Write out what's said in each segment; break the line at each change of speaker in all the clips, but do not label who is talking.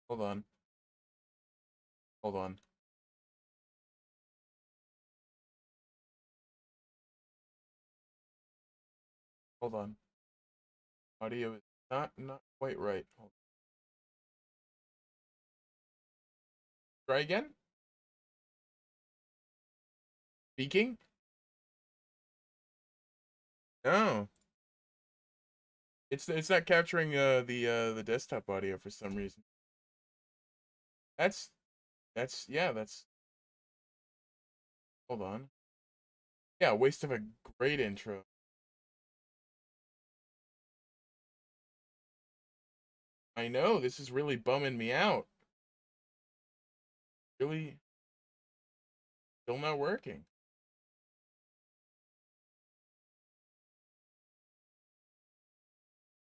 Hold on. Hold on. Hold on. Audio is not quite right. Try again. Speaking? No. It's not capturing the desktop audio for some reason. That's yeah, that's hold on. Yeah, waste of a great intro. I know, this is really bumming me out. Really still not working.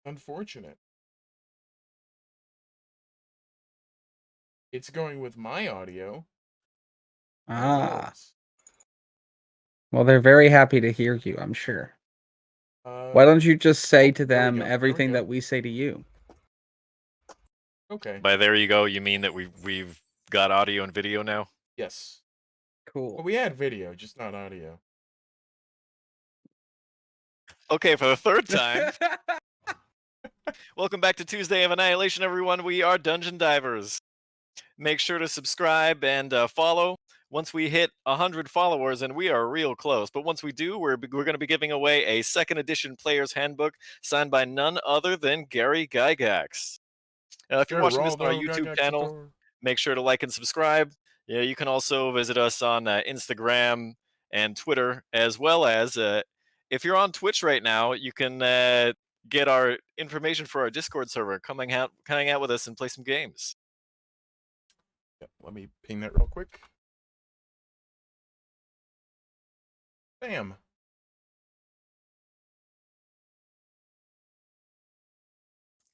Unfortunate. It's going with my audio.
Ah. Well, they're very happy to hear you, I'm sure. Why don't you just say to them everything that we say to you?
Okay.
By there you go, you mean that we've got audio and video now?
Yes.
Cool.
Well, we had video, just not audio.
Okay, for the third time. Welcome back to Tuesday of Annihilation, everyone. We are Dungeon Divers. Make sure to subscribe and follow. Once we hit 100 followers, and we are real close, but once we do, we're going to be giving away a 2nd edition Player's Handbook signed by none other than Gary Gygax. If you're watching this on our YouTube channel, make sure to like and subscribe. Yeah, you can also visit us on Instagram and Twitter, as well as if you're on Twitch right now, you can get our information for our Discord server. Coming out with us and play some games.
Yep, let me ping that real quick. Bam.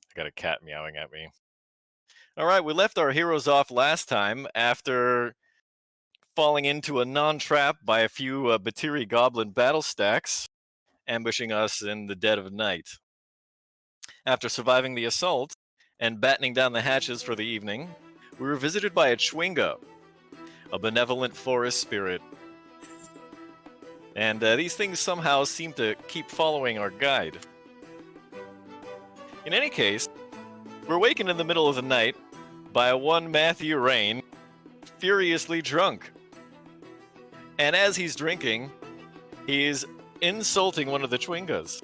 I got a cat meowing at me. All right, we left our heroes off last time after falling into a non-trap by a few Batiri goblin battle stacks, ambushing us in the dead of night. After surviving the assault and battening down the hatches for the evening, we were visited by a Chwinga, a benevolent forest spirit. And these things somehow seem to keep following our guide. In any case, we're awakened in the middle of the night by a one Matthew Rain, furiously drunk. And as he's drinking, he's insulting one of the Chwingas.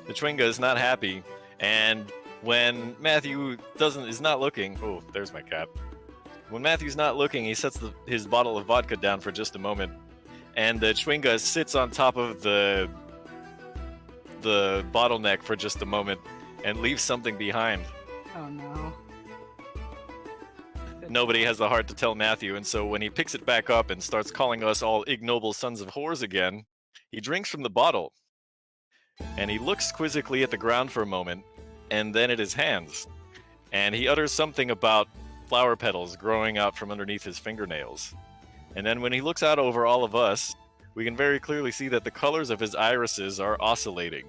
The Chwinga is not happy, and when Matthew is not looking, oh, there's my cat. When Matthew's not looking, he sets his bottle of vodka down for just a moment, and the Chwinga sits on top of the bottleneck for just a moment and leaves something behind.
Oh no.
Nobody has the heart to tell Matthew, and so when he picks it back up and starts calling us all ignoble sons of whores again, he drinks from the bottle. And he looks quizzically at the ground for a moment, and then at his hands. And he utters something about flower petals growing out from underneath his fingernails. And then when he looks out over all of us, we can very clearly see that the colors of his irises are oscillating.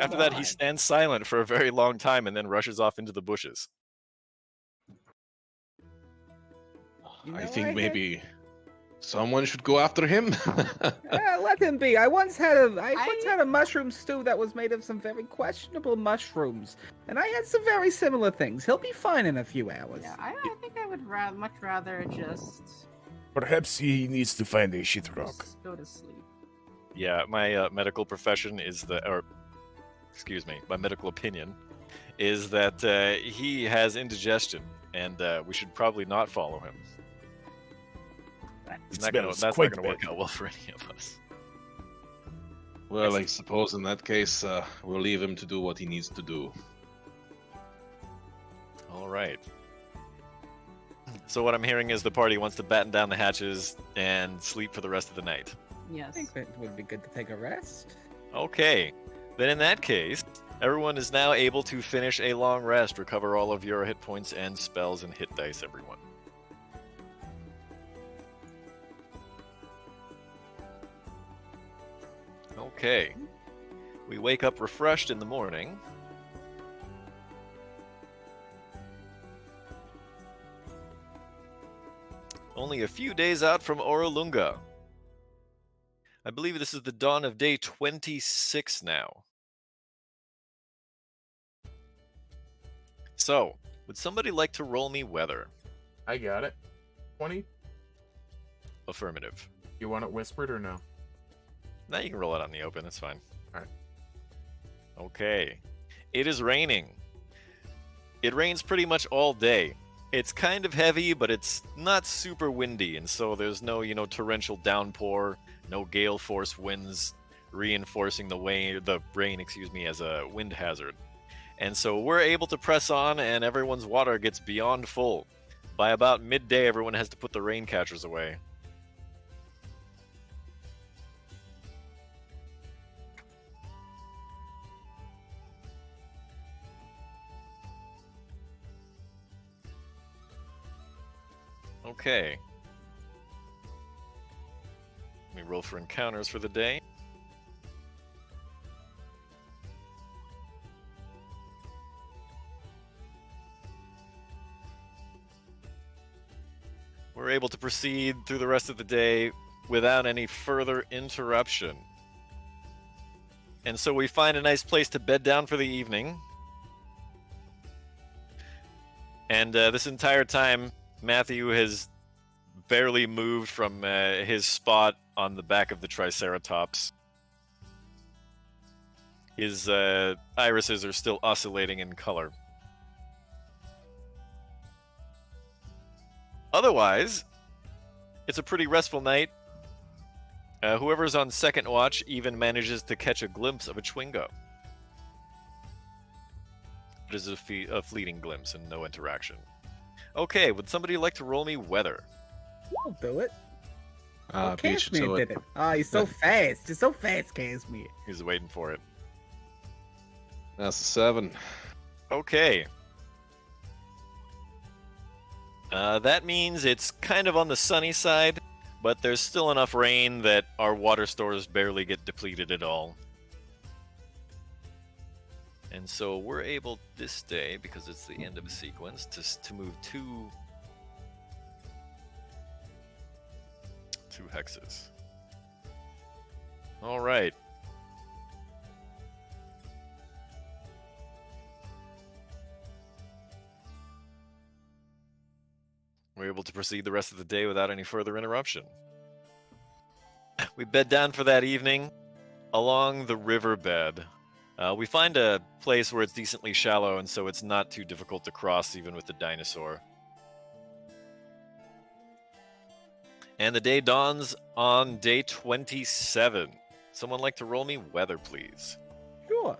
After that, he stands silent for a very long time and then rushes off into the bushes.
I think maybe someone should go after him.
Let him be. I once had a mushroom stew that was made of some very questionable mushrooms, and I had some very similar things. He'll be fine in a few hours.
Yeah, I think I would much rather just.
Perhaps he needs to find a shit rock.
Go to sleep.
Yeah, my medical profession is my medical opinion is that he has indigestion, and we should probably not follow him. That's not going to work out well for any of us.
Well, I suppose in that case, we'll leave him to do what he needs to do.
All right. So what I'm hearing is the party wants to batten down the hatches and sleep for the rest of the night.
Yes.
I think it would be good to take a rest.
Okay. Then in that case, everyone is now able to finish a long rest, recover all of your hit points and spells and hit dice, everyone. Okay. We wake up refreshed in the morning, Only a few days out from Orolunga. I believe this is the dawn of day 26 now. So, would somebody like to roll me weather?
I got it. 20.
Affirmative.
You want it whispered or no?
Now you can roll it out in the open, that's fine.
Alright.
Okay. It is raining. It rains pretty much all day. It's kind of heavy, but it's not super windy, and so there's no, torrential downpour, no gale force winds reinforcing the rain, as a wind hazard. And so we're able to press on, and everyone's water gets beyond full. By about midday, everyone has to put the rain catchers away. Okay. Let me roll for encounters for the day. We're able to proceed through the rest of the day without any further interruption. And so we find a nice place to bed down for the evening. And this entire time, Matthew has barely moved from his spot on the back of the Triceratops. His irises are still oscillating in color. Otherwise, it's a pretty restful night. Whoever's on second watch even manages to catch a glimpse of a Chwingo. It is a fleeting glimpse and no interaction. Okay, would somebody like to roll me weather?
I'll do it. Oh,
Beach to
Cashmere did it. Oh, he's so fast. He's so fast, Cashmere.
He's waiting for it.
That's a 7.
Okay. That means it's kind of on the sunny side, but there's still enough rain that our water stores barely get depleted at all. And so we're able this day, because it's the end of a sequence, to move two hexes. All right. We're able to proceed the rest of the day without any further interruption. We bed down for that evening along the riverbed. We find a place where it's decently shallow, and so it's not too difficult to cross even with the dinosaur. And the day dawns on day 27. Someone like to roll me weather, please?
Sure.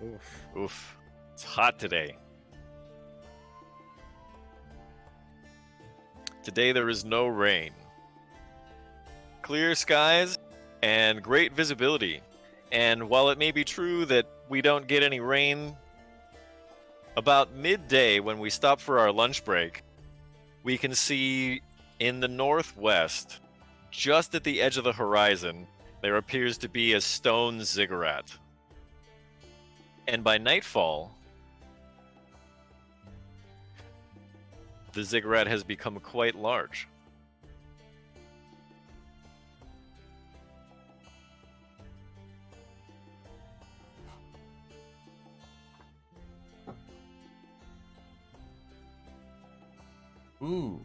Oof.
Oof. It's hot today. Today there is no rain. Clear skies and great visibility. And while it may be true that we don't get any rain, about midday when we stop for our lunch break, we can see in the northwest, just at the edge of the horizon, there appears to be a stone ziggurat. And by nightfall, the ziggurat has become quite large.
Ooh.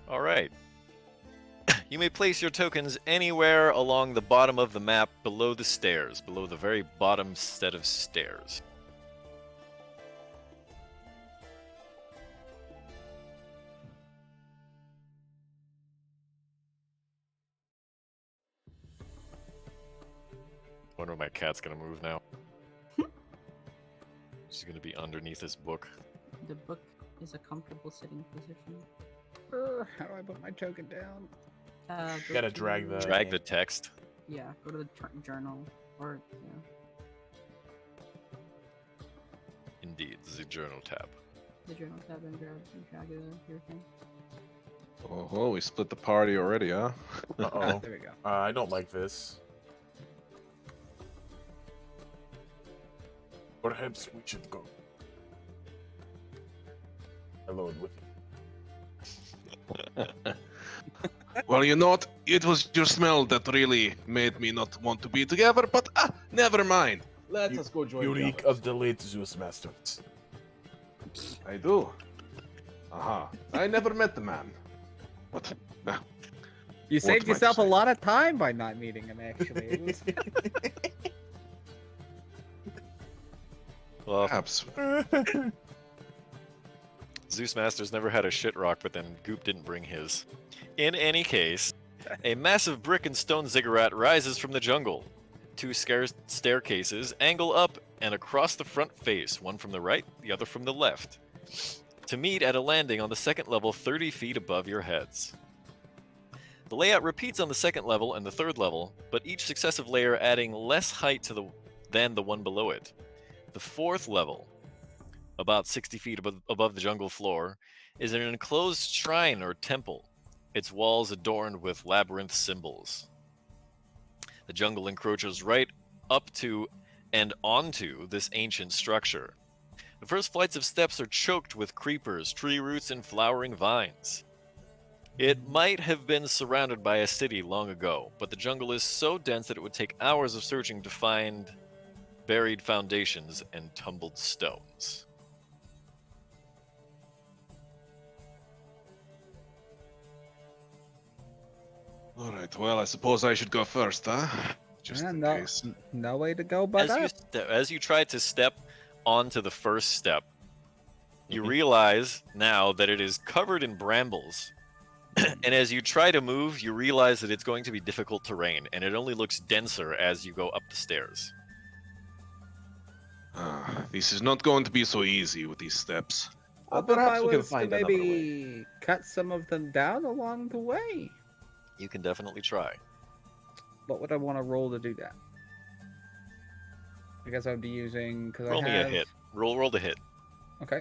All right. You may place your tokens anywhere along the bottom of the map below the stairs, below the very bottom set of stairs. Wonder when my cat's gonna move now. She's gonna be underneath this book.
The book is a comfortable sitting position.
How do I put my token down?
You gotta drag the-
Drag the text.
Yeah, go to the journal, or
Indeed, this is a journal tab.
the journal tab and drag your thing.
Oh, we split the party already, huh?
Uh-oh.
There we go.
I don't like this. Perhaps we should go alone with you.
Well, you know what? It was your smell that really made me not want to be together, but never mind. Let us go join
You
the
reek
others.
of the late Zeus Masters.
I do. I never met the man. But
You
What
saved
might
yourself a
say?
lot of time by not meeting him, actually. It was...
Well,
perhaps.
Zeus Masters never had a shit rock, but then Goop didn't bring his. In any case, a massive brick and stone ziggurat rises from the jungle. Two staircases angle up and across the front face, one from the right, the other from the left, to meet at a landing on the second level 30 feet above your heads. The layout repeats on the second level and the third level, but each successive layer adding less height than the one below it. The fourth level, about 60 feet above the jungle floor, is an enclosed shrine or temple, its walls adorned with labyrinth symbols. The jungle encroaches right up to and onto this ancient structure. The first flights of steps are choked with creepers, tree roots, and flowering vines. It might have been surrounded by a city long ago, but the jungle is so dense that it would take hours of searching to find buried foundations and tumbled stones.
All right. Well, I suppose I should go first, huh? Just
Yeah,
in
no,
case.
no way to go but up.
As you try to step onto the first step, you
Mhm.
realize now that it is covered in brambles. And as you try to move, you realize that it's going to be difficult terrain, and it only looks denser as you go up the stairs.
This is not going to be so easy with these steps.
What if
Perhaps
I
we can
was to
find another way.
maybe cut some of them down along the way?
You can definitely try.
What would I want to roll to do that? I guess I'd be using because
Roll
I
me
have...
a hit. Roll the hit.
Okay.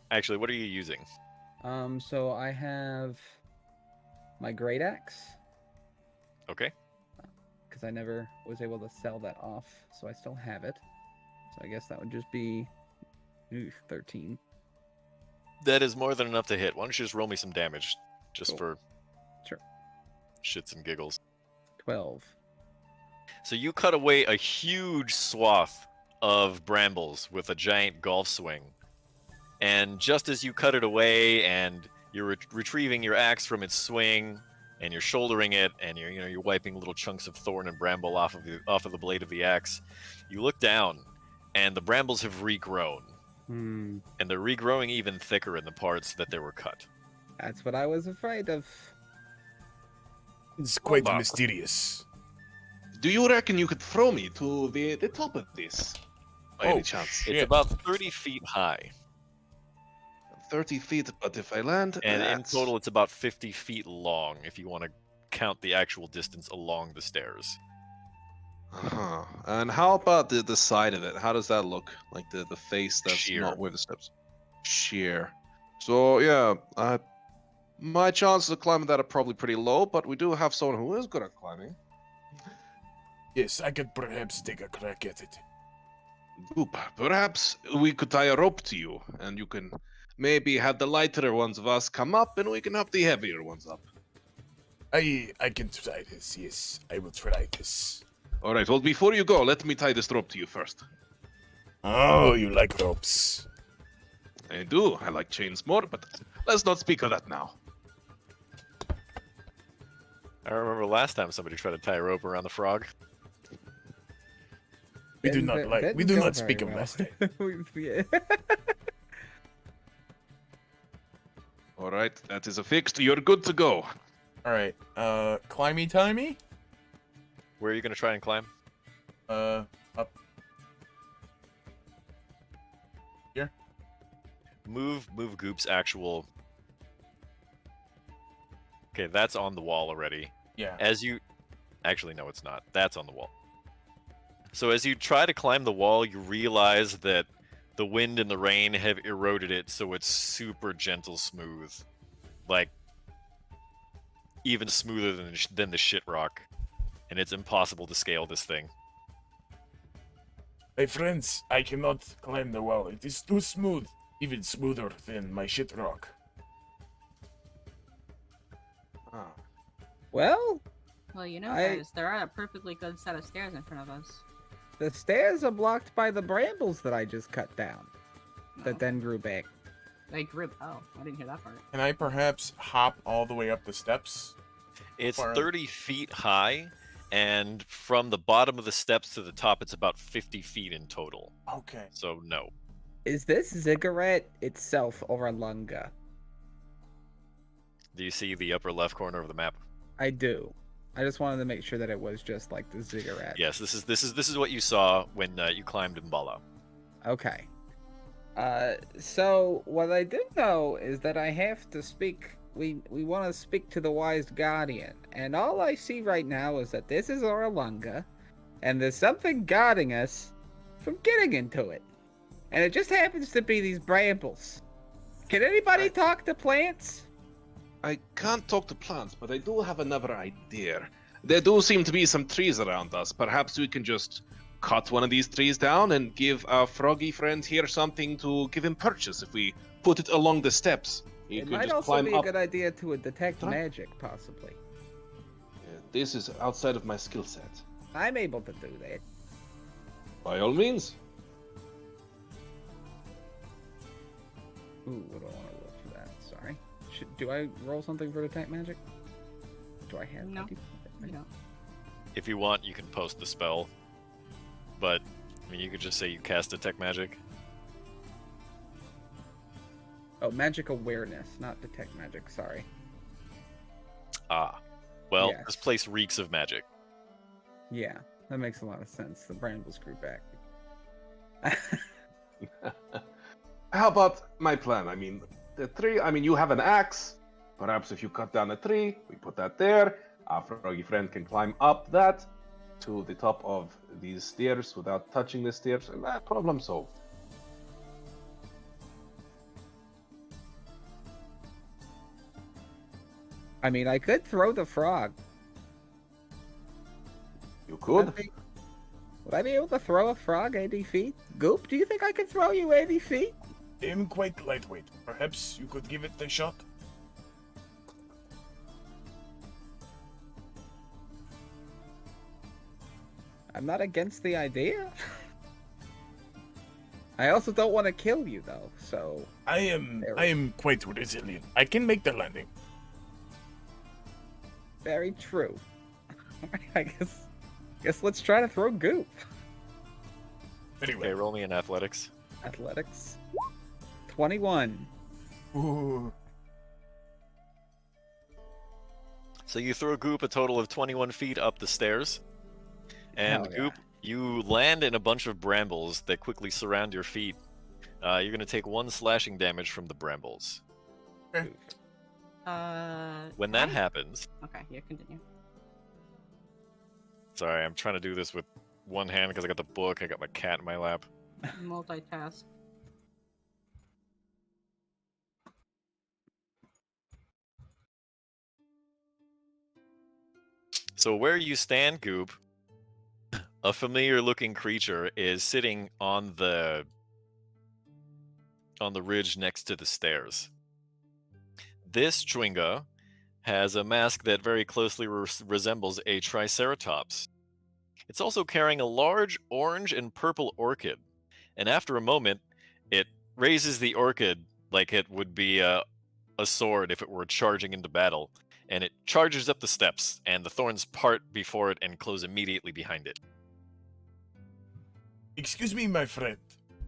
Actually, what are you using?
So I have my great axe
Okay.
because I never was able to sell that off, so I still have it. So I guess that would just be 13.
That is more than enough to hit. Why don't you just roll me some damage, just
Cool.
for
Sure.
shits and giggles.
12.
So you cut away a huge swath of brambles with a giant golf swing. And just as you cut it away and you're retrieving your axe from its swing and you're shouldering it and you're wiping little chunks of thorn and bramble off of the blade of the axe, you look down and the brambles have regrown.
Hmm.
And they're regrowing even thicker in the parts that they were cut.
That's what I was afraid of.
It's quite
Wow.
mysterious.
Do you reckon you could throw me to the top of this? By any chance?
It's about 30 feet high.
30 feet, but if I land,
And in
that's-
total, it's about 50 feet long if you want to count the actual distance along the stairs.
Uh-huh. And how about the side of it? How does that look? Like the face that's
Sheer.
not where the steps. Sheer. So yeah, my chances of climbing that are probably pretty low, but we do have someone who is good at climbing.
Yes, I could perhaps take a crack at it.
Oop, perhaps we could tie a rope to you, and you can maybe have the lighter ones of us come up, and we can have the heavier ones up.
I can try this, yes. I will try this.
All right. Well, before you go, let me tie this rope to you first.
Oh, you like ropes.
I do. I like chains more, but let's not speak of that now.
I remember last time somebody tried to tie a rope around the frog.
We do not like. We do not
speak
speak of last time.
Yeah.
All right. That is a fixed. You're good to go.
All right. Climby timey.
Where are you going to try and climb?
Up.
Move Goop's actual... Okay, that's on the wall already.
Yeah.
As you... Actually, no, it's not. That's on the wall. So as you try to climb the wall, you realize that the wind and the rain have eroded it, so it's super gentle smooth. Like, even smoother than the shit rock, and it's impossible to scale this thing.
My friends, I cannot climb the wall. It is too smooth, even smoother than my shit rock.
Ah.
Well,
Well, you know,
I-
guys, there are a perfectly good set of stairs in front of us.
the stairs are blocked by the brambles that I just cut down, that
No.
then grew back.
They grew. Oh, I didn't hear that part.
Can I perhaps hop all the way up the steps?
It's
Far-
30 feet high, and from the bottom of the steps to the top, it's about 50 feet in total.
Okay.
So no.
Is this ziggurat itself or a lunga?
Do you see the upper left corner of the map?
I do. I just wanted to make sure that it was just like the ziggurat.
Yes, this is what you saw when you climbed Mbala.
Okay. So what I do know is that I have to speak. We want to speak to the wise guardian, and all I see right now is that this is Oralunga, and there's something guarding us from getting into it, and it just happens to be these brambles. Can anybody talk to plants?
I can't talk to plants, but I do have another idea. There do seem to be some trees around us. Perhaps we can just cut one of these trees down and give our froggy friend here something to give him purchase if we put it along the steps. He
It
could
might
just
also
climb
be a
up.
good idea to detect
Huh?
magic, possibly.
This is outside of my skill set.
I'm able to do that.
By all means.
Ooh, what do I want to roll for that? Sorry. Do I roll something for detect magic? Do I have?
No.
I do-
You know.
If you want, you can post the spell, but I mean, you could just say you cast detect magic.
Oh, magic awareness, not detect magic. Sorry.
Ah, well,
Yes.
this place reeks of magic.
Yeah, that makes a lot of sense. The brambles grew back.
How about my plan? I mean, the tree, you have an axe. Perhaps if you cut down a tree, we put that there. Our froggy friend can climb up that to the top of these stairs without touching the stairs, and that problem solved.
I mean, I could throw the frog.
You could.
Would I be able to throw a frog 80 feet? Goop, do you think I could throw you 80 feet?
I am quite lightweight. Perhaps you could give it a shot?
I'm not against the idea. I also don't want to kill you, though, so...
I am quite resilient. I can make the landing.
Very true. I guess let's try to throw Goop.
Very
Okay,
well.
roll me in athletics.
Athletics. 21.
Ooh.
So you throw Goop a total of 21 feet up the stairs, and
Hell yeah.
Goop, you land in a bunch of brambles that quickly surround your feet. You're going to take 1 slashing damage from the brambles. When that happens,
Okay, yeah, continue.
sorry, I'm trying to do this with one hand because I got the book, I got my cat in my lap.
Multitask.
So where you stand, Goop, a familiar-looking creature is sitting on the ridge next to the stairs. This Chwinga has a mask that very closely resembles a triceratops. It's also carrying a large orange and purple orchid, and after a moment, it raises the orchid like it would be a sword if it were charging into battle, and it charges up the steps, and the thorns part before it and close immediately behind it.
Excuse me, my friend.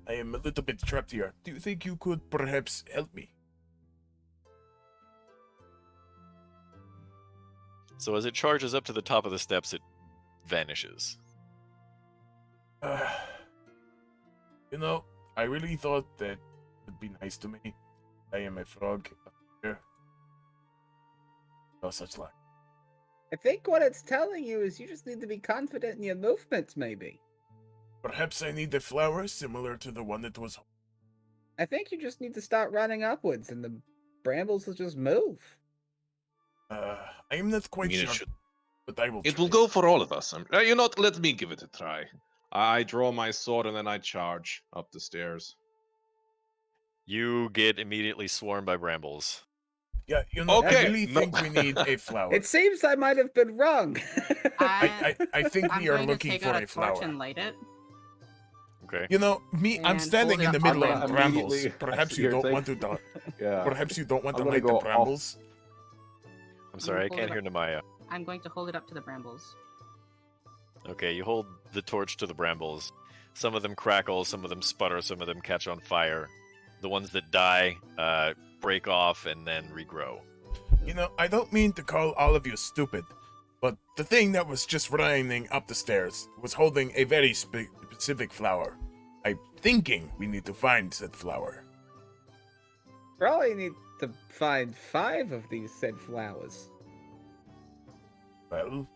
I am a little bit trapped here. Do you think you could perhaps help me?
So as it charges up to the top of the steps, it vanishes.
You know, I really thought that would be nice to me. I am a frog up here. No such luck.
I think what it's telling you is you just need to be confident in your movements, maybe.
Perhaps I need a flower similar to the one that was.
I think you just need to start running upwards and the brambles will just move.
I am not
I
quite
mean,
sure, but I will.
it will
try.
go for all of us. You know what? Let me give it a try. I draw my sword and then I charge up the stairs.
You get immediately swarmed by brambles.
Yeah, you know, I
Okay,
really
no.
think we need a flower.
It seems I might have been wrong.
I think
I'm
we are
going to
looking
take
for
out
a
a torch
flower.
and light it.
Okay.
You know, me, I'm
And
standing
hold it
in the
up to
middle
the
of
light.
brambles.
Immediately-
Perhaps you
You're
don't want
taking-
to.
Yeah.
Perhaps you don't want
I'm
to
gonna
light the
go off.
brambles.
I'm sorry, I
hold
can't
it
hear
up.
Nemaya.
I'm going to hold it up to the brambles.
Okay, you hold the torch to the brambles. Some of them crackle, some of them sputter, some of them catch on fire. The ones that die break off and then regrow.
You know, I don't mean to call all of you stupid, but the thing that was just running up the stairs was holding a very specific flower. I'm thinking we need to find said flower.
Probably need to find 5 of these said flowers.
Well,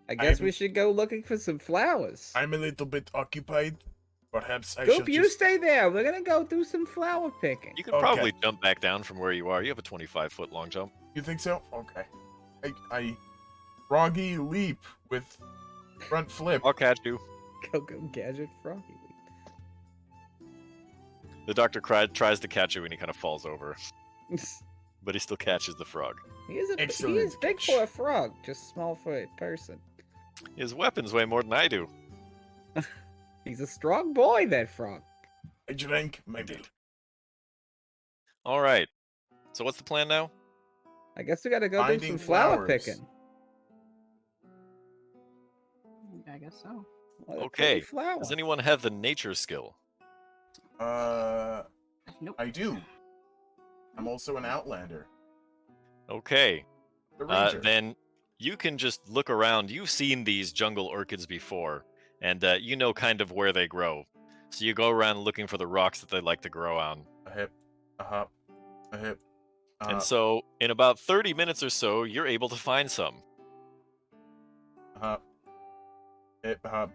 I guess
I'm-
we should go looking for some flowers.
I'm a little bit occupied. Perhaps I
Goop,
should
you
just...
stay there. We're gonna go do some flower picking.
You could
Okay.
probably jump back down from where you are. You have a 25-foot long jump.
You think so? Okay. I froggy leap with front flip.
I'll catch you.
Go gadget froggy.
The doctor tries to catch you and he kind of falls over, but he still catches the frog.
he is he
Excellent
is big
catch.
for a frog, just small for a person.
His weapons weigh more than I do.
He's a strong boy, that frog.
I drank my milk.
All right. So what's the plan now?
I guess we gotta go do
Finding
some flower
flowers.
picking.
I guess so.
What a
Okay.
pretty flower.
Does anyone have the nature skill?
Nope.
I do. I'm also an outlander.
Okay.
The ranger.
Then you can just look around. You've seen these jungle orchids before, and you know kind of where they grow. So you go around looking for the rocks that they like to grow on.
A hip. A hop. A hip.
And so in about 30 minutes or so, you're able to find some.
A hop. Hip hop.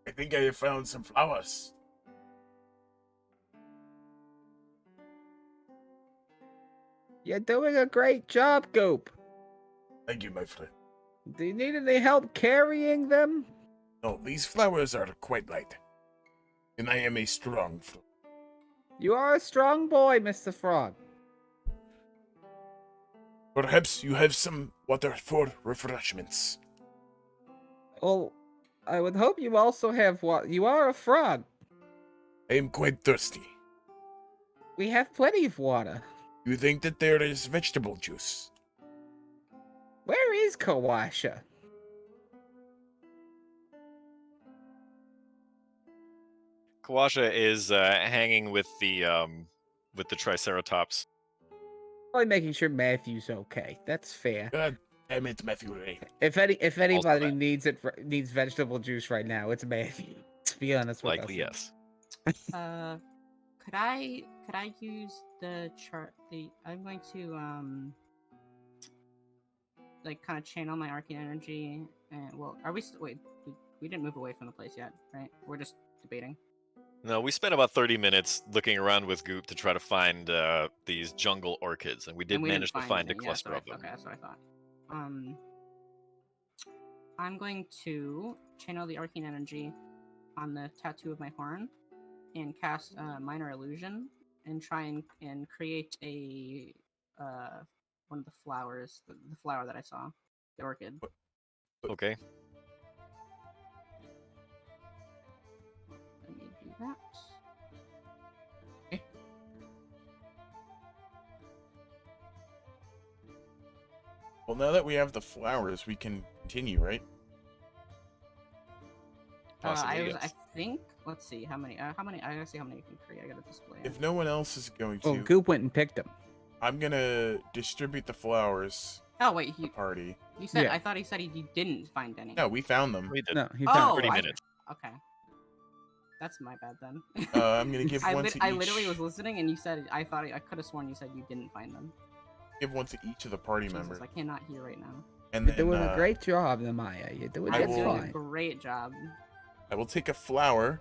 I think I have found some flowers.
You're doing a great job, Goop.
Thank you, my friend.
Do you need any help carrying them?
No, these flowers are quite light. And I am a strong frog.
You are a strong boy, Mr. Frog.
Perhaps you have some water for refreshments.
Well, I would hope you also have what? You are a frog.
I am quite thirsty.
We have plenty of water.
You think that there is vegetable juice?
Where is Kawasha?
Kawasha is hanging with the Triceratops.
Probably making sure Matthew's okay. That's fair.
God damn it, Matthew Ray.
If anybody
that.
needs vegetable juice right now, it's Matthew. Let's be honest with
Likely,
us.
yes.
Could I use the chart? I'm going to like kind of channel my arcane energy. And well, are we? Wait, we didn't move away from the place yet, right? We're just debating.
No, we spent about 30 minutes looking around with Goop to try to find these jungle orchids, and we did
And we didn't
manage to find a
any. Yeah,
cluster
that's
of them.
Okay, that's what I thought. I'm going to channel the arcane energy on the tattoo of my horn and cast minor illusion and try and create a one of the flowers, the flower that I saw, the orchid.
Okay.
Let me do that.
Well, now that we have the flowers, we can continue, right?
Possibly,
I
yes.
think. Let's see how many. I gotta see how many you can create. I gotta display. it.
If no one else is going
Oh,
to,
Goop went and picked them.
I'm gonna distribute the flowers
Oh wait,
to the party.
you said.
Yeah.
I thought he said you didn't find any.
No, we found them.
We did.
No, he
Oh,
found
30
I-
minutes.
Okay. That's my bad then.
I'm gonna give one to each.
I literally was listening, and you said I thought I could have sworn you said you didn't find them.
Give one to each of the party
Jesus,
members.
I cannot hear right now.
And
You're
then
doing a great job, Namaya. You're doing
I
I'm
just
will-
doing a
fine.
great job.
I will take a flower,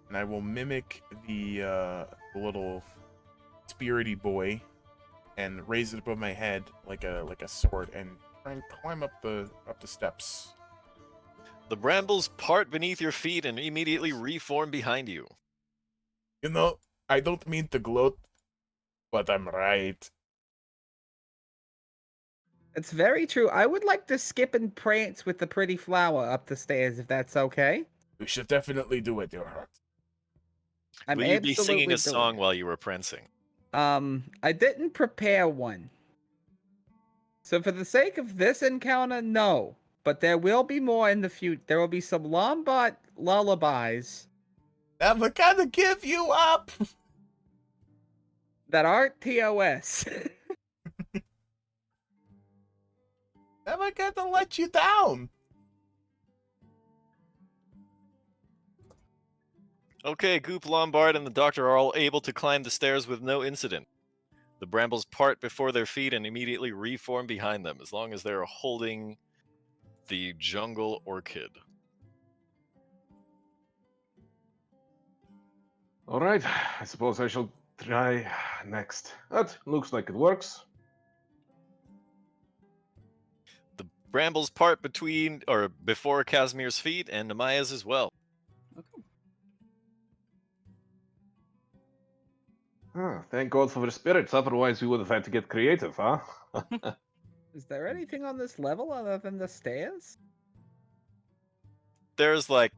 and I will mimic the little spirity boy, and raise it above my head like a sword and try and climb up the steps.
The brambles part beneath your feet and immediately reform behind you.
You know, I don't mean to gloat, but I'm right.
It's very true. I would like to skip and prance with the pretty flower up the stairs, if that's okay.
You should definitely do it, your heart.
I'm
Will you be
absolutely
singing a
doing
song
it.
while you were prancing?
I didn't prepare one. So for the sake of this encounter, no. But there will be more in the future. There will be some Lombard lullabies
I'm gonna give you up.
that aren't TOS.
I'm gonna let you down.
Okay, Goop, Lombard, and the Doctor are all able to climb the stairs with no incident. The brambles part before their feet and immediately reform behind them, as long as they're holding the jungle orchid.
All right, I suppose I shall try next. That looks like it works.
The brambles part between or before Casimir's feet and Namaya's as well.
Okay.
Ah, thank God for the spirits, otherwise we would have had to get creative, huh?
Is there anything on this level other than the stairs?
There's like,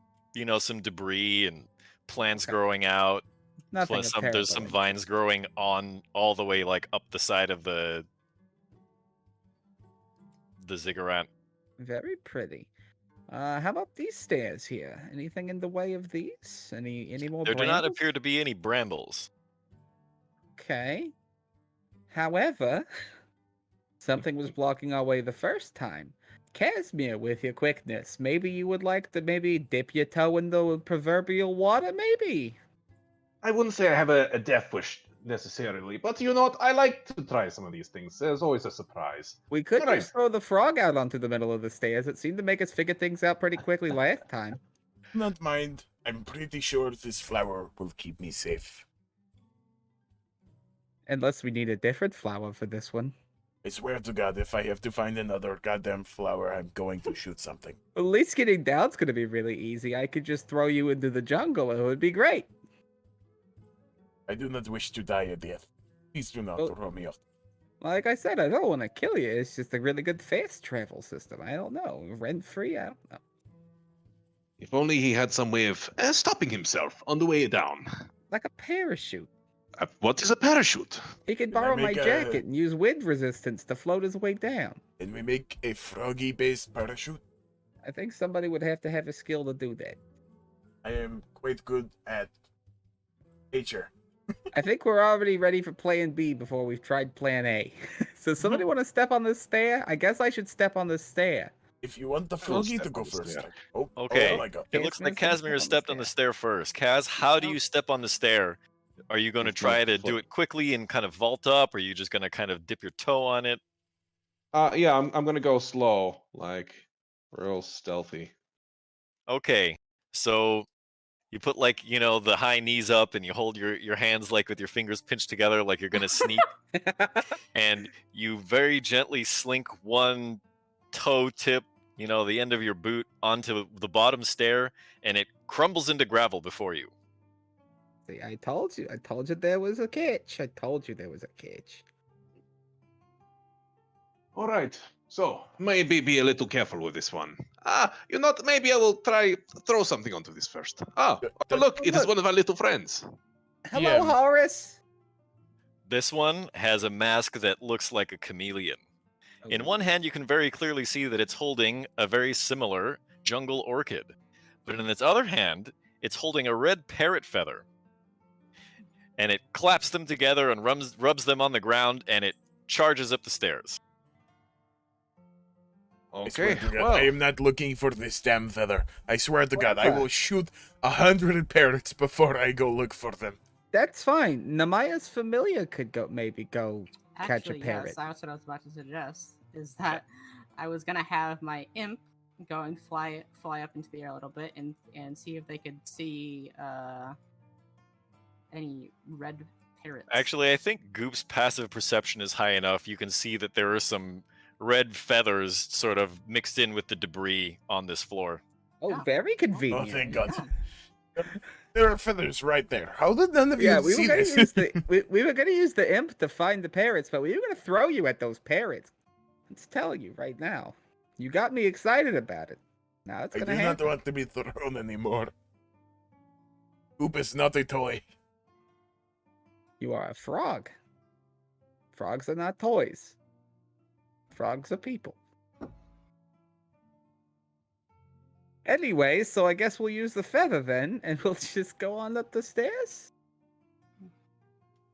some debris and plants
Okay.
growing out.
Nothing
Plus
of
there's some
terrible
vines growing on all the way like up the side of the ziggurat.
Very pretty. How about these stairs here? Anything in the way of these? Any more
There do not
brambles?
appear to be any brambles.
Okay. However, something was blocking our way the first time. Casimir, with your quickness, maybe you would like to maybe dip your toe in the proverbial water, maybe?
I wouldn't say I have a death wish necessarily, but you know what? I like to try some of these things. There's always a surprise.
We could
Alright.
just throw the frog out onto the middle of the stairs. It seemed to make us figure things out pretty quickly last time.
Not mind. I'm pretty sure this flower will keep me safe.
Unless we need a different flower for this one.
I swear to God, if I have to find another goddamn flower, I'm going to shoot something.
At least getting down's gonna be really easy. I could just throw you into the jungle. It would be great.
I do not wish to die a death. Please do not
Well-
throw me off.
Like I said, I don't want to kill you. It's just a really good fast travel system. I don't know. Rent free? I don't know.
If only he had some way of stopping himself on the way down.
Like a parachute.
What is a parachute?
He could
Can I
borrow my
make a-
jacket and use wind resistance to float his way down.
Can we make a froggy-based parachute?
I think somebody would have to have a skill to do that.
I am quite good at nature.
I think we're already ready for plan B before we've tried plan A. So somebody want to step on this stair? I guess I should step on this stair.
If you want the
will
froggy
step
to go
on the
first.
stair.
Okay.
Oh my God.
It looks like
Casimir's
Casimir
gonna
has
step
stepped on the stair first. Kaz, how do you step on the stair? Are you going to
With
try
my
to do
foot.
it quickly and kind of vault up? Or are you just going to kind of dip your toe on it?
Yeah, I'm gonna go slow, like real stealthy.
Okay. So you put like, the high knees up and you hold your hands like with your fingers pinched together like you're going to sneak. And you very gently slink one toe tip, the end of your boot onto the bottom stair, and it crumbles into gravel before you.
See, I told you. I told you there was a catch. I told you there was a catch.
All right, so maybe be a little careful with this one. Maybe I will try throw something onto this first. Look, it is one of our little friends.
Hello,
Yeah.
Horace.
This one has a mask that looks like a chameleon. In one hand, you can very clearly see that it's holding a very similar jungle orchid. But in its other hand, it's holding a red parrot feather. And it claps them together and rubs them on the ground, and it charges up the stairs.
I swear
Okay,
to God,
well,
I am not looking for this damn feather. I swear to God, I
What?
will shoot 100 parrots before I go look for them.
That's fine. Namaya's familiar could maybe go catch a
Actually,
parrot.
yes, that's what I was about to suggest. Is that I was gonna have my imp go and fly up into the air a little bit and see if they could see any red parrots.
Actually, I think Goop's passive perception is high enough. You can see that there are some red feathers sort of mixed in with the debris on this floor.
Oh,
Yeah.
very
Oh,
convenient.
thank God.
Yeah.
There are feathers right there. How did none of
Yeah,
you
we were
see
gonna
this?
use we were gonna use the imp to find the parrots, but we were gonna throw you at those parrots. Let's tell you right now. You got me excited about it. Now it's
I
gonna
do not
happen.
want to be thrown anymore. Goop is not a toy.
You are a frog. Frogs are not toys. Frogs are people. Anyway, so I guess we'll use the feather then, and we'll just go on up the stairs.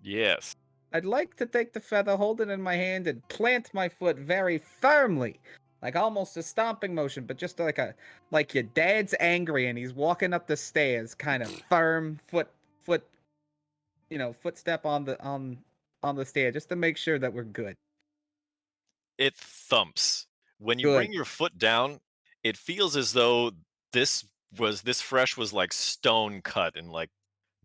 Yes.
I'd like to take the feather, hold it in my hand, and plant my foot very firmly, like almost a stomping motion, but just like your dad's angry and he's walking up the stairs, kind of firm footstep on the stair, just to make sure that we're good.
It thumps. When you
Good.
bring your foot down, it feels as though this fresh was like stone cut and like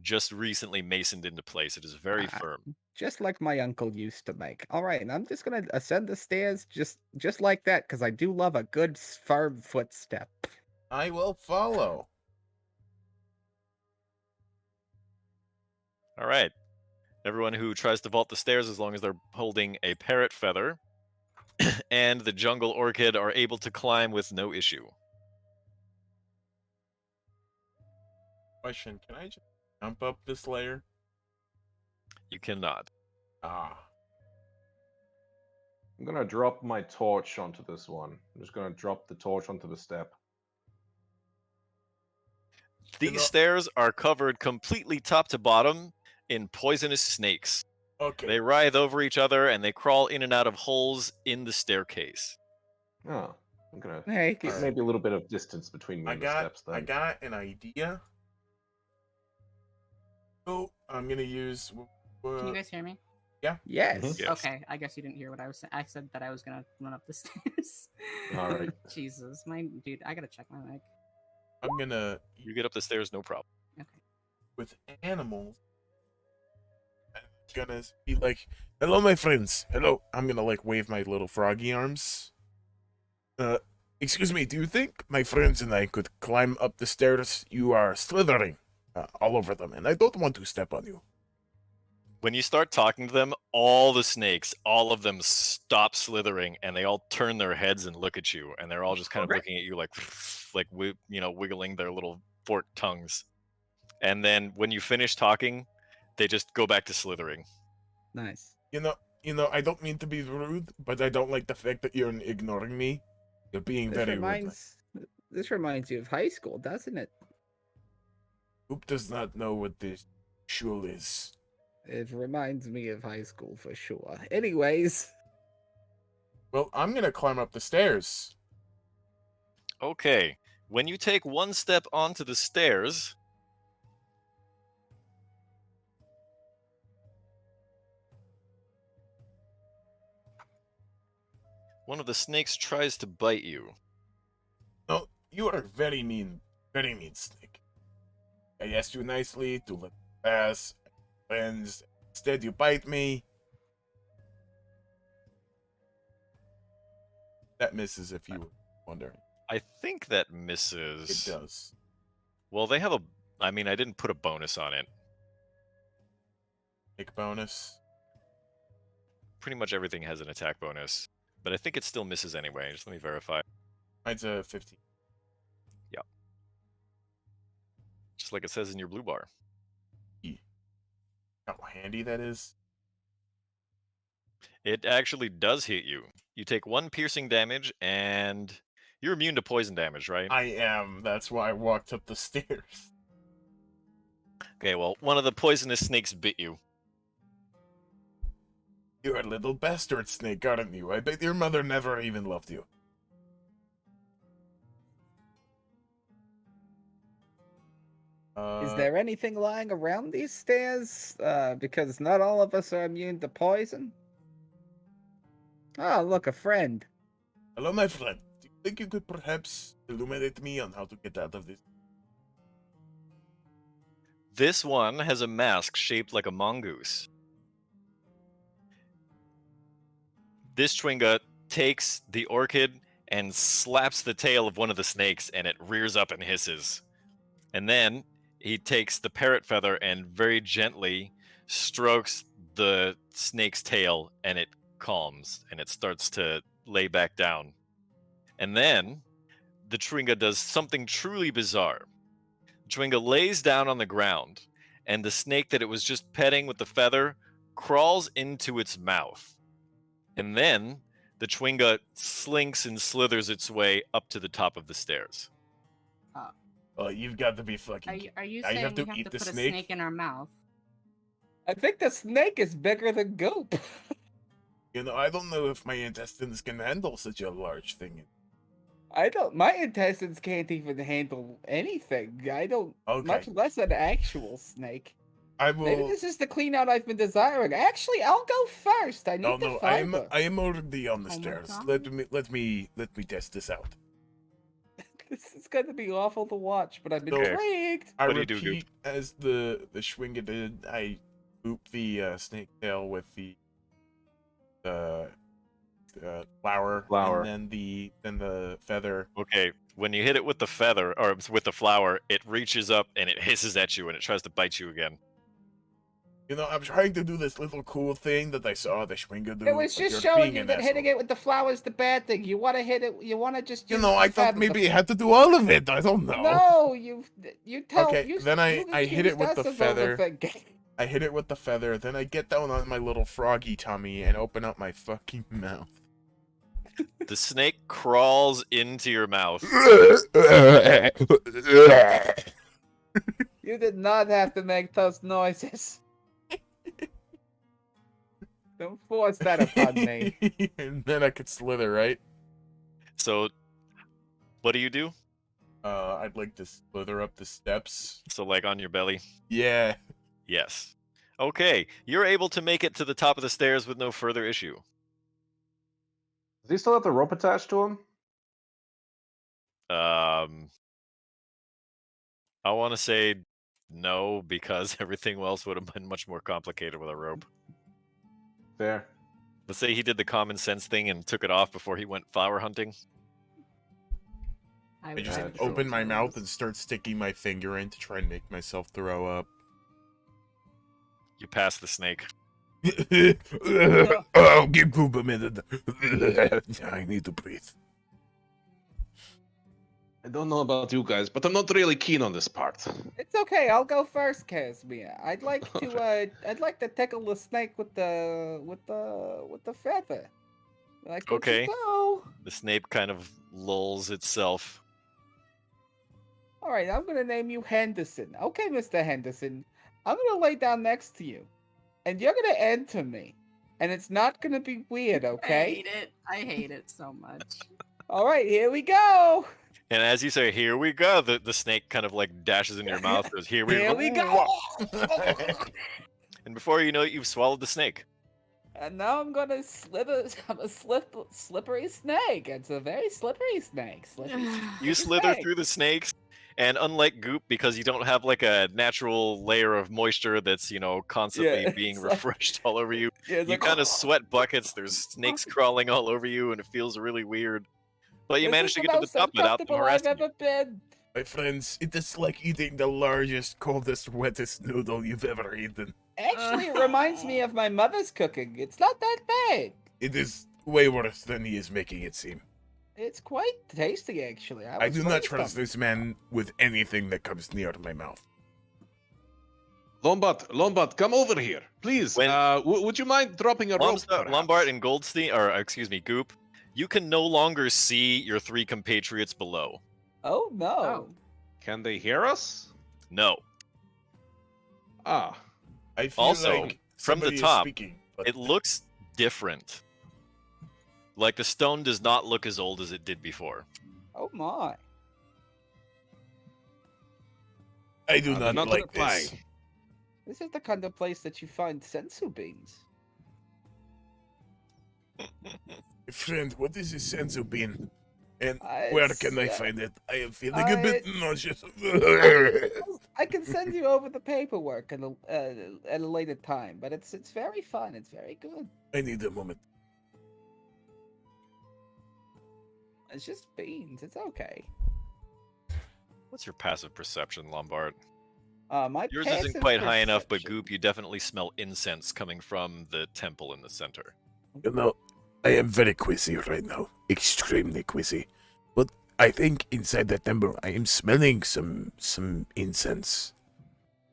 just recently masoned into place. It is very
Ah.
firm.
Just like my uncle used to make. All right, and I'm just gonna ascend the stairs just like that, because I do love a good firm footstep.
I will follow.
All right. Everyone who tries to vault the stairs, as long as they're holding a parrot feather and the jungle orchid, are able to climb with no issue.
Question, can I just jump up this layer?
You cannot.
Ah.
I'm gonna drop my torch onto this one. I'm just gonna drop the torch onto the step.
These
know-
stairs are covered completely top to bottom in poisonous snakes.
Okay.
They writhe over each other and they crawl in and out of holes in the staircase.
Oh, I'm gonna
Hey,
keep maybe a little bit of distance between me and the steps then.
I got an idea. So I'm gonna use.
Can you guys hear me?
yes.
Yes.
Okay, I guess you didn't hear what I was saying. I said that I was gonna run up the stairs.
All right.
Jesus, my dude, I gotta check my mic.
I'm gonna
You get up the stairs, no problem.
Okay.
with animals. I'm gonna be like, "Hello, my friends. Hello." I'm gonna like wave my little froggy arms. Excuse me. Do you think my friends and I could climb up the stairs? You are slithering all over them, and I don't want to step on you.
When you start talking to them, all the snakes, all of them stop slithering and they all turn their heads and look at you, and they're all just kind of
Okay.
looking at you like wiggling their little forked tongues. And then when you finish talking, they just go back to slithering.
Nice.
You know. I don't mean to be rude, but I don't like the fact that you're ignoring me. You're being
This
very rude.
reminds you of high school, doesn't it?
Oop does not know what this shul is.
It reminds me of high school for sure. Anyways,
Well, I'm gonna climb up the stairs.
Okay, when you take one step onto the stairs, one of the snakes tries to bite you.
No, you are very mean snake. I asked you nicely to let me pass, friends. Instead, you bite me. That misses, if you were wondering.
I think that misses.
It does.
Well, they have a. I mean, I didn't put a bonus on it.
Big bonus.
Pretty much everything has an attack bonus, but I think it still misses anyway. Just let me verify.
Mine's a 15.
Just like it says in your blue bar.
How handy that is.
It actually does hit you. You take 1 piercing damage, and you're immune to poison damage, right?
I am. That's why I walked up the stairs.
Okay, well, one of the poisonous snakes bit you.
You're a little bastard snake, aren't you? I bet your mother never even loved you.
is there anything lying around these stairs? Because not all of us are immune to poison. Oh, look, a friend.
Hello, my friend. Do you think you could perhaps illuminate me on how to get out of this?
This one has a mask shaped like a mongoose. This Chwinga takes the orchid and slaps the tail of one of the snakes, and it rears up and hisses. And then he takes the parrot feather and very gently strokes the snake's tail, and it calms, and it starts to lay back down. And then the Chwinga does something truly bizarre. Chwinga lays down on the ground, and the snake that it was just petting with the feather crawls into its mouth. And then the Chwinga slinks and slithers its way up to the top of the stairs.
Oh, you've got to be fucking.
Are you
Now you
saying
have to
we have
eat
to
the
put a
snake?
snake in our mouth?
I think the snake is bigger than Goop.
You know, I don't know if my intestines can handle such a large thing.
My intestines can't even handle anything. I don't,
Okay.
much less an actual snake.
I
Maybe
will.
this is the clean out I've been desiring. Actually, I'll go first. I need
Oh
the
no,
fiber.
I am already on the
Oh my
stairs.
God.
Let me test this out.
This is going to be awful to watch, but I'm
Okay.
intrigued.
I
What do you do, Goop?
repeat, as the Schwinga did, I loop the snake tail with the flower,
Flower.
and then the feather.
Okay, when you hit it with the feather, or with the flower, it reaches up and it hisses at you and it tries to bite you again.
You know, I'm trying to do this little cool thing that I saw the Schwinga do.
It was
but
just
you're
showing
being
you
an
that hitting
asshole.
it with the flower is the bad thing. You want to hit it. You want to just.
You
use
know,
the
I thought
feather.
maybe you had to do all of it. I don't know.
No, you tell.
Okay,
you,
then I
you
hit it
accused
with
us
the
of
feather.
overthinking.
I hit it with the feather, then I get down on my little froggy tummy and open up my fucking mouth.
The snake crawls into your mouth.
You did not have to make those noises. Don't force that upon me.
And then I could slither, right?
So, what do?
I'd like to slither up the steps.
So, like on your belly?
Yeah.
Yes. Okay, you're able to make it to the top of the stairs with no further issue.
Does he still have the rope attached to him?
I want to say no, because everything else would have been much more complicated with a rope.
Fair.
Let's say he did the common sense thing and took it off before he went flower hunting.
I
would
just
rather
open
see
my
it.
mouth and start sticking my finger in to try and make myself throw up.
You pass the snake.
Oh, give Goop a minute. I need to breathe.
I don't know about you guys, but I'm not really keen on this part.
It's okay. I'll go first, Casimir. I'd like to tickle the snake with the feather. Like, would you
Okay.
go?
The snake kind of lulls itself.
All right, I'm gonna name you Henderson. Okay, Mr. Henderson, I'm gonna lay down next to you, and you're gonna enter me, and it's not gonna be weird,
I
okay?
hate it. I hate it so much.
All right, here we go.
And as you say, here we go, the snake kind of like dashes in your mouth. Goes, here we
Here we go.
And before you know it, you've swallowed the snake.
And now I'm gonna slither. I'm a slippery snake. It's a very slippery snake.
You slither through the snakes, and unlike Goop, because you don't have like a natural layer of moisture that's, you know, constantly
Yeah,
being
it's like-
refreshed all over you,
Yeah, it's
you
like,
kind of sweat buckets. There's snakes crawling all over you, and it feels really weird. But you
This
managed
is
to get to the
most
top without them
uncomfortable I've
harassing you.
ever been.
My friends, it is like eating the largest, coldest, wettest noodle you've ever eaten.
Actually, it reminds me of my mother's cooking. It's not that bad.
It is way worse than he is making it seem.
It's quite tasty, actually.
I
was
do not
raised
trust
on it.
this man with anything that comes near my mouth.
Lombard, come over here, please.
When-
Would you mind dropping a rope? perhaps?
Lombard and Goldstein, or excuse me, Goop, you can no longer see your three compatriots below.
Oh no!
Oh.
Can they hear us?
No.
Ah,
I feel
Also,
like
from the
somebody is
top,
speaking, but
It looks different. Like the stone does not look as old as it did before.
Oh my!
I do
they're
not
not
like
replying.
this.
This is the kind of place that you find sensu beans.
Friend, what is a senzu bean? And
Uh,
where
it's,
can I
uh,
find it? I am feeling a bit
it's-
nauseous.
I can send you over the paperwork at a later time, but it's very fun. It's very good.
I need a moment.
It's just beans. It's okay.
What's your passive perception, Lombard?
My
Yours
passive
isn't quite high enough, but
perception-
Goop, you definitely smell incense coming from the temple in the center.
You know, I am very quizzy right now. Extremely quizzy. But I think inside that temple I am smelling some incense.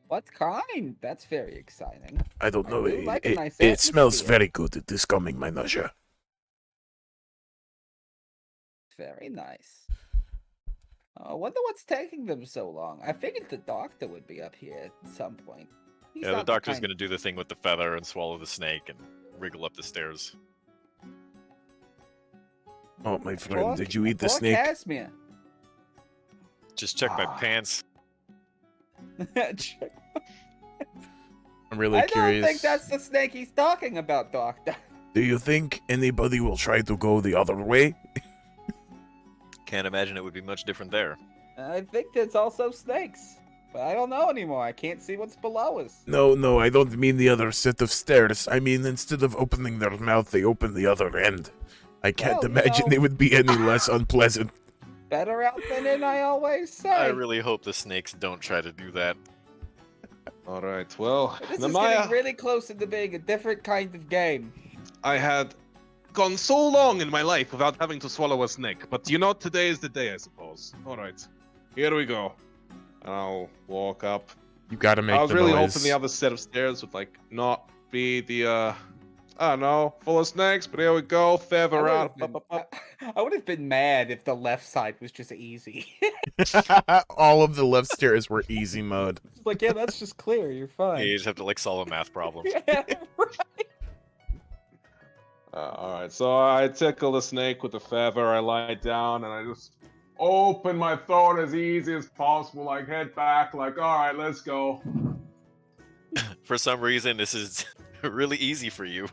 What kind? That's very exciting.
I don't know.
do like a nice
It smells
atmosphere.
very good. It is calming my nausea.
Very nice. I wonder what's taking them so long. I figured the doctor would be up here at some point. He's
Yeah, the
not
doctor's
kind-
going to do the thing with the feather and swallow the snake and wriggle up the stairs.
Oh, my friend,
Poor-
did you eat the
poor
snake?
Casimir.
Just check my
Ah.
pants.
I'm really
I
curious.
don't think that's the snake he's talking about, Doctor.
Do you think anybody will try to go the other way?
Can't imagine it would be much different there.
I think there's also snakes, but I don't know anymore. I can't see what's below us.
No, I don't mean the other set of stairs. I mean, instead of opening their mouth, they open the other end. I can't
Well, you
imagine
know-
it would be any less unpleasant.
Better out than in, I always say.
I really hope the snakes don't try to do that.
All right. Well,
This is
Namaya,
getting really close into being a different kind of game.
I had gone so long in my life without having to swallow a snake, but you know, today is the day, I suppose. All right, here we go. I'll walk up.
You gotta make
I was
the
really
noise.
hoping the other set of stairs would like not be the I don't know, full of snakes, but here we go. Feather out.
I would have been mad if the left side was just easy.
All of the left stairs were easy mode.
It's like, yeah, that's just clear. You're fine.
You just have to like solve a math problem.
Yeah, right.
All right, so I tickle the snake with the feather. I lie down and I just open my throat as easy as possible. Like head back. Like, all right, let's go.
For some reason, this is really easy for you.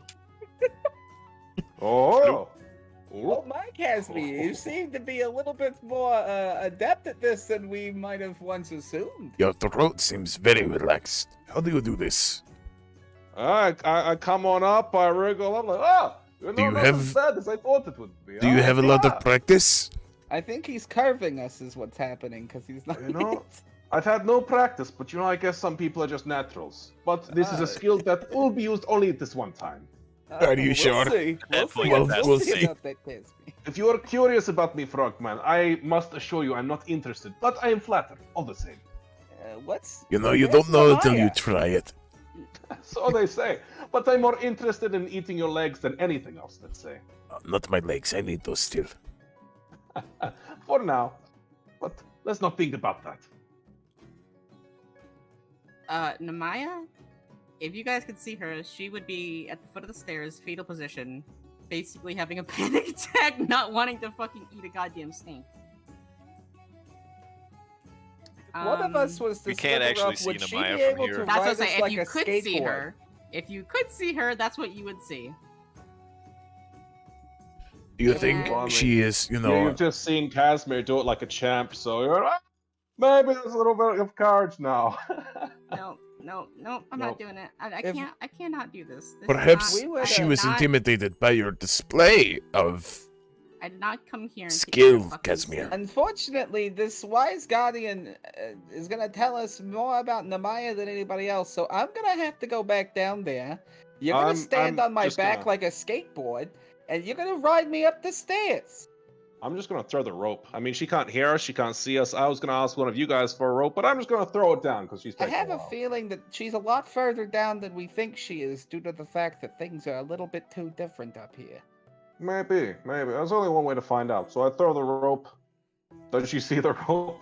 Oh.
Well, Mike has me. You seem to be a little bit more adept at this than we might have once assumed.
Your throat seems very relaxed. How do you do this?
I come on up. I wriggle. I'm like, oh.
Do
No,
you
not
have-
as bad as I thought it would be.
Do you have a lot of practice?
I think he's carving us, is what's happening, because he's not.
You know, I've had no practice, but you know, I guess some people are just naturals. But this is a skill that will be used only this one time.
Are you sure?
We'll see.
At point,
We'll
that's
we'll
see
see.
about that, Casby.
If you are curious about me, Frogman, I must assure you I'm not interested, but I am flattered, all the same.
What's?
You know, you
where's
don't know until you
Namaya?
try it.
So they say. But I'm more interested in eating your legs than anything else, let's say.
Not my legs, I need those still.
For now. But let's not think about that.
Namaya, if you guys could see her, she would be at the foot of the stairs, fetal position, basically having a panic attack, not wanting to fucking eat a goddamn snake.
One of us was to
we can't
slip her
actually
up.
see
Would she
Namaya
be
from
able
here.
to
That's what
ride
I'm saying.
us
If
like
you
a
could see
skateboard?
her, that's what you would see.
Do you think
Yeah.
she is, you
Yeah,
know,
you've just seen Casimir do it like a champ, so you're like, maybe there's a little bit of courage now.
No, I'm
Nope.
not doing it. I
If-
can't. I cannot do this. This is
perhaps
not-
We would,
she
uh,
was
not-
intimidated by your display of
I did not come here. And take
skill,
your fucking
Casimir.
snake.
Unfortunately, this wise guardian is gonna tell us more about Namaya than anybody else, so I'm gonna have to go back down there. You're gonna stand
I'm
on my
just
back
gonna-
like a skateboard, and you're gonna ride me up the stairs.
I'm just gonna throw the rope. I mean, she can't hear us, she can't see us. I was gonna ask one of you guys for a rope, but I'm just gonna throw it down because she's
I
taking
have a
while.
feeling that she's a lot further down than we think she is, due to the fact that things are a little bit too different up here.
Maybe. There's only one way to find out. So I throw the rope. Does she see the rope?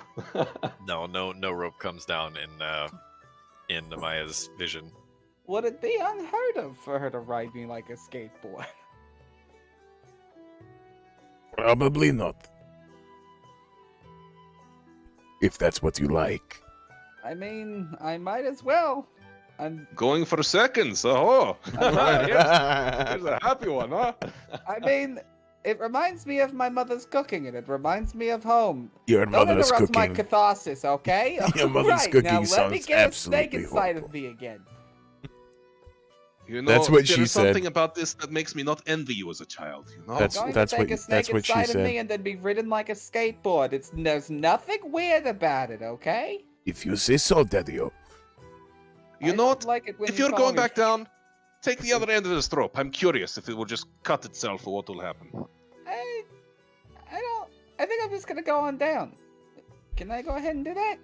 No rope comes down in Namaya's vision.
Would it be unheard of for her to ride me like a skateboard?
probably not. If that's what you like.
I mean, I might as well. I'm.
Going for seconds. Oh, here's a happy one, huh?
I mean, It reminds me of my mother's cooking, and it reminds me of home.
Your
Don't
mother's
interrupt my
cooking.
catharsis, okay?
Your mother's
Right,
cooking
now let me
sounds
get a snake
absolutely
inside
horrible.
of me again.
You know,
That's what
there
she
is something
said.
about this that makes me not envy you as a child. You know.
That's-
I'm going
that's
to take
what-
a snake
that's what she
inside of
said.
me and then be ridden like a skateboard. There's nothing weird about it, okay?
If you say so, Daddy-o.
You
I
know
don't
what?
like it when
If
you
you're
call
going
me-
back down, take the other end of this rope. I'm curious if it will just cut itself or what will happen.
I think I'm just gonna go on down. Can I go ahead and do that?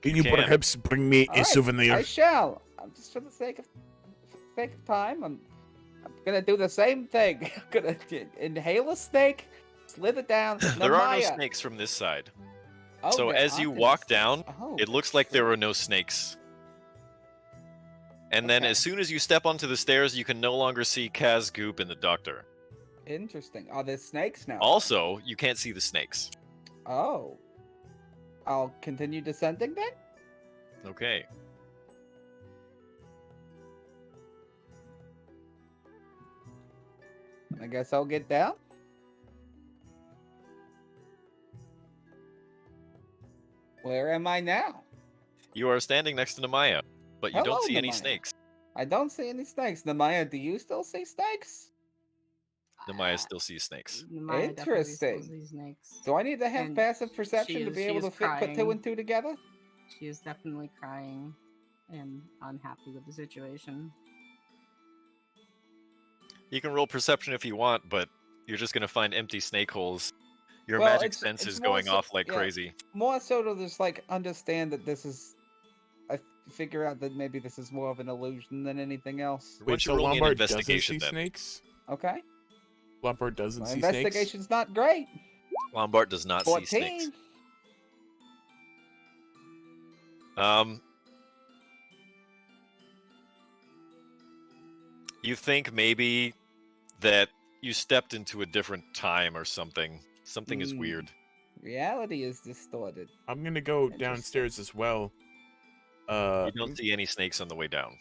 Can you
Can.
perhaps bring me
All
a
right,
souvenir?
I shall. I'm just for the sake of time. I'm gonna do the same thing. I'm gonna inhale a snake, slither down.
There are no
Namaya.
snakes from this side.
Oh,
So
there
as you
aren't any
walk
snakes.
down,
Oh,
It looks like there are no snakes. And then
Okay.
as soon as you step onto the stairs, you can no longer see Kaz, Goop, and the Doctor.
interesting. Are there snakes now?
Also, you can't see the snakes.
Oh. I'll continue descending then?
Okay.
I guess I'll get down. Where am I now?
You are standing next to Namaya, but you
Hello,
don't see any
Namaya.
snakes.
I don't see any snakes. Namaya, do you still see snakes?
Namaya still sees snakes.
Namaya definitely still
Interesting.
sees snakes.
Do I need to have
And
passive perception to be
she
able to
is
put two
crying.
and two together?
She is definitely crying and unhappy with the situation.
You can roll perception if you want, but you're just gonna find empty snake holes. Your
Well,
magic
it's-
sense
it's
is
more
going
so-
off like
yeah.
crazy.
More so to just like understand that this is. I figure out that maybe this is more of an illusion than anything else.
Why
Wait,
don't you
so
roll me an
Lombard doesn't
investigation
see
then?
snakes?
Okay.
Lombard doesn't
My
see snakes?
investigation's not great.
Lombard does not see snakes.
14.
You think maybe that you stepped into a different time or something. Something is
Hmm.
weird.
Reality is distorted.
I'm gonna go
Interesting.
downstairs as well.
You don't see any snakes on the way down.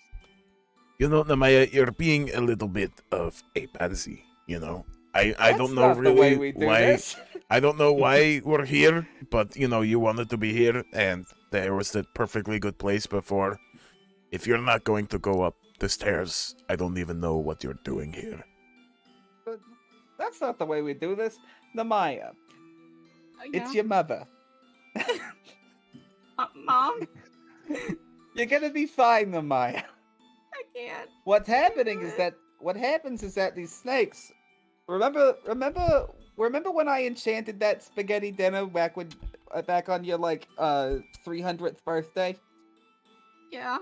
You know, Namaya, you're being a little bit of a pansy, you know? I
That's
don't know
not the way
really
we do
why
this.
I don't know why we're here, but you know, you wanted to be here and there was that perfectly good place before. If you're not going to go up the stairs, I don't even know what you're doing here.
But that's not the way we do this. Namaya, it's your mother.
Mom,
You're gonna be fine, Namaya.
I can't.
What's happening is that what happens is that these snakes. Remember when I enchanted that spaghetti dinner back on your 300th birthday,
Yeah.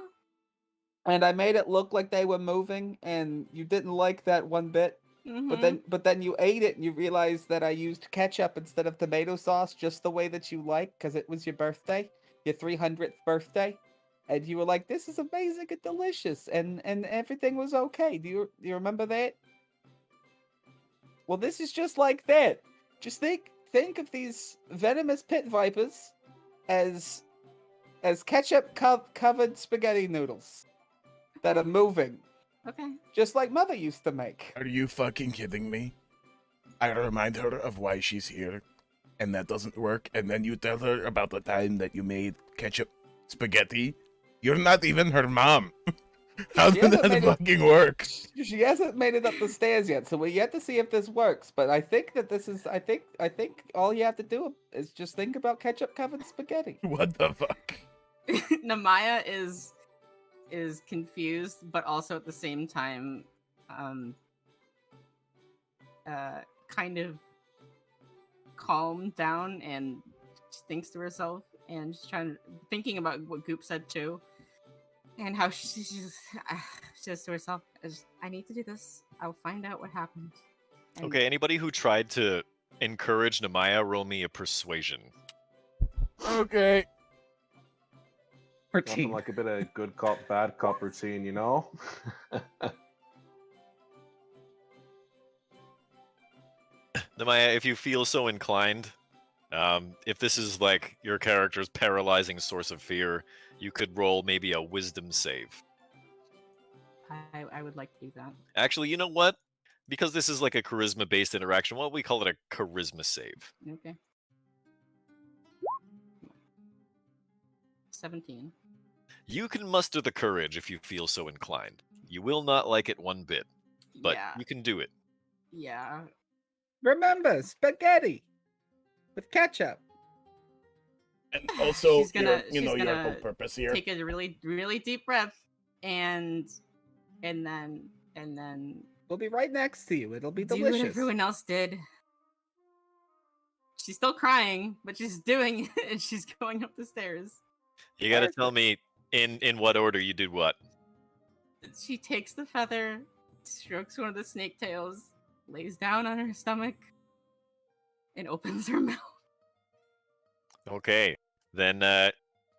and I made it look like they were moving, and you didn't like that one bit.
Mm-hmm.
But then you ate it and you realized that I used ketchup instead of tomato sauce, just the way that you like, because it was your birthday, your 300th birthday, and you were like, "This is amazing and delicious," and everything was okay. Do you remember that? Well, this is just like that. Just think of these venomous pit vipers as ketchup covered spaghetti noodles that are moving,
Okay.
just like Mother used to make.
Are you fucking kidding me? I remind her of why she's here, and that doesn't work, and then you tell her about the time that you made ketchup spaghetti? You're not even her mom. How
She
did
hasn't
that
made it-
fucking work?
She hasn't made it up the stairs yet, so we yet to see if this works. But I think that this is. I think all you have to do is just think about ketchup covered spaghetti.
What the fuck?
Namaya is confused, but also at the same time, kind of calmed down and just thinks to herself and just thinking about what Goop said too, and how she says to herself, "I need to do this. I'll find out what happened." And
Okay, anybody who tried to encourage Namaya, roll me a persuasion.
Okay.
Nothing like a bit of good cop, bad cop routine, you know?
Namaya, if you feel so inclined, if this is like your character's paralyzing source of fear, you could roll maybe a wisdom save.
I would like to do that.
Actually, you know what? because this is like a charisma-based interaction, what we call it a charisma save.
Okay. 17.
You can muster the courage if you feel so inclined. You will not like it one bit, but
Yeah.
you can do it.
Yeah.
Remember, spaghetti with ketchup.
And also,
She's gonna-
your
she's
whole
gonna
purpose here.
Take a really, really deep breath, and then
We'll be right next to you. It'll be
do what
delicious.
everyone else did. She's still crying, but she's doing it, and she's going up the stairs.
You got to tell me in what order you did what.
She takes the feather, strokes one of the snake tails, lays down on her stomach, and opens her mouth.
Okay, then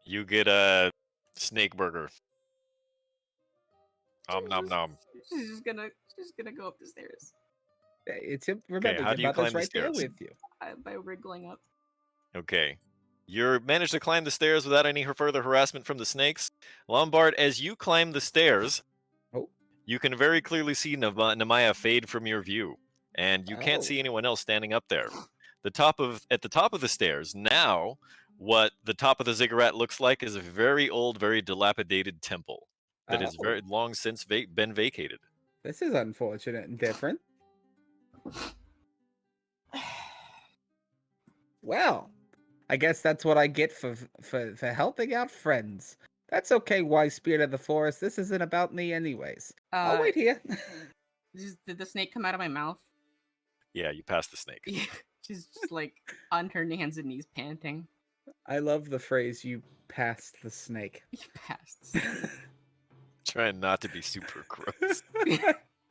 you get a snake burger. Nom nom.
She's just gonna go up the stairs
Remember,
how do you
your mother's
climb the
right there
stairs?
with you.
by wriggling up.
Okay. You're managed to climb the stairs without any further harassment from the snakes. Lombard, as you climb the stairs,
Oh.
you can very clearly see Nemaya fade from your view, and you can't
Oh.
see anyone else standing up there. At the top of the stairs, now, what the top of the ziggurat looks like is a very old, very dilapidated temple that is
Oh.
very long since been vacated.
This is unfortunate and different. Well, I guess that's what I get for helping out friends. That's okay, wise spirit of the forest. This isn't about me anyways. I'll wait here.
Did the snake come out of my mouth?
Yeah, you passed the snake.
Yeah. She's just like on her hands and knees, panting.
I love the phrase "you passed the snake."
You passed.
Trying not to be super gross.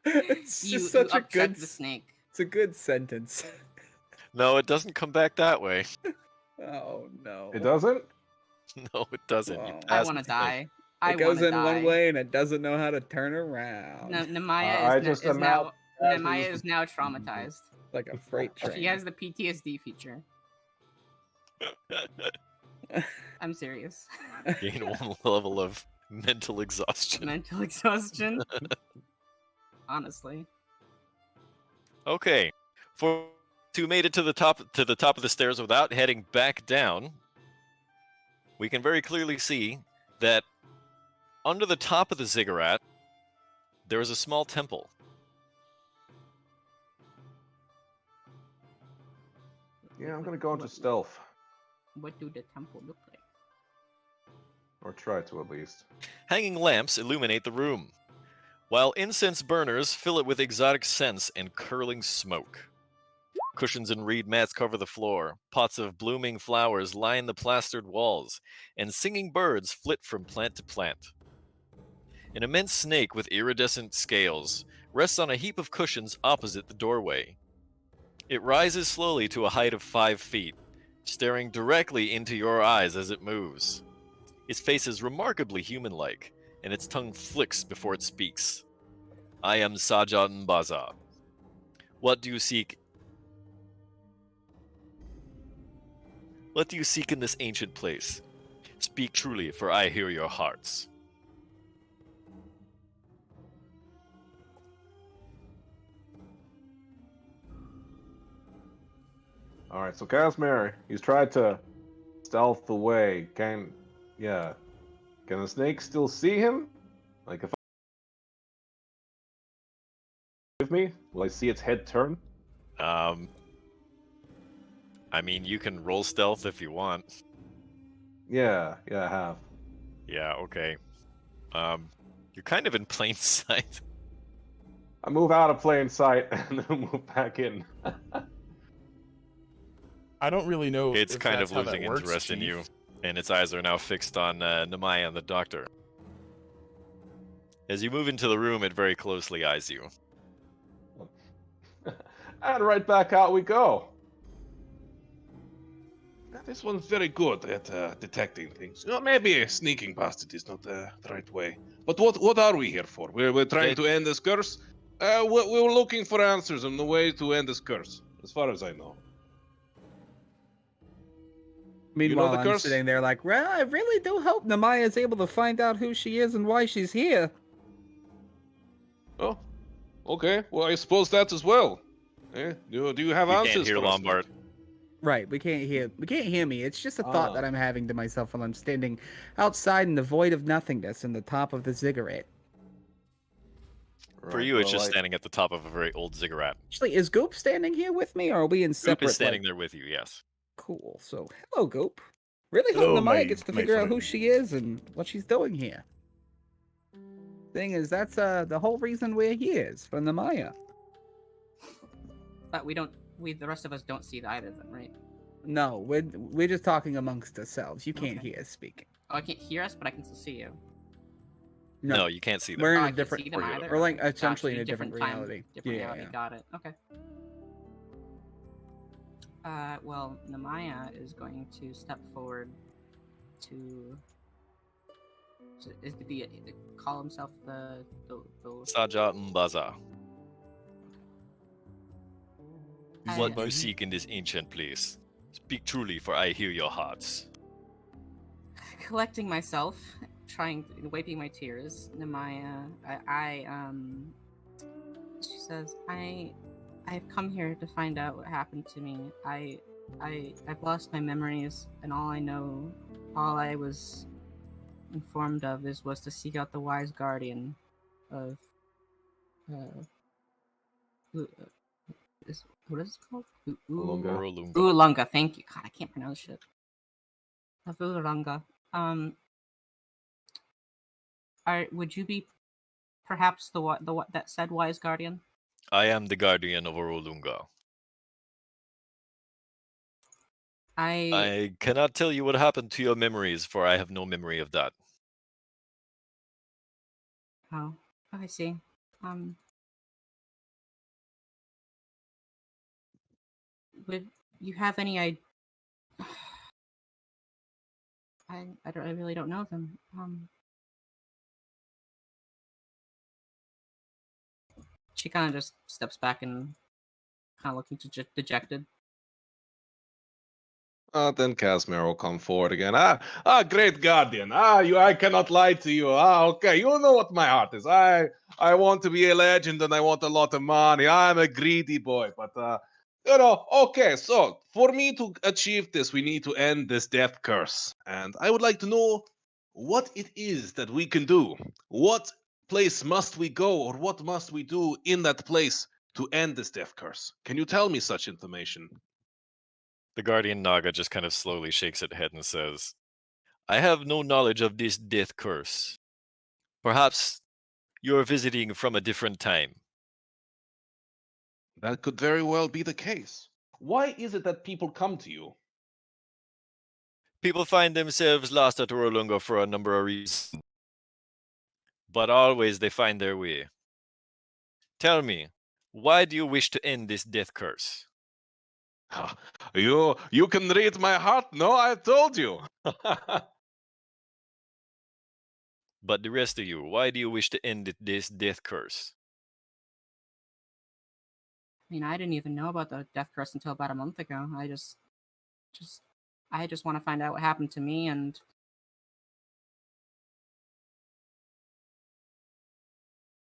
It's
You
just such a
upchucked
good.
the snake.
It's a good sentence.
No, it doesn't come back that way.
Oh no!
It doesn't?
No, it doesn't. You
Wow.
I
passed
want to
the snake.
die. I
It goes
wanna
in
die.
one way and it doesn't know how to turn around.
Nemaya
I just
is now
imagine-
Nemaya is now traumatized.
Like a freight train.
She has the PTSD feature. I'm serious.
Gain one level of mental exhaustion.
Mental exhaustion. Honestly.
Okay, for who made it to the top of the stairs without heading back down, we can very clearly see that under the top of the ziggurat there is a small temple.
Yeah, I'm gonna go into stealth.
What do the temple look like?
Or try to, at least.
Hanging lamps illuminate the room, while incense burners fill it with exotic scents and curling smoke. Cushions and reed mats cover the floor, pots of blooming flowers line the plastered walls, and singing birds flit from plant to plant. An immense snake with iridescent scales rests on a heap of cushions opposite the doorway. It rises slowly to a height of 5 feet, staring directly into your eyes as it moves. Its face is remarkably human-like, and its tongue flicks before it speaks. I am Sajat Mbaza. What do you seek? What do you seek in this ancient place? Speak truly, for I hear your hearts.
Alright, so Casimir, he's tried to stealth away. Can the snake still see him? Like, if with me, will I see its head turn?
I mean, you can roll stealth if you want.
Yeah, I have.
Yeah, okay. You're kind of in plain sight.
I move out of plain sight and then move back in.
I don't really know.
It's
if
kind
that's
of
how that
losing
works,
interest in
Chief.
you, and its eyes are now fixed on Nemaya and the doctor. As you move into the room, it very closely eyes you.
And right back out we go. This one's very good at detecting things. You know, maybe sneaking past it is not the right way. But what are we here for? We're trying to end this curse. We're looking for answers on the way to end this curse, as far as I know.
Meanwhile,
the
I'm
curse?
sitting there like, well, I really do hope Nemaya is able to find out who she is and why she's here.
Oh, Okay, well, I suppose that as well. Do you have
You can't
answers
hear
for us,
Lombard.
mate?
Right, we can't hear me. It's just a thought that
Ah.
I'm having to myself while I'm standing outside in the void of nothingness in the top of the ziggurat.
For
Right,
you, it's
well,
just standing at the top of a very old ziggurat.
Actually, is Goop standing here with me, or are we in
Goop
separate?
is standing there with you, yes.
Cool. So, hello, Goop. Really hope
Hello,
Namaya
my-
gets to
my
figure out who
friend.
she is and what she's doing here. Thing is, that's the whole reason we're here is for Namaya.
But the rest of us don't see either of them, right?
No, we're just talking amongst ourselves. You can't
Okay.
hear us speaking.
Oh, I can't hear us, but I can still see you.
No, you can't see them.
We're in
Oh,
a
I can't
different.
see them either.
We're like
Okay.
essentially
Gotcha.
in a different
time,
reality.
Different
Yeah,
reality.
yeah.
Got it. Okay. Well, Namaya is going to step forward to. Did he call himself the
Saja Mbaza. What
I-
you seek in this ancient place? Speak truly, for I hear your hearts.
collecting myself, wiping my tears? Namaya, she says, I've come here to find out what happened to me. I've lost my memories, and all I was informed of was to seek out the wise guardian of who what is it called?
Ulunga.
Urolunga.
Oolunga. Thank you. God, I can't pronounce shit. Of Oolunga. Would you be perhaps the that said wise guardian?
I am the guardian of Urolunga. I cannot tell you what happened to your memories, for I have no memory of that.
Oh, I see. Would you have any idea? I really don't know them. She kind of just steps back and kind of looking dejected.
Then Casimir will come forward again. Great guardian. I cannot lie to you. Okay, you know what my heart is. I want to be a legend and I want a lot of money. I'm a greedy boy, but okay. So for me to achieve this, we need to end this death curse, and I would like to know what it is that we can do. What place must we go, or what must we do in that place to end this death curse? Can you tell me such information?
The guardian Naga just kind of slowly shakes its head and says, I have no knowledge of this death curse. Perhaps you're visiting from a different time.
That could very well be the case. Why is it that people come to you?
People find themselves lost at Urolunga for a number of reasons, but always they find their way. Tell me, why do you wish to end this death curse?
You can read my heart, no? I told you.
But the rest of you, why do you wish to end this death curse?
I mean, I didn't even know about the death curse until about a month ago. I just want to find out what happened to me, and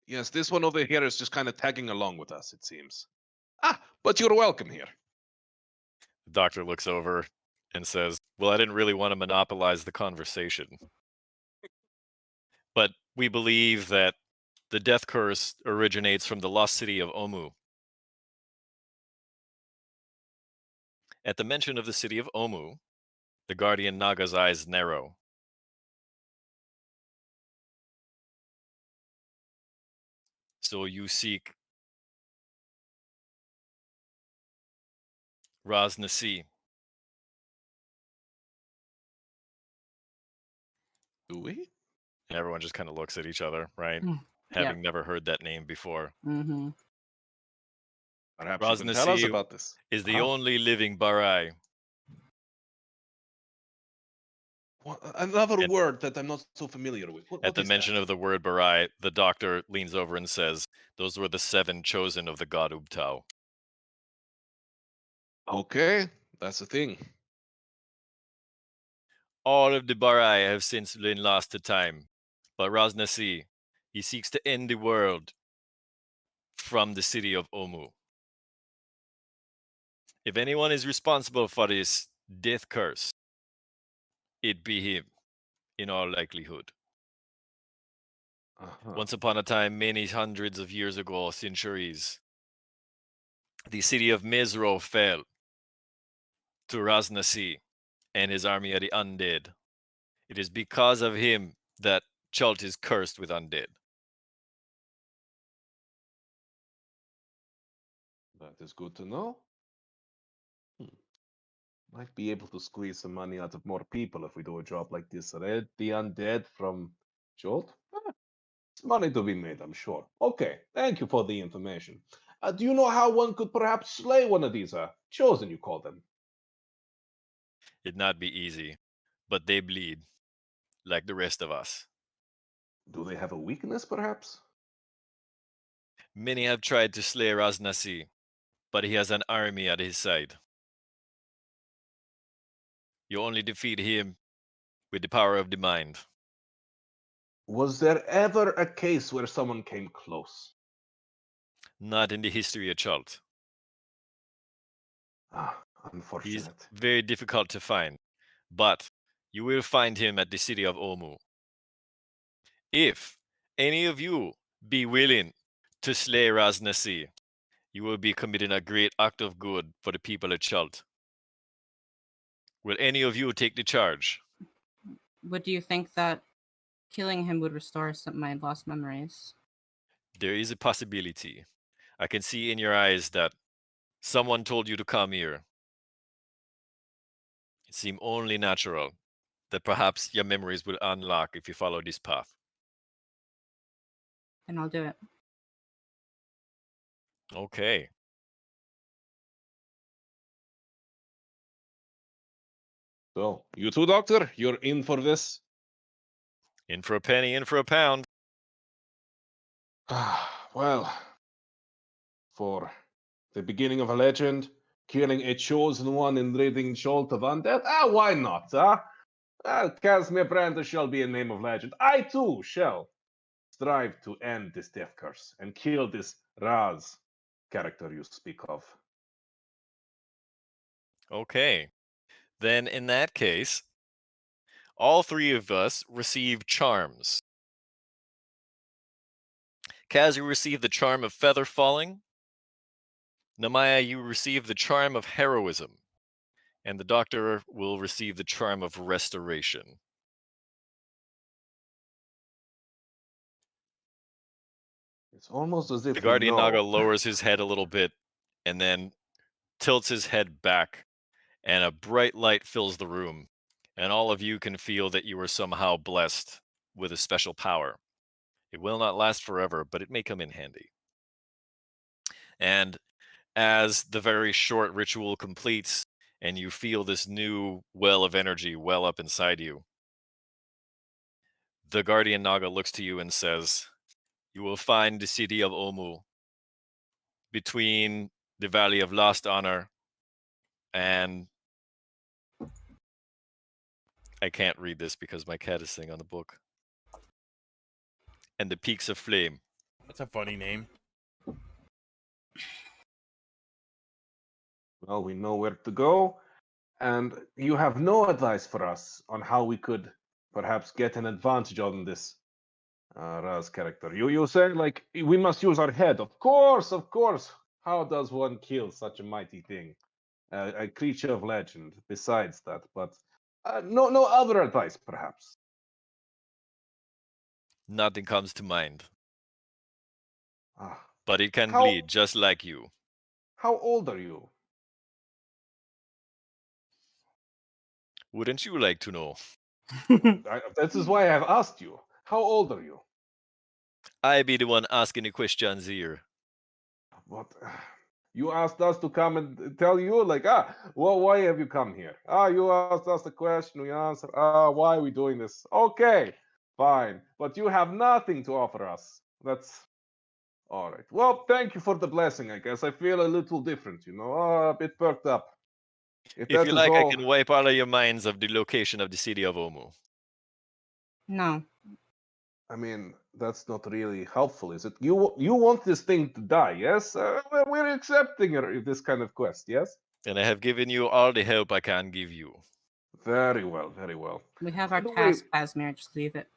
Yes, this one over here is just kind of tagging along with us, it seems. But you're welcome here.
The doctor looks over and says, well, I didn't really want to monopolize the conversation. But we believe that the death curse originates from the lost city of Omu. At the mention of the city of Omu, the guardian Naga's eyes narrow. So you seek Raznasi.
Do we?
And everyone just kind of looks at each other, right?
Mm,
Having never heard that name before.
mm-hmm.
Perhaps you can tell us
Raznasi
about this.
is the only living Barai.
Another
And-
word that I'm not so familiar with.
At the mention of the word Barai, the doctor leans over and says, those were the 7 chosen of the god Ubtao.
Okay, that's the thing.
All of the Barai have since been lost to time. But Raznasi, he seeks to end the world. from the city of Omu. If anyone is responsible for this death curse, it be him, in all likelihood.
Uh-huh.
Once upon a time, many hundreds of years ago, centuries, the city of Mizro fell to Raznasi and his army of the undead. It is because of him that Chult is cursed with undead.
That is good to know. Might be able to squeeze some money out of more people if we do a job like this. Red the undead from Jolt? It's money to be made, I'm sure. Okay, thank you for the information. Do you know how one could perhaps slay one of these chosen, you call them?
It'd not be easy, but they bleed, like the rest of us.
Do they have a weakness, perhaps?
Many have tried to slay Raznasi, but he has an army at his side. You only defeat him with the power of the mind.
Was there ever a case where someone came close?
Not in the history of Chult.
Ah,
He's
unfortunate.
very difficult to find, but you will find him at the city of Omu. If any of you be willing to slay Raznasi, you will be committing a great act of good for the people of Chult. Will any of you take the charge?
Would you think that killing him would restore some of my lost memories?
There is a possibility. I can see in your eyes that someone told you to come here. It seemed only natural that perhaps your memories will unlock if you follow this path.
And I'll do it.
Okay.
So, you too, Doctor? You're in for this?
In for a penny, in for a pound.
Well, for the beginning of a legend, killing a chosen one and ridding Jolt of undead? Why not, huh? Casimir Brandt shall be a name of legend. I too shall strive to end this death curse and kill this Raz character you speak of.
Okay. Then in that case, all three of us receive charms. Kaz, you receive the charm of feather falling. Namaya, you receive the charm of heroism. And the doctor will receive the charm of restoration.
It's almost as if
The
we
Guardian Naga
know.
lowers his head a little bit and then tilts his head back, and a bright light fills the room. And all of you can feel that you are somehow blessed with a special power. It will not last forever, but it may come in handy. And as the very short ritual completes and you feel this new well of energy well up inside you, the Guardian Naga looks to you and says, "You will find the city of Omu between the Valley of Lost Honor and..." I can't read this because my cat is sitting on the book. "And the Peaks of Flame."
That's a funny name.
Well, we know where to go, and you have no advice for us on how we could perhaps get an advantage on this Raz character. You say, like, we must use our head. Of course, of course. How does one kill such a mighty thing? A creature of legend, besides that, but no other advice, perhaps.
Nothing comes to mind.
Ah,
But it can
How-
bleed just like you.
how old are you?
Wouldn't you like to know?
This is why I have asked you. How old are you?
I be the one asking the questions here.
What? You asked us to come and tell you, like, well, why have you come here? You asked us the question, we answer. Why are we doing this? Okay, fine, but you have nothing to offer us. That's all right. Well, thank you for the blessing. I guess I feel a little different, a bit perked up. If
If
that
you
is
like, I
all,
can wipe all of your minds of the location of the city of Omu.
No.
I mean, that's not really helpful, is it? You want this thing to die, yes? Well, we're accepting this kind of quest, yes?
And I have given you all the help I can give you.
Very well, very well.
We have
By
our
the way-
task, Asmir. Just leave it.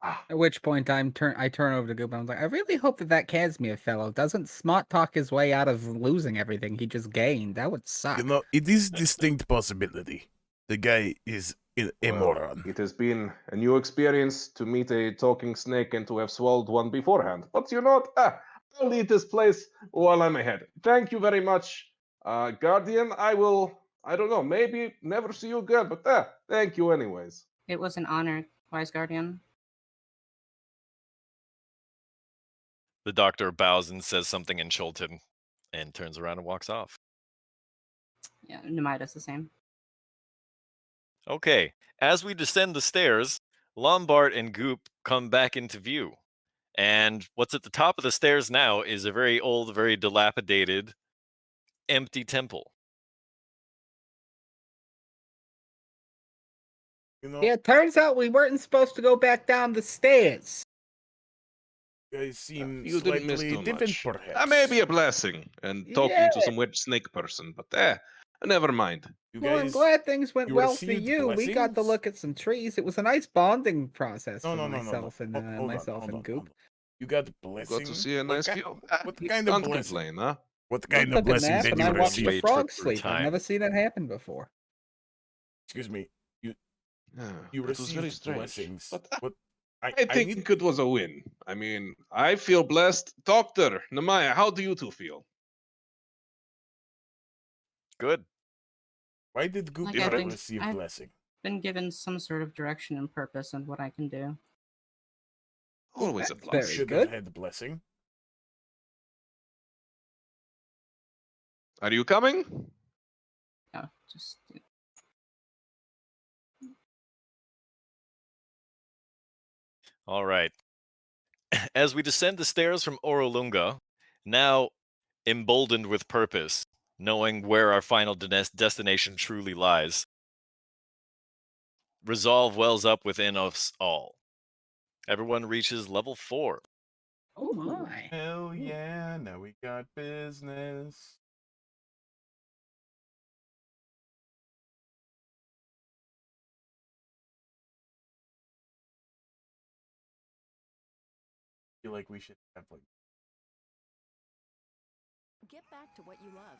Ah,
At which point I turn over to Goop and I was like, I really hope that Casimir fellow doesn't smart talk his way out of losing everything he just gained. That would suck.
You know, it is distinct possibility. The guy is a
well,
moron.
it has been a new experience to meet a talking snake and to have swallowed one beforehand. But you know what? I'll leave this place while I'm ahead. Thank you very much, Guardian. I don't know, maybe never see you again, but thank you anyways.
It was an honor, Wise Guardian.
The doctor bows and says something in Cholton and turns around and walks off.
Yeah, Nemida's the same.
Okay, as we descend the stairs, Lombard and Goop come back into view. And what's at the top of the stairs now is a very old, very dilapidated, empty temple.
You know,
Yeah, it turns out we weren't supposed to go back down the stairs.
guys seem
You didn't miss
slightly
too
different,
much.
perhaps.
Maybe a blessing and talking to
Yeah.
some weird snake person, but never mind.
You
Well, I'm
guys,
glad things went
you
well for
received
you. We got to
blessings?
look at some trees. It was a nice bonding process
No,
for
no, no, no, no.
myself and
Hold on,
myself
hold
and
on,
Goop.
hold on. You got
You
blessing.
got to see a
What
nice
ki-
view.
What
You
kind of
can't
blessing?
complain, huh?
What
I
kind of
took a
blessing
nap
did
and
you
I watched
receive?
a
Wait
frog
for
sleep. I've
time.
never seen that happen before.
Excuse me.
Yeah,
You
it was very
received
strange.
blessings.
But
What?
I
I
think
need.
it was a win. I mean, I feel blessed. Doctor, Namaya, how do you two feel?
Good.
Why did Goop
Like,
not
I think
receive
I've-
blessing?
Been given some sort of direction and purpose on what I can do.
Always a
That's
plus.
very
Should
good.
have had blessing.
Are you coming?
No, just
All right. As we descend the stairs from Orolunga, now emboldened with purpose, knowing where our final destination truly lies, resolve wells up within us all. Everyone reaches level 4.
Oh my.
Hell yeah! Now we got business. Feel like we should have like.
Get back to what you love.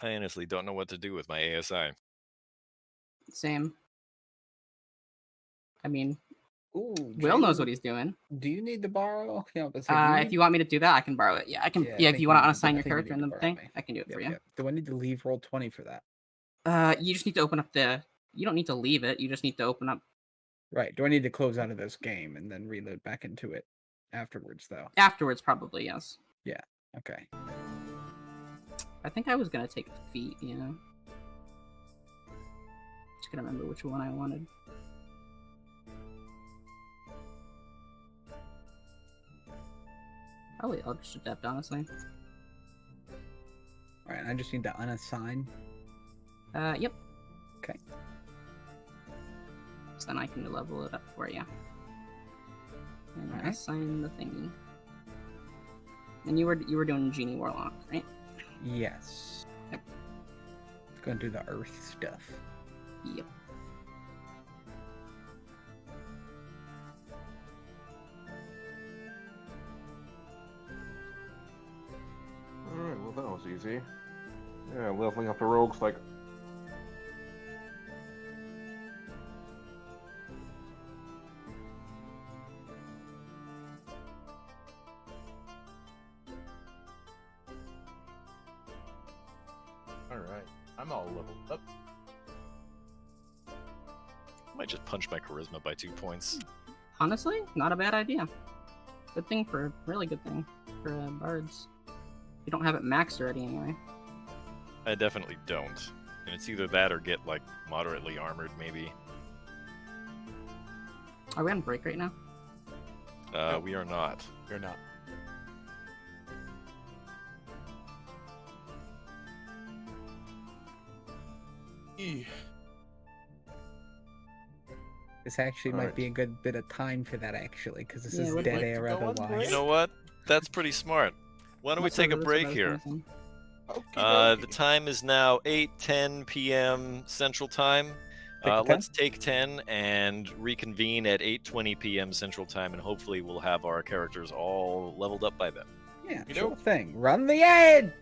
I honestly don't know what to do with my ASI.
same. I mean,
Ooh,
Will knows
Jay,
what he's doing.
Do you need to borrow? You know, it's like,
If you want me to do that, I can borrow it. Yeah, I can.
Yeah, I
Yeah, if
think
you want to
you-
unassign
I
your
think you
character
need
in
to
the
borrow
thing,
me.
I can do it for you.
Do I need to leave roll 20 for that?
You just need to open up the. You don't need to leave it. You just need to open up
Right. Do I need to close out of this game and then reload back into it afterwards, though?
afterwards. Probably yes.
Okay.
I think I was gonna take a feat. You know. Just gonna remember which one I wanted. Probably I'll just adapt, honestly.
Alright, I just need to unassign.
Yep.
Okay.
So then I can level it up for you. And
Alright.
assign the thingy. And you were doing Genie Warlock, right?
Yes.
Yep.
Gonna do the earth stuff.
Yep.
Alright, well, that was easy. Yeah, leveling up the rogues like.
All right, I'm all leveled up.
Might just punch my charisma by 2 points.
Honestly, not a bad idea. Good thing for really good thing for bards. You don't have it maxed already anyway.
I definitely don't. And it's either that or get like moderately armored, maybe.
Are we on break right now?
Nope.
We are not.
You're not.
This actually might
Alright.
be a good bit of time for that, actually, because this
Yeah,
is
we'd
dead
like to
air
go on
otherwise.
break.
You know what? That's pretty smart. Why don't we
That's
take a
what- that's what
break
I was
here?
gonna say.
The time is now 8:10 p.m. Central Time.
Take the 10?
Let's take 10 and reconvene at 8:20 p.m. Central Time, and hopefully we'll have our characters all leveled up by then.
Yeah,
You
sure
know-
thing. Run the ad!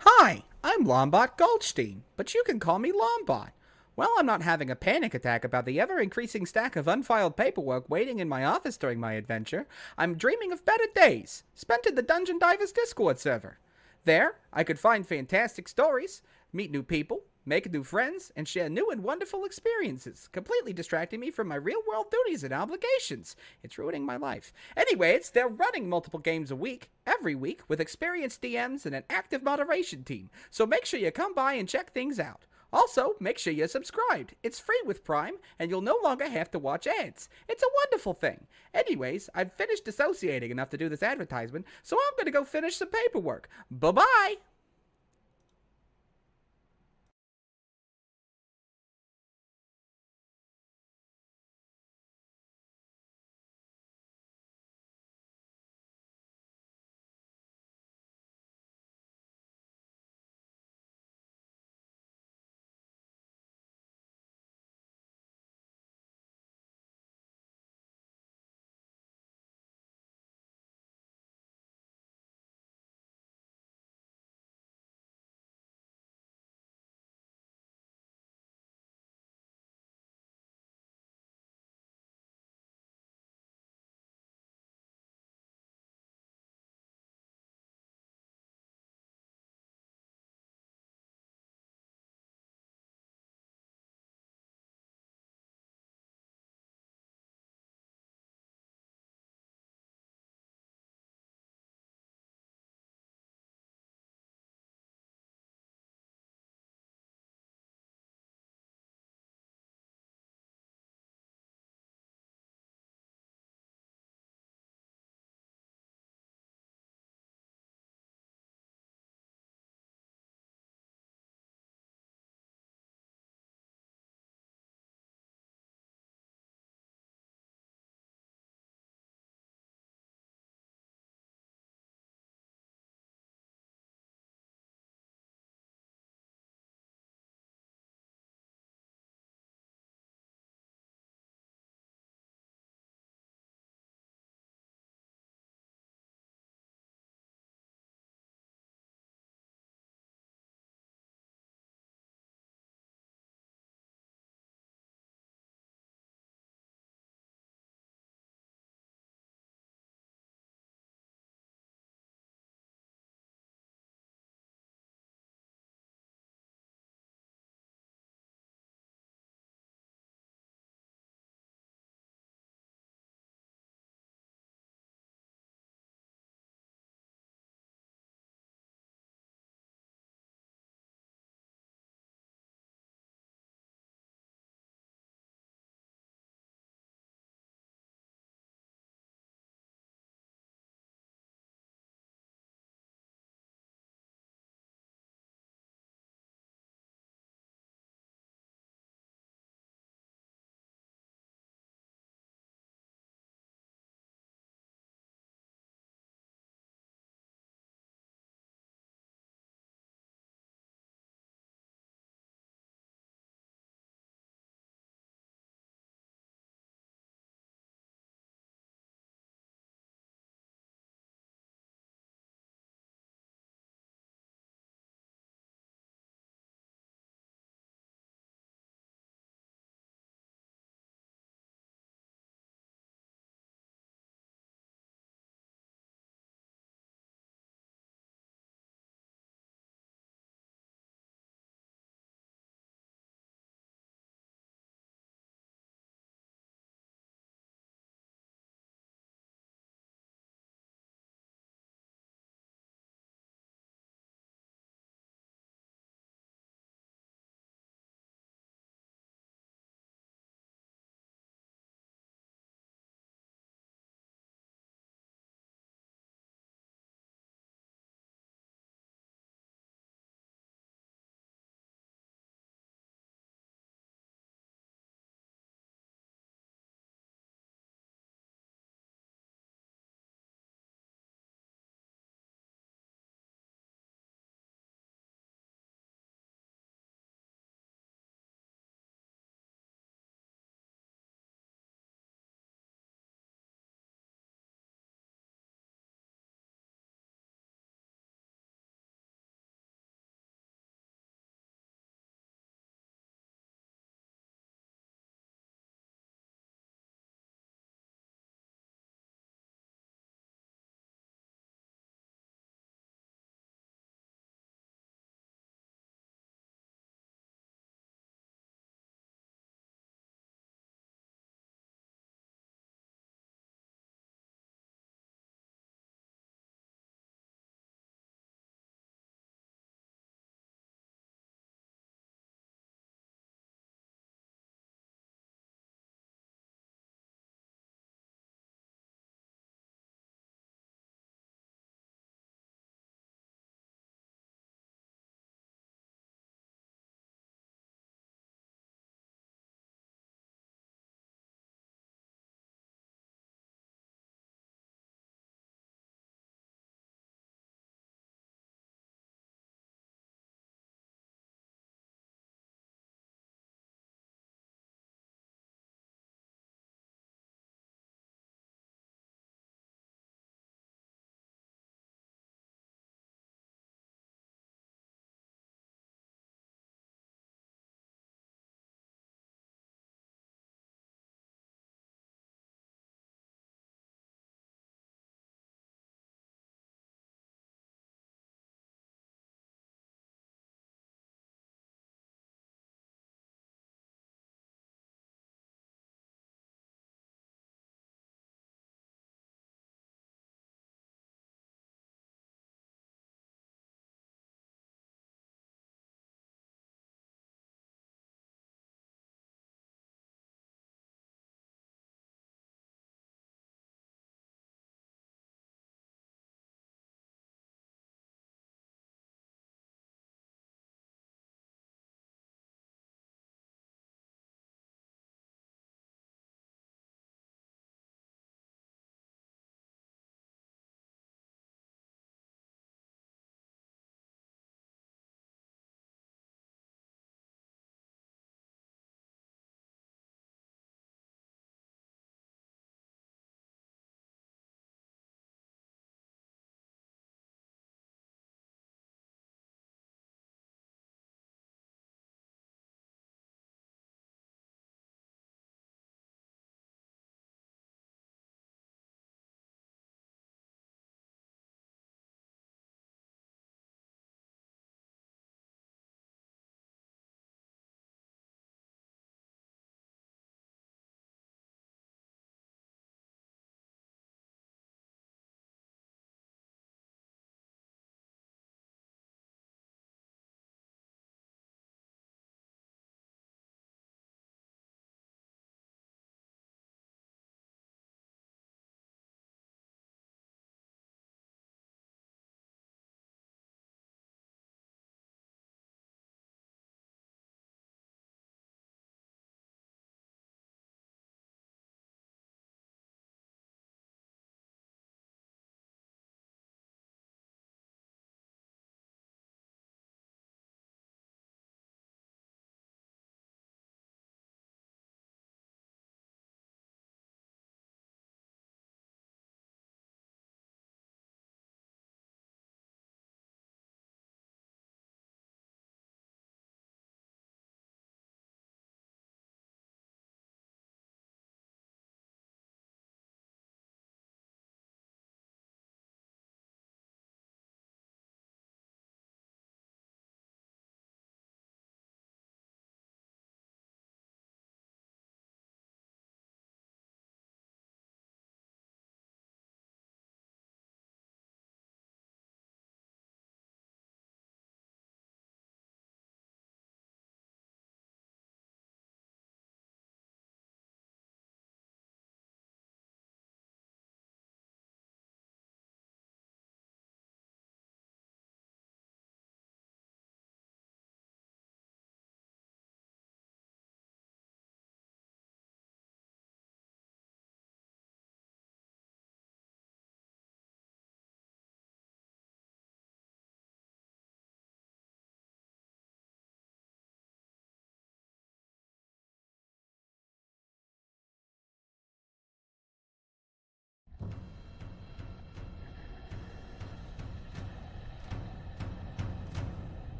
Hi, I'm Lombot Goldstein, but you can call me Lombot. Well, I'm not having a panic attack about the ever-increasing stack of unfiled paperwork waiting in my office during my adventure. I'm dreaming of better days, spent in the Dungeon Divers Discord server. There, I could find fantastic stories, meet new people, make new friends, and share new and wonderful experiences, completely distracting me from my real-world duties and obligations. It's ruining my life. Anyways, they're running multiple games a week, every week, with experienced DMs and an active moderation team, so make sure you come by and check things out. Also, make sure you're subscribed. It's free with Prime, and you'll no longer have to watch ads. It's a wonderful thing. Anyways, I've finished dissociating enough to do this advertisement, so I'm going to go finish some paperwork. Bye-bye!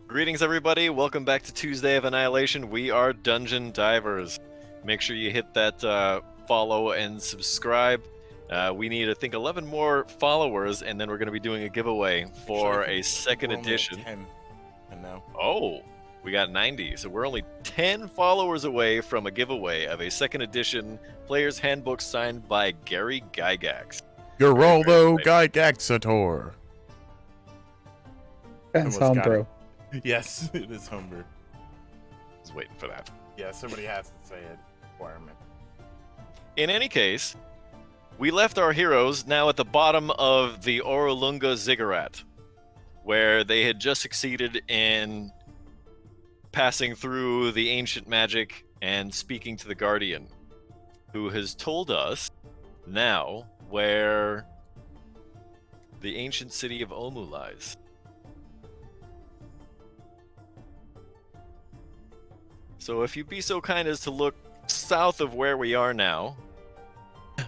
Greetings, everybody. Welcome back to Tuesday of Annihilation. We are Dungeon Divers. Make sure you hit that follow and subscribe. We need, I think, 11 more followers, and then we're going to be doing a giveaway for
Actually, I
a
think
second
we're only at
edition.
10, and now.
Oh, we got 90. So we're only 10 followers away from a giveaway of a second edition Player's Handbook signed by Gary Gygax.
Geraldo Gygaxator.
That's
Someone's got
homebrew.
it. Yes, it is homebrew.
I was waiting for that.
Yeah, somebody has to say it. Requirement.
In any case, we left our heroes now at the bottom of the Orolunga Ziggurat, where they had just succeeded in passing through the ancient magic and speaking to the Guardian, who has told us now where the ancient city of Omu lies. So if you'd be so kind as to look south of where we are now,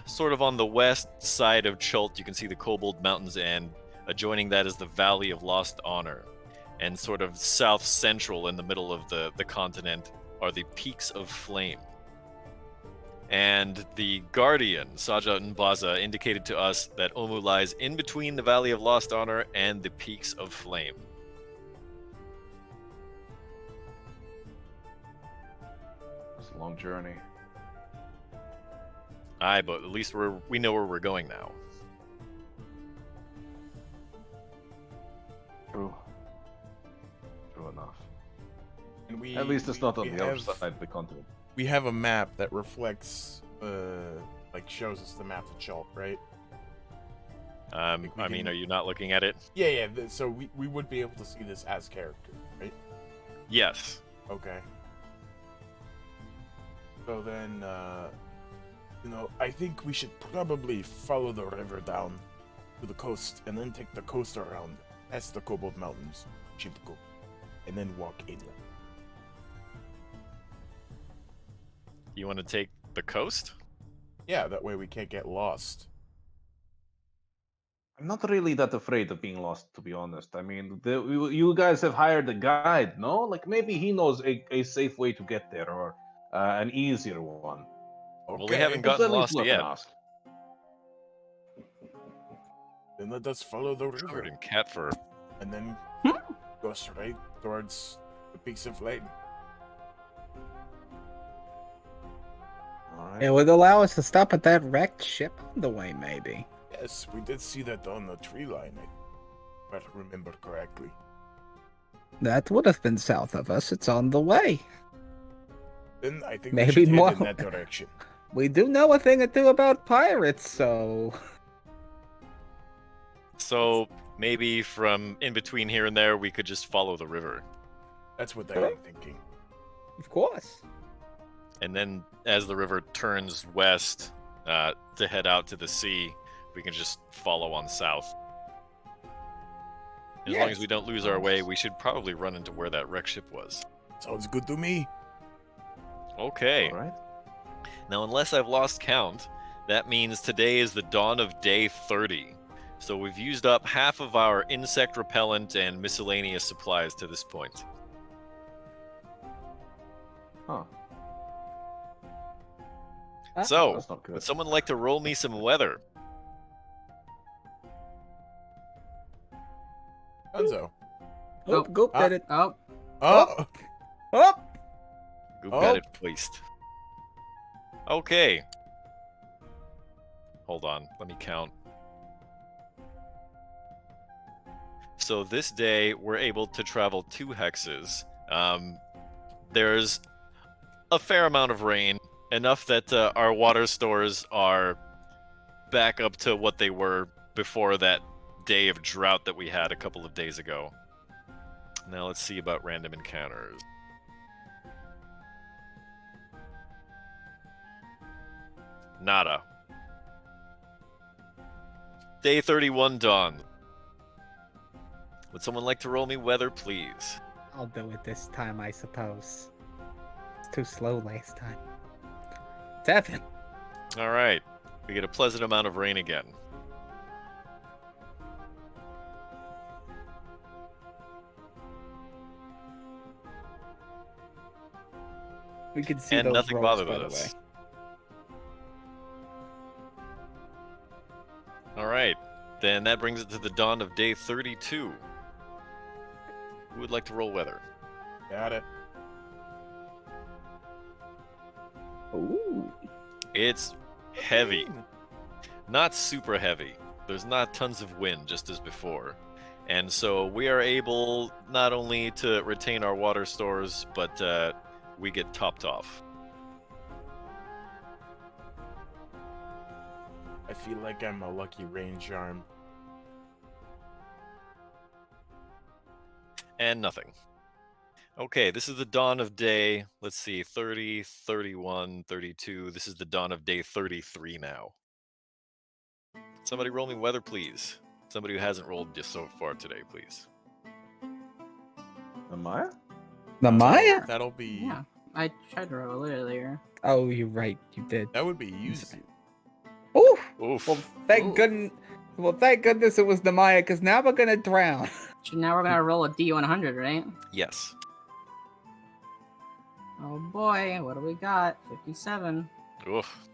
sort of on the west side of Chult, you can see the Kobold Mountains, and adjoining that is the Valley of Lost Honor. And sort of south central in the middle of the continent are the Peaks of Flame. And the Guardian, Saja N'Baza, indicated to us that Omu lies in between the Valley of Lost Honor and the Peaks of Flame.
It's a long journey.
Aye, but at least we know where we're going now.
True. True enough.
And we,
At least it's not on
we
the other
have-
side of the continent.
We have a map that reflects, like shows us the map of Chult, right?
I
we
mean,
can-
are you not looking at it?
Yeah. So we would be able to see this as character, right?
Yes.
Okay. So then, I think we should probably follow the river down to the coast and then take the coast around past the Kobold Mountains, Chipko, and then walk inland.
You want to take the coast?
Yeah, that way we can't get lost.
I'm not really that afraid of being lost, to be honest. I mean, you guys have hired a guide, no? Like maybe he knows a safe way to get there or an easier one.
Well, we
Okay,
haven't
It's
gotten
at least
lost
worth
yet.
an ask.
then let us follow the
Covered
river
in cat fur.
and then go straight towards the peaks of Leyden.
All right.
It would allow us to stop at that wrecked ship on the way, maybe.
Yes, we did see that on the tree line, if I remember correctly.
That would have been south of us. It's on the way.
Then I think
Maybe
we should
more-
head in that direction.
We do know a thing or two about pirates, so
So maybe from in between here and there, we could just follow the river.
That's what I am thinking.
of course.
And then as the river turns west to head out to the sea, we can just follow on south. As long as
Yes.
we don't lose our way, we should probably run into where that wreck ship was.
Sounds good to me.
Okay.
All right.
Now, unless I've lost count, that means today is the dawn of day 30. So we've used up half of our insect repellent and miscellaneous supplies to this point.
Huh.
So,
That's not good.
would someone like to roll me some weather?
Gonzo.
Oh, Goop
Ah.
did it.
Oh,
Oh,
Oh!
Goop
Oh.
got it placed. Okay. Hold on, let me count. So this day, we're able to travel 2 hexes. There's a fair amount of rain, enough that our water stores are back up to what they were before that day of drought that we had a couple of days ago. Now let's see about random encounters. Nada. Day 31 dawn. Would someone like to roll me weather, please?
I'll do it this time, I suppose. It's too slow last time. 7.
All right. We get a pleasant amount of rain again.
We can see
And
those
nothing
rolls,
bothered
by
with
the way.
us. All right. Then that brings it to the dawn of day 32. Who would like to roll weather?
got it.
Ooh.
It's heavy. Not super heavy. There's not tons of wind, just as before. And so we are able not only to retain our water stores, but we get topped off.
I feel like I'm a lucky rain charm.
And nothing. Okay, this is the dawn of day, let's see, 30, 31, 32. This is the dawn of day 33 now. Somebody roll me weather, please. Somebody who hasn't rolled just so far today, please.
Amaya?
The Maya?
That'll be.
yeah. I tried to roll it earlier.
Oh, you're right. You did.
That would be easy.
Ooh.
Oof.
Well, thank goodness. Well, thank goodness it was the Maya, because now we're gonna drown.
So now we're gonna roll a D100, right?
Yes.
Oh boy, what do we got? 57.
Oof.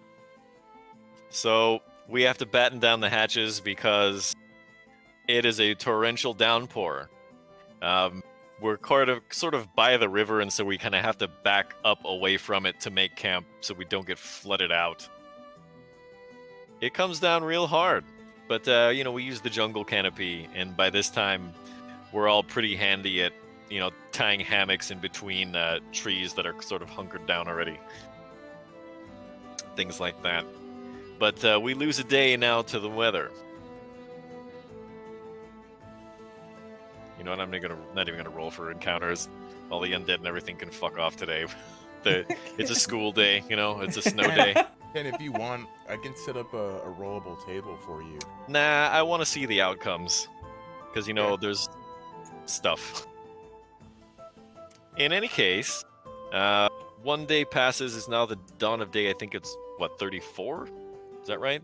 So we have to batten down the hatches because it is a torrential downpour. We're sort of by the river, and so we kind of have to back up away from it to make camp so we don't get flooded out. It comes down real hard, but we use the jungle canopy, and by this time, we're all pretty handy at tying hammocks in between trees that are sort of hunkered down already. Things like that. But we lose a day now to the weather. You know what? I'm not even gonna roll for encounters. All the undead and everything can fuck off today. It's a school day, it's a snow day.
And if you want, I can set up a rollable table for you.
Nah, I want to see the outcomes. Because,
Okay.
there's stuff. In any case, one day passes. Is now the dawn of day. I think it's, 34? Is that right?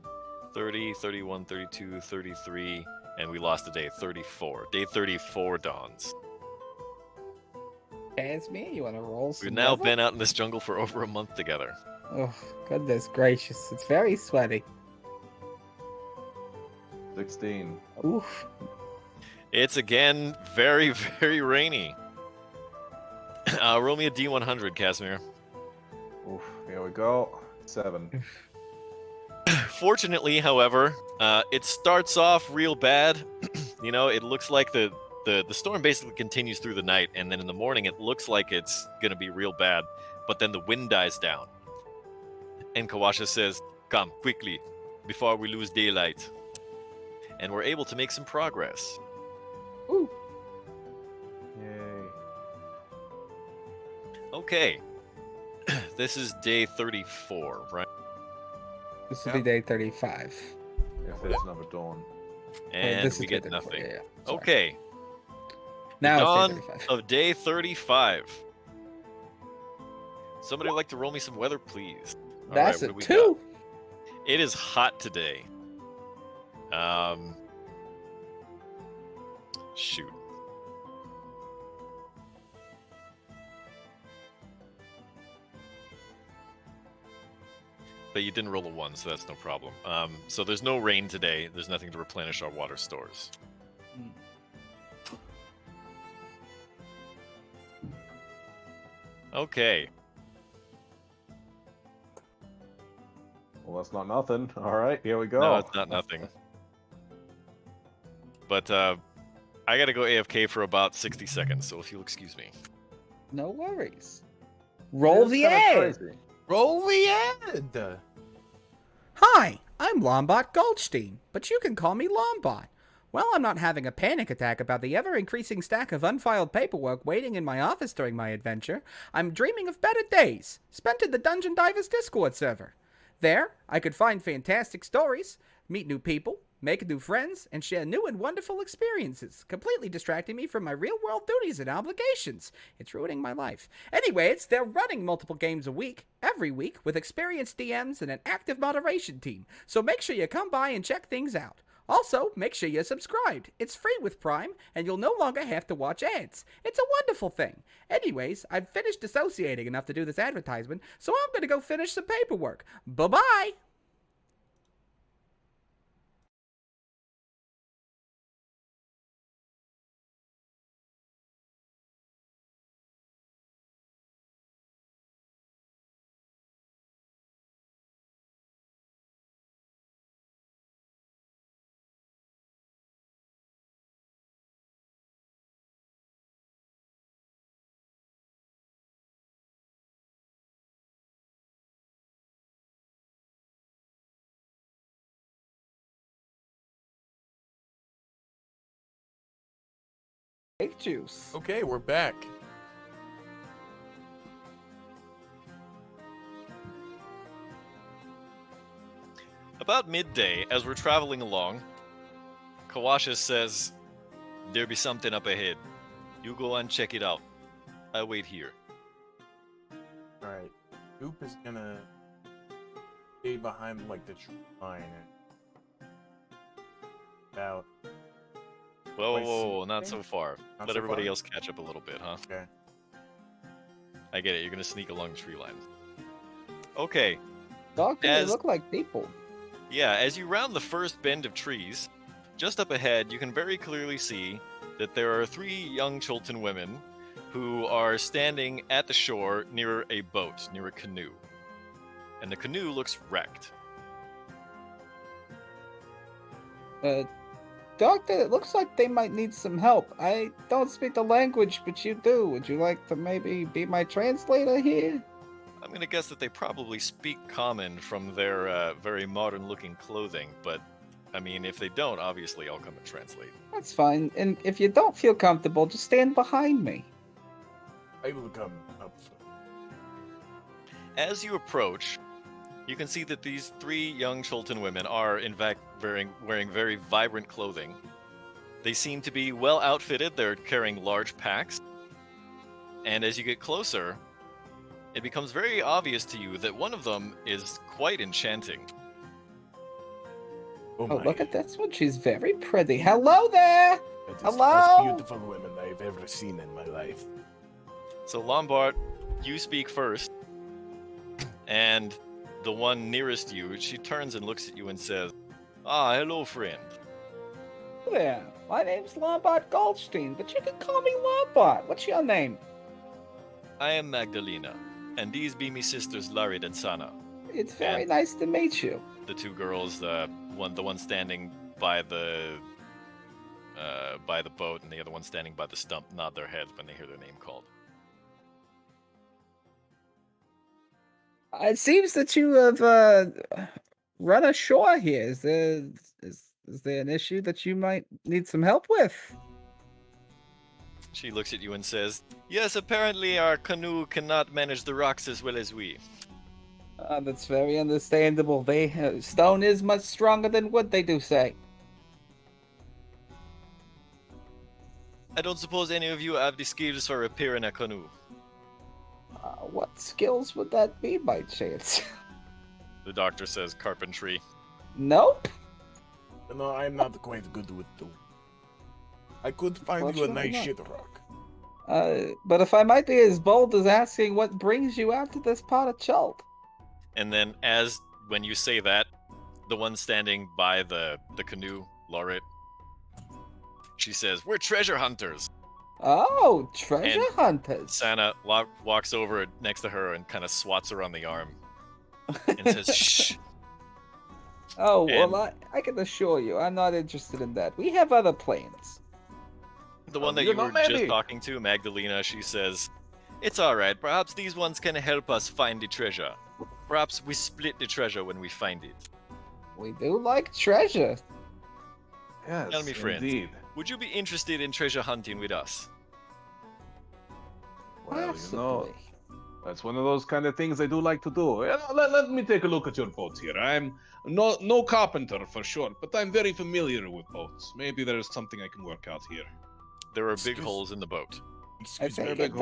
30, 31, 32, 33, and we lost a day, 34. Day 34 dawns.
Casimir, you want to roll some
We've now
weather?
been out in this jungle for over a month together.
Oh, goodness gracious. It's very sweaty.
16.
Oof.
It's again very, very rainy. Roll me a D100, Casimir.
Oof, here we go. 7.
Fortunately, however, it starts off real bad. You know, it looks like the storm basically continues through the night, and then in the morning it looks like it's going to be real bad, but then the wind dies down. And Kawasha says, "Come, quickly, before we lose daylight." And we're able to make some progress.
Ooh.
Yay.
Okay. This is day 34, right?
This will be day 35.
If there's another dawn.
And
this
we
is
get
day 34,
nothing.
yeah. Sorry.
Okay.
Now
Dawn
it's day 35.
of day 35. Somebody would like to roll me some weather, please. All right,
That's
what
a
do we
2.
got? It is hot today. Shoot. But you didn't roll a 1, so that's no problem. So there's no rain today. There's nothing to replenish our water stores. Okay.
Well, that's not nothing. All right, here we go.
No, it's not nothing. But I gotta go AFK for about 60 seconds, so if you'll excuse me.
No worries. Roll
It's
the
kinda
ad.
crazy.
Roll the ad.
Hi, I'm Lombot Goldstein, but you can call me Lombot. Well, I'm not having a panic attack about the ever-increasing stack of unfiled paperwork waiting in my office during my adventure. I'm dreaming of better days, spent in the Dungeon Divers Discord server. There, I could find fantastic stories, meet new people, make new friends, and share new and wonderful experiences, completely distracting me from my real-world duties and obligations. It's ruining my life. Anyways, they're running multiple games a week, every week, with experienced DMs and an active moderation team, so make sure you come by and check things out. Also, make sure you're subscribed. It's free with Prime, and you'll no longer have to watch ads. It's a wonderful thing. Anyways, I've finished dissociating enough to do this advertisement, so I'm going to go finish some paperwork. Bye-bye! Grape juice.
Okay, we're back.
About midday, as we're traveling along, Kawasha says, "There be something up ahead. You go and check it out. I wait here."
Alright. Goop is gonna stay behind like the tree line and about.
Whoa,
I
whoa,
see.
whoa, not so far.
Not
Let
so
everybody
far?
else catch up a little bit, huh?
Okay.
I get it. You're gonna sneak along the tree line. Okay.
Dog, they
As-
look like people.
Yeah, as you round the first bend of trees, just up ahead, you can very clearly see that there are 3 young Chultan women who are standing at the shore near a boat, near a canoe. And the canoe looks wrecked.
Doctor, it looks like they might need some help. I don't speak the language, but you do. Would you like to maybe be my translator here?
I'm gonna guess that they probably speak common from their very modern-looking clothing, but I mean, if they don't, obviously I'll come and translate.
That's fine. And if you don't feel comfortable, just stand behind me.
I will come up.
As you approach, you can see that these 3 young Chultan women are, in fact, wearing very vibrant clothing. They seem to be well outfitted. They're carrying large packs. And as you get closer, it becomes very obvious to you that one of them is quite enchanting.
Oh,
my.
look at this one. She's very pretty. Hello there.
That is
Hello?
the most beautiful woman I've ever seen in my life.
So Lombard, you speak first, and the one nearest you, she turns and looks at you and says, "Ah, hello, friend.
Hello there. My name's Lombard Goldstein, but you can call me Lombard. What's your name?
I am Magdalena, and these be me sisters Larid and Sana."
It's very
And-
nice to meet you.
The two girls, the one standing by the boat, and the other one standing by the stump, nod their heads when they hear their name called.
It seems that you have run ashore here. Is there an issue that you might need some help with?
She looks at you and says, "Yes, apparently our canoe cannot manage the rocks as well as we."
That's very understandable. Stone is much stronger than wood, they do say.
I don't suppose any of you have the skills for repairing a canoe.
What skills would that be, by chance?
The doctor says carpentry.
Nope.
No, I'm not quite good with the. I could find you a
Fortunately
nice
not.
shit rock.
But if I might be as bold as asking, what brings you out to this part of Chult?
And then when you say that, the one standing by the canoe, Lauret, she says, "We're treasure hunters."
Oh, treasure
And
hunters.
Santa walks over next to her and kind of swats her on the arm and says, "Shh."
Oh,
and-
well, I can assure you, I'm not interested in that. We have other plans.
The one that
You're
you were
not
just
married.
talking to, Magdalena, she says, "It's all right. Perhaps these ones can help us find the treasure. Perhaps we split the treasure when we find it.
We do like treasure.
Yes,
Tell me, friends.
indeed.
Would you be interested in treasure hunting with us?"
Well,
Possibly.
that's one of those kind of things I do like to do. Let me take a look at your boat here. I'm no carpenter for sure, but I'm very familiar with boats. Maybe there's something I can work out here.
There are big
Excuse-
holes in the boat.
Excuse
think
me,
it,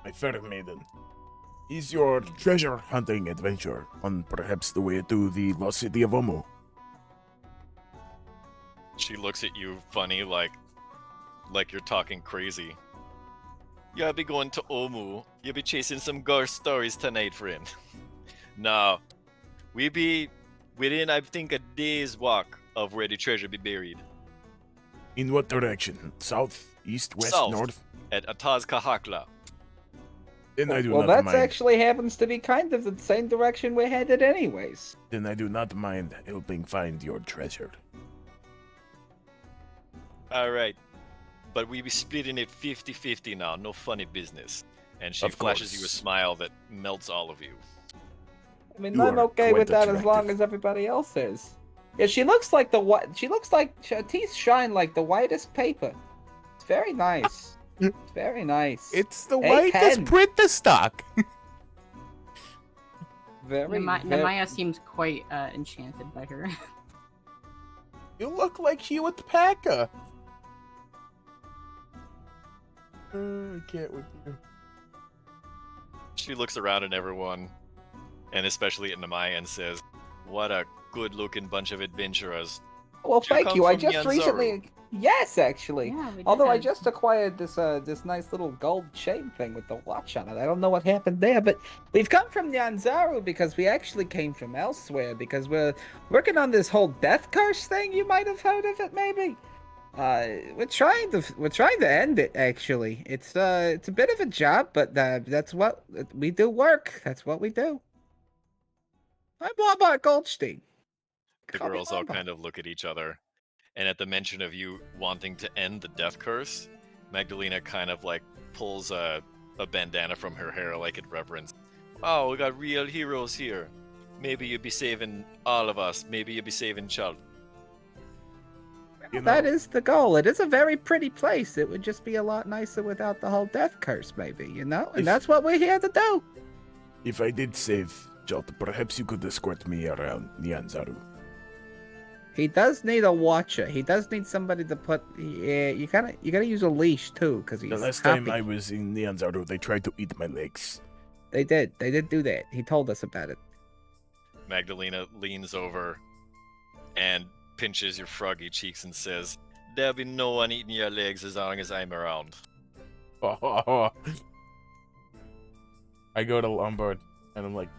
my fair maiden. Is your treasure hunting adventure on perhaps the way to the lost city of Omo?
She looks at you funny, like you're talking crazy. "You'll be going to Omu. You'll be chasing some ghost stories tonight, friend." "No. We be within, I think, a day's walk of where the treasure be buried.
In what direction? South, east, west,
South.
north?
At Ataz Kahakla.
Then I do
Well,
not
that's
mind.
actually happens to be kind of the same direction we're headed anyways.
Then I do not mind helping find your treasure.
Alright. But we be splitting it 50-50 now. No funny business. And she
Of
flashes you a
course.
smile that melts all of you.
I mean,
You
I'm
are
okay with
quite
that as long
attractive.
as everybody else is. Yeah, she looks like the white. She looks like her teeth shine like the whitest paper. It's very nice. It's very nice.
It's the
Hey,
whitest
Ken.
print the stock.
very, very.
Namaya seems quite enchanted by her.
You look like Hewitt-Packer. I can't with you.
She looks around at everyone, and especially at Namaya, and says, "What a good-looking bunch of adventurers."
Well,
Did you
thank
come
you. I
from
just
Yanzaru?
recently. Yes, actually.
Yeah, we
Although I
did.
just acquired this nice little gold chain thing with the watch on it. I don't know what happened there, but we've come from Yanzaru because we actually came from elsewhere because we're working on this whole death curse thing. You might have heard of it, maybe. We're trying to end it. Actually, it's a bit of a job, but that's what we do. Work. That's what we do. I'm Lombard Goldstein.
The
Call me
girls all
Lombard.
kind of look at each other, and at the mention of you wanting to end the death curse, Magdalena kind of like pulls a bandana from her hair like in reverence. "Oh, we got real heroes here. Maybe you'll be saving all of us. Maybe you'll be saving Chult."
You know,
That is the goal. It is a very pretty place. It would just be a lot nicer without the whole death curse, maybe, you know? And
If-
that's what we're here to do.
if I did save Jot, perhaps you could escort me around Nyanzaru.
He does need a watcher. He does need somebody to put. Yeah, you gotta use a leash too, because he's
The last
happy.
time I was in Nyanzaru, they tried to eat my legs.
They did do that. He told us about it.
Magdalena leans over and pinches your froggy cheeks and says, "There'll be no one eating your legs as long as I'm around."
I go to Lombard and I'm like,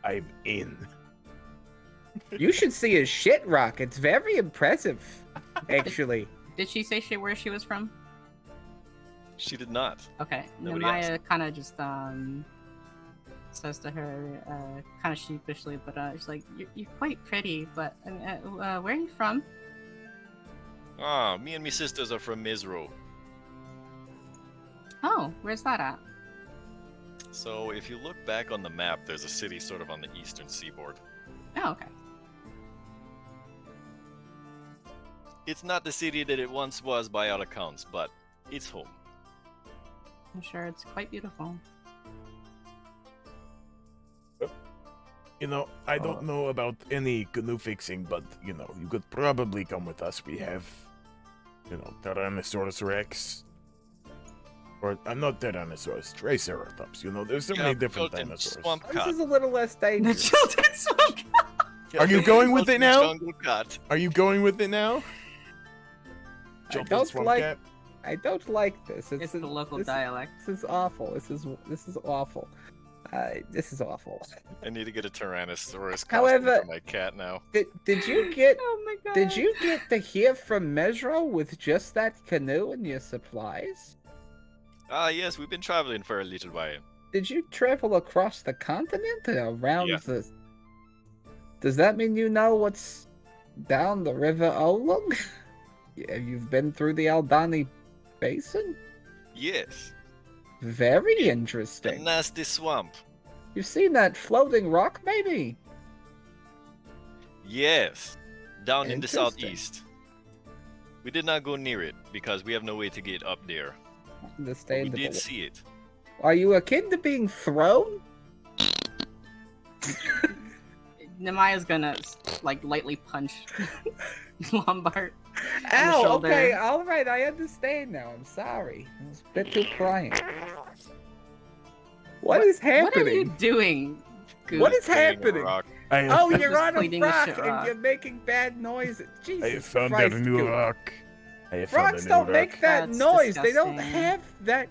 I'm in.
You should see his shit rock. It's very impressive, actually.
Did she say where she was from?
She did not.
Okay.
Nobody
Nemaya kind of just says to her, kind of sheepishly, but she's like, "You're quite pretty, but where are you from?"
Ah, me and me sisters are from Mizro.
Oh, where's that at?
So if you look back on the map, there's a city sort of on the eastern seaboard.
Oh, okay.
It's not the city that it once was by all accounts, but it's home.
I'm sure it's quite beautiful.
You know, I don't know about any canoe fixing, but, you know, you could probably come with us. We have, you know, Tyrannosaurus Rex. Or, I'm not Tyrannosaurus, Triceratops. You know, there's so many different
Children
dinosaurs.
Swamp
This
cat.
is a little less
The
dangerous.
children's swamp.
Are you going with it now?
Jungle cat.
Are you going with it now?
I
Jump
don't
Swamp
like-
Cat?
I don't like this.
It's the local
this,
dialect.
This is awful. This is awful. This is awful.
I need to get a Tyrannosaurus costume
However-
for my cat now.
Did you get
Oh my god.
Did you get to hear from Mesro with just that canoe and your supplies?
Ah, yes, we've been traveling for a little while.
Did you travel across the continent or around
Yeah.
the? Does that mean you know what's down the River Olung? You've been through the Aldani Basin?
Yes,
Very
a
interesting.
nasty swamp.
You've seen that floating rock, maybe?
Yes, down in the
Interesting.
southeast. We did not go near it because we have no way to get up there. But we
Understandable.
did see it.
Are you akin to being thrown?
Nemaya's gonna like lightly punch Lombard.
Ow,
shoulder.
okay, alright, I understand now. I'm sorry. I was a bit too prying. What is
What are
happening?
you doing? Goose?
What is
Hitting a
happening?
rock.
Oh,
I'm
you're
just
on a
cleaning the
rock
shit
and
rock.
you're making bad noises. Jesus
I have found
Christ,
a new
Goose.
rock. I have found a
Frogs
new
don't
rock.
make that
That's
noise. They don't
disgusting.
have that.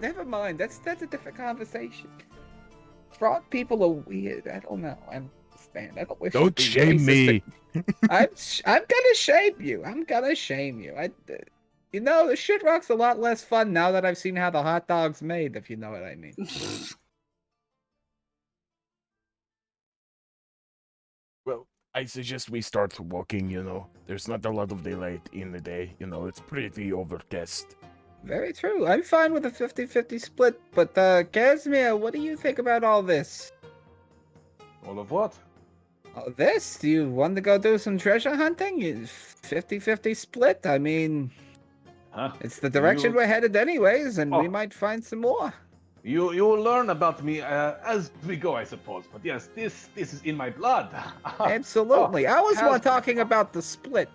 Never mind. That's a different conversation. Frog people are weird. I don't know. I understand. I don't wish. to
Don't
be
shame
racist.
me.
I'm gonna shame you. I'm gonna shame you. You know, the shit rock's a lot less fun now that I've seen how the hot dog's made. If you know what I mean.
Well, I suggest we start walking, you know. There's not a lot of daylight in the day, you know, it's pretty overcast.
Very true. I'm fine with a 50-50 split, but Casimir, what do you think about all this?
All of what?
All this? Do you want to go do some treasure hunting? 50-50 split? I mean,
Huh?
it's the direction
You-
we're headed anyways, and we
Oh.
might find some more.
You will learn about me as we go, I suppose. But yes, this is in my blood.
Absolutely. I was more
how's-
talking about the split,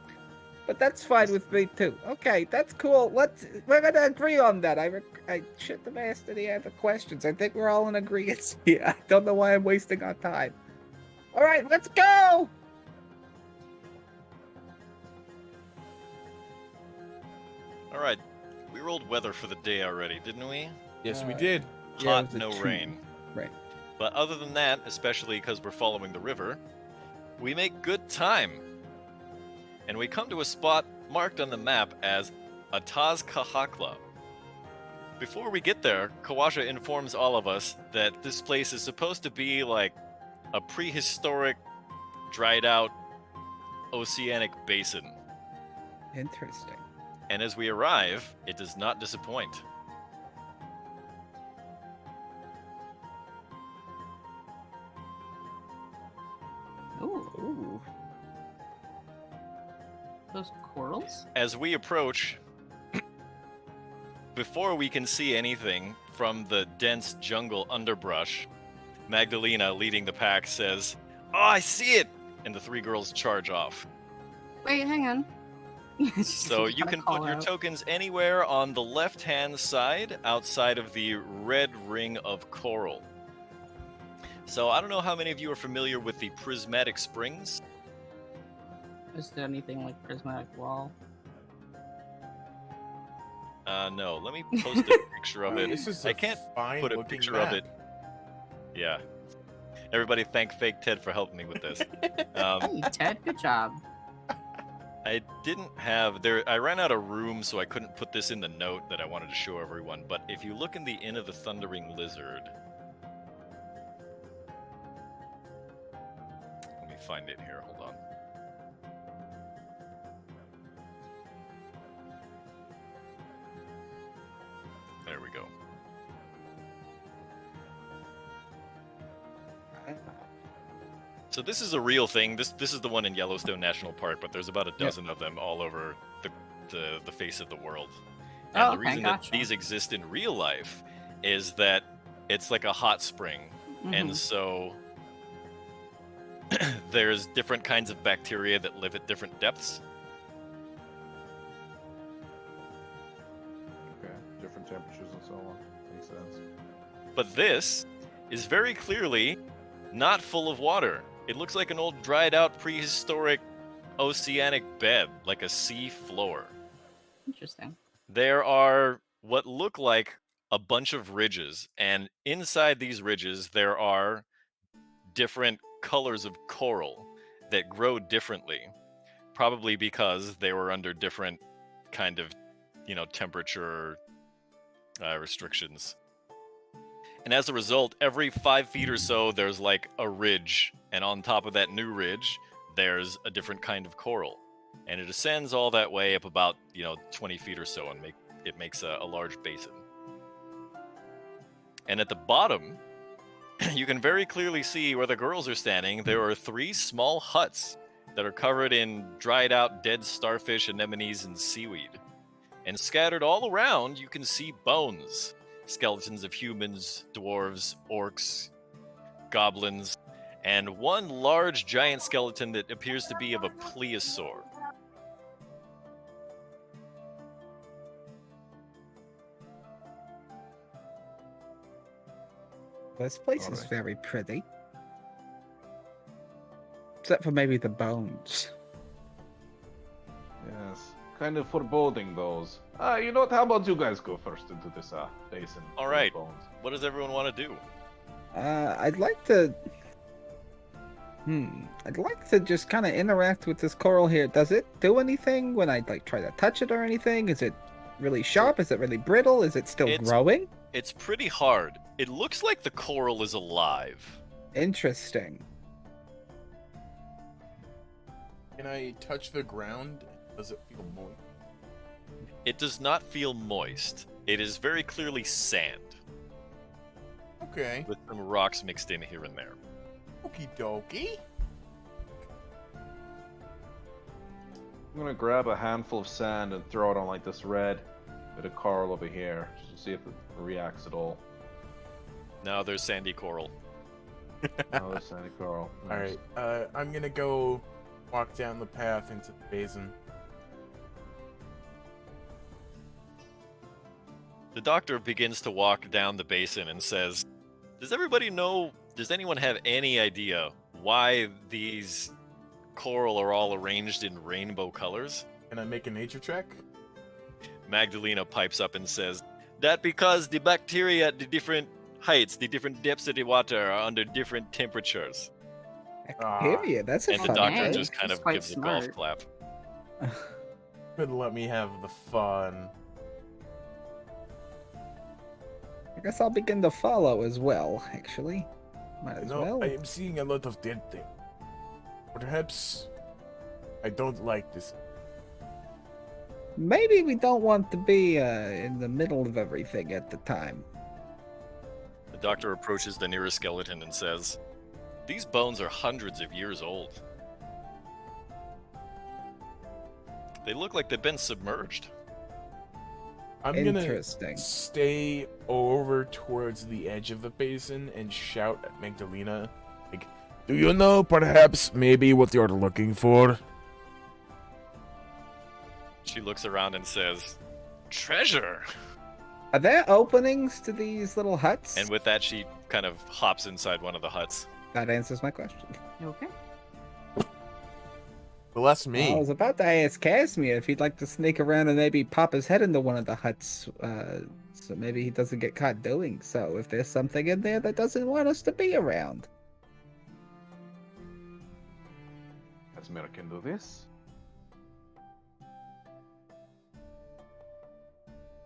but that's fine with me too. Okay, that's cool. We're gonna agree on that. I shouldn't have asked any other questions. I think we're all in agreement. Yeah, I don't know why I'm wasting our time. All right, let's go.
All right, we rolled weather for the day already, didn't we?
Yes, we
Uh,
did.
Yeah,
Hot,
it was a
no
2.
rain.
Right.
But other than that, especially because we're following the river, we make good time. And we come to a spot marked on the map as Ataz Kahakla. Before we get there, Kawasha informs all of us that this place is supposed to be like a prehistoric, dried out oceanic basin.
Interesting.
And as we arrive, it does not disappoint.
Ooh,
Ooh.
those corals?
As we approach, before we can see anything from the dense jungle underbrush, Magdalena, leading the pack, says, "Oh, I see it!" And the three girls charge off.
Wait, hang on.
So you can put your tokens anywhere on the left-hand side outside of the red ring of coral. So I don't know how many of you are familiar with the prismatic springs.
Is there anything like prismatic wall?
No. Let me post a picture of it.
This is
I
a
can't
fine
put a
looking
picture
map.
of it. Yeah. Everybody thank Fake Ted for helping me with this.
Hey, Ted, good job.
I didn't have there. I ran out of room, so I couldn't put this in the note that I wanted to show everyone. But if you look in the Inn of the Thundering Lizard, let me find it here. Hold on. There we go. So this is a real thing. This is the one in Yellowstone National Park, but there's about a dozen of them all over the face of the world. And
Oh,
the
okay,
reason
gotcha.
that these exist in real life is that it's like a hot spring, and
Mhm.
so there's different kinds of bacteria that live at different depths.
Okay, different temperatures and so on. Makes sense.
But this is very clearly not full of water. It looks like an old dried out prehistoric oceanic bed, like a sea floor.
Interesting.
There are what look like a bunch of ridges, and inside these ridges there are different colors of coral that grow differently, probably because they were under different kind of, temperature restrictions. And as a result, every 5 feet or so, there's like a ridge, and on top of that new ridge, there's a different kind of coral, and it ascends all that way up about 20 feet or so, and it makes a large basin. And at the bottom, you can very clearly see where the girls are standing. There are 3 small huts that are covered in dried out dead starfish, anemones, and seaweed. And scattered all around, you can see bones. Skeletons of humans, dwarves, orcs, goblins, and one large giant skeleton that appears to be of a plesiosaur.
This place is
Alright.
very pretty. Except for maybe the bones.
Yes. Kind of foreboding those. You know what? How about you guys go first into this basin?
All
full of
right.
bones?
What does everyone want to do?
I'd like to. I'd like to just kind of interact with this coral here. Does it do anything when I try to touch it or anything? Is it really sharp? Is it really brittle? Is it still
It's-
growing?
It's pretty hard. It looks like the coral is alive.
Interesting.
Can I touch the ground? Does it feel moist?
It does not feel moist. It is very clearly sand,
Okay.
with some rocks mixed in here and there.
Okie dokie.
I'm gonna grab a handful of sand and throw it on like this red bit of coral over here, just to see if it reacts at all.
Now there's sandy coral.
Oh, there's sandy coral.
All right. I'm gonna go walk down the path into the basin.
The doctor begins to walk down the basin and says, does anyone have any idea why these coral are all arranged in rainbow colors?
Can I make a nature check?
Magdalena pipes up and says, that because the bacteria at the different heights, the different depths of the water are under different temperatures.
Bacteria, that's a
And the
fun
doctor
Dang,
just kind
he's
of
quite
gives a golf
smart.
clap.
Couldn't let me have the fun.
I guess I'll begin to follow as well, actually. Might as
No,
well.
I am seeing a lot of dead things. Perhaps I don't like this.
Maybe we don't want to be in the middle of everything at the time.
The doctor approaches the nearest skeleton and says, these bones are hundreds of years old. They look like they've been submerged.
I'm gonna
Interesting.
stay over towards the edge of the basin and shout at Magdalena, like, do you know perhaps maybe what you're looking for?
She looks around and says, treasure!
Are there openings to these little huts?
And with that, she kind of hops inside one of the huts.
That answers my question.
Okay.
The less
I
me.
was about to ask Casimir if he'd like to sneak around and maybe pop his head into one of the huts, so maybe he doesn't get caught doing so. If there's something in there that doesn't want us to be around.
Casimir can do this.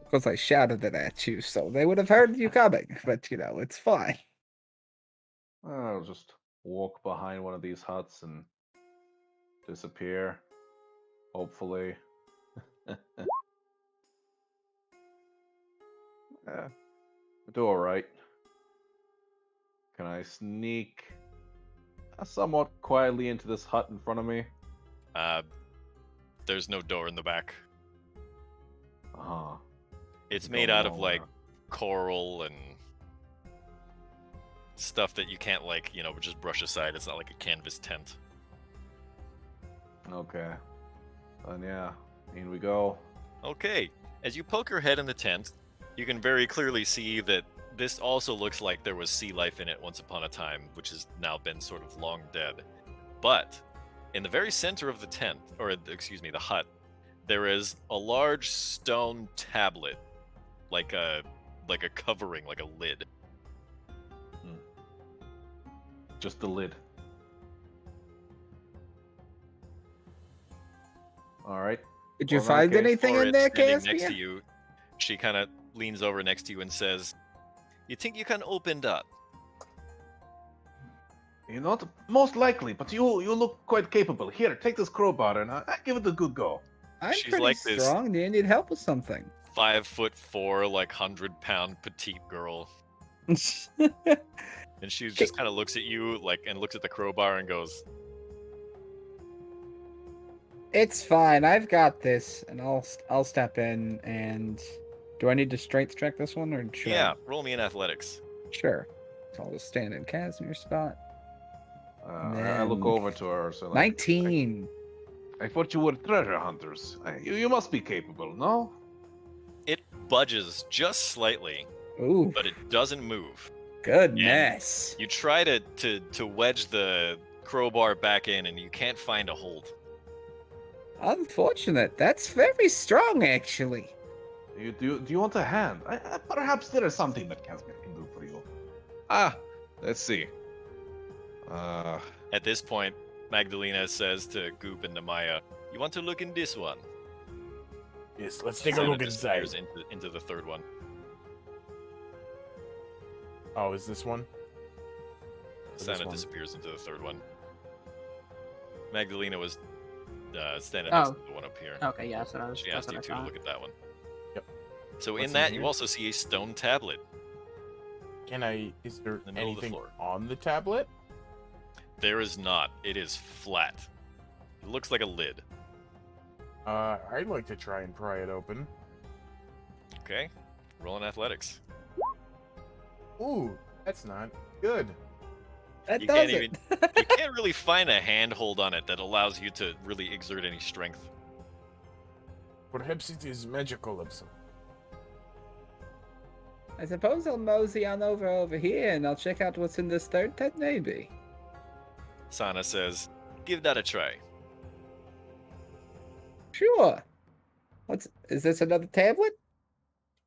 Of course, I shouted it at you, so they would have heard you coming. But it's fine.
I'll just walk behind one of these huts and disappear. Hopefully. Yeah, we do alright. Can I sneak somewhat quietly into this hut in front of me?
There's no door in the back.
Uh-huh.
It's
Go
made out of like
nowhere.
coral and stuff that you can't just brush aside. It's not like a canvas tent.
Okay. Then yeah, in we go.
Okay, as you poke your head in the tent, you can very clearly see that this also looks like there was sea life in it once upon a time, which has now been sort of long dead. But in the very center of the tent, or excuse me, the hut, there is a large stone tablet, like a covering, like a lid.
Just the lid. Alright.
Did you
Well, in that
find
case,
anything
Or
in
it's
there,
standing next
Casimir?
to you. She kind of leans over next to you and says, "You think you can open that?"
You're not most likely, but you look quite capable. Here, take this crowbar and I give it a good go.
I'm
She's
pretty
like this-
strong. Do you need help with something?
5'4", like 100-pound petite girl. And she just kind of looks at you, and looks at the crowbar and goes,
It's fine. I've got this, and I'll step in. And do I need to strength check this one, or should
"Yeah, roll me in athletics."
Sure. So I'll just stand in Casimir's spot.
I look
then-
over to her. So
19.
I thought you were treasure hunters. You must be capable, no?
It budges just slightly,
Ooh,
but it doesn't move.
goodness.
You try to wedge the crowbar back in, and you can't find a hold.
Unfortunate. That's very strong, actually.
Do you want a hand? Perhaps there is something that Casimir can do for you. Let's see.
At this point, Magdalena says to Goop and Namaya, "You want to look in this one?"
Yes, let's take a
Santa
look inside.
disappears into the third one.
Oh, is this one? This
Santa
one.
disappears into the third one. Magdalena was standing next
Oh.
to the one up here.
Okay, yeah, so I was.
She
that's
asked
what
you
I
to
thought.
look at that one.
Yep.
So
What's
in
in
that,
here?
you also see a stone tablet.
Is there
the middle of the
anything
floor.
on the tablet?
There is not. It is flat. It looks like a lid.
I'd like to try and pry it open.
Okay. Roll in athletics.
Ooh, that's not good.
That
You
does
can't
it.
even. You can't really find a handhold on it that allows you to really exert any strength.
Perhaps it is magical of some.
I suppose I'll mosey on over here, and I'll check out what's in this third tent, maybe.
Sana says, "Give that a try."
Sure. Is this another tablet?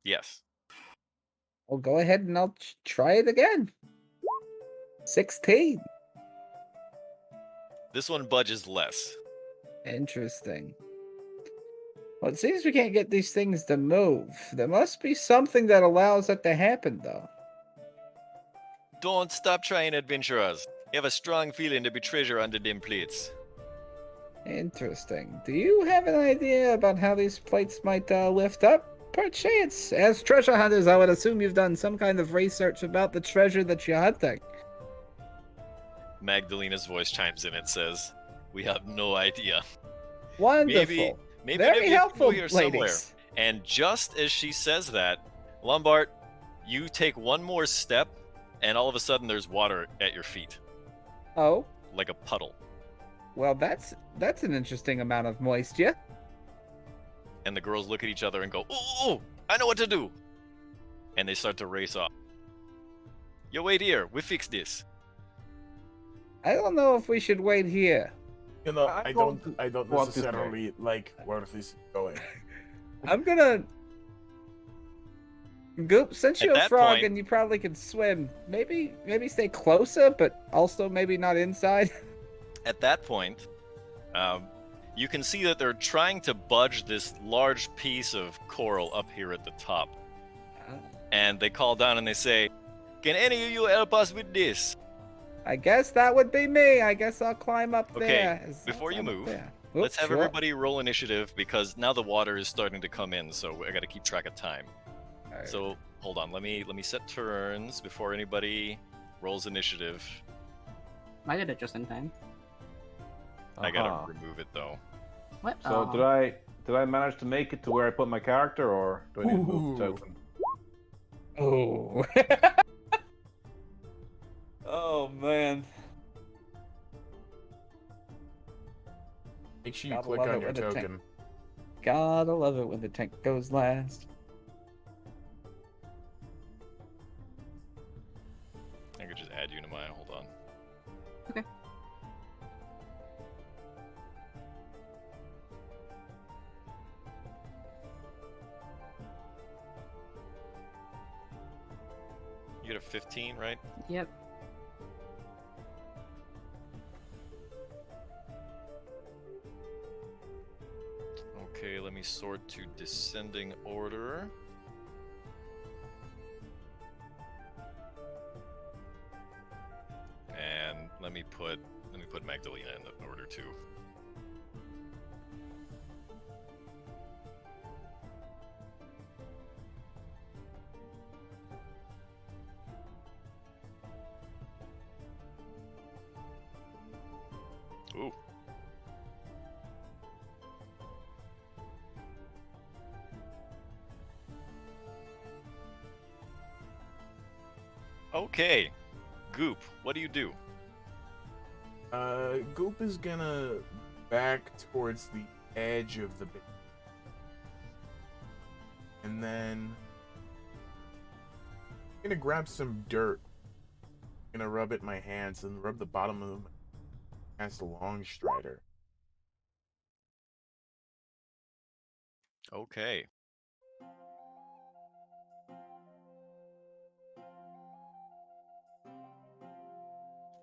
Yes.
I'll go ahead and I'll try it again. 16.
This one budges less.
Interesting. Well, it seems we can't get these things to move. There must be something that allows that to happen, though.
Don't stop trying, adventurers. You have a strong feeling there be treasure under them plates.
Interesting. Do you have an idea about how these plates might lift up? Perchance. As treasure hunters, I would assume you've done some kind of research about the treasure that you're hunting.
Magdalena's voice chimes in and says, "We have no idea.
Wonderful.
Maybe
Very
there'd be a
helpful,
clue here somewhere."
ladies.
And just as she says that, Lombard, you take one more step, and all of a sudden there's water at your feet,
Oh,
like a puddle.
well, that's an interesting amount of moisture.
And the girls look at each other and go, "Ooh, I know what to do!" And they start to race off. "You wait here. We fix this."
I don't know if we should wait here.
You know,
I
I
don't
don't
want this
necessarily like where this is going.
I'm gonna. Goop, since
At
you're a
that
frog
point-
and you probably can swim, maybe stay closer, but also maybe not inside.
At that point, you can see that they're trying to budge this large piece of coral up here at the top. And they call down and they say, "Can any of you help us with this?"
I guess that would be me. I guess I'll climb up
Okay,
there.
before you
I'm up
move,
there.
Let's have
sure.
everybody roll initiative because now the water is starting to come in, so I got to keep track of time.
Alright.
So hold on, let me set turns before anybody rolls initiative.
I did it just in time.
I
Uh-huh.
gotta remove it though.
What?
So
Oh.
did I manage to make it to where I put my character, or do I need to move the
Ooh.
token?
Oh. Oh man.
Make sure you
Gotta
click
love
on
it
your
when the tank-
token.
Gotta love it when the tank goes last.
I could just add you to mine. Hold on.
Okay.
You get a 15, right?
Yep.
Okay, let me sort to descending order. And let me put Magdalena in the order too. Ooh. Okay. Goop, what do you do?
Goop is gonna back towards the edge of the base. And then I'm gonna grab some dirt. Gonna rub it in my hands and rub the bottom of them as the long strider.
Okay.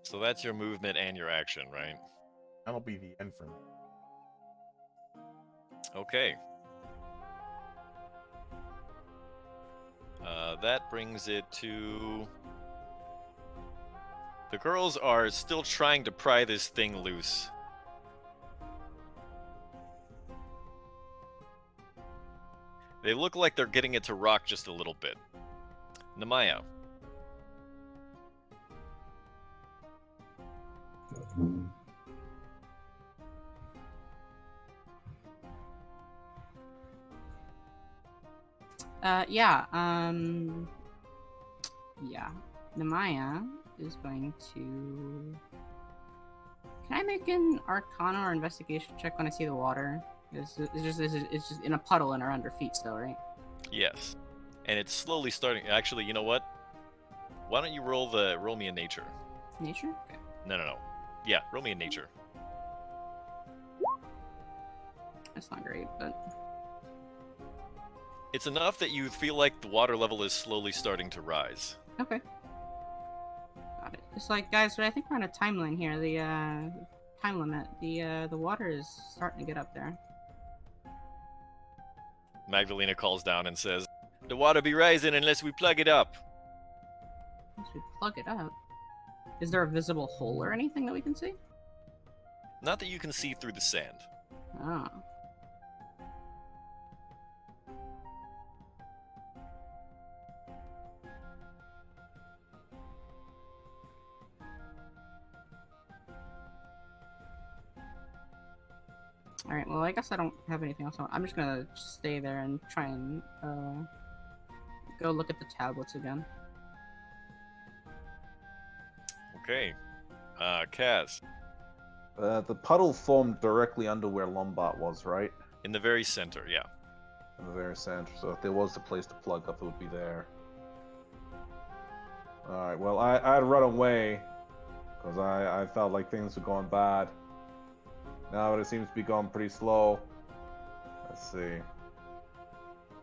So that's your movement and your action, right?
That'll be the end for me.
Okay. That brings it to... The girls are still trying to pry this thing loose. They look like they're getting it to rock just a little bit. Namaya.
Yeah, yeah. Namaya is going to... Can I make an Arcana or Investigation check when I see the water? It's just in a puddle and are under feet still, right?
Yes. And it's slowly starting... Actually, you know what? Why don't you roll me a nature?
Nature? Okay.
No. Yeah, roll me a nature.
That's not great, but...
It's enough that you feel like the water level is slowly starting to rise.
Okay. Got it. It's like, guys, I think we're on a timeline here. The, time limit. The water is starting to get up there.
Magdalena calls down and says, "The water be rising unless we plug it up."
Once we plug it up... Is there a visible hole or anything that we can see?
Not that you can see through the sand.
Oh. Alright, well, I guess I don't have anything else. I'm just gonna stay there and try and go look at the tablets again.
Okay. Kaz,
The puddle formed directly under where Lombot was, right?
in the very center, yeah.
In the very center. So if there was a place to plug up, it would be there. Alright, well, I'd run away because I felt like things were going bad. No, but it seems to be going pretty slow. Let's see.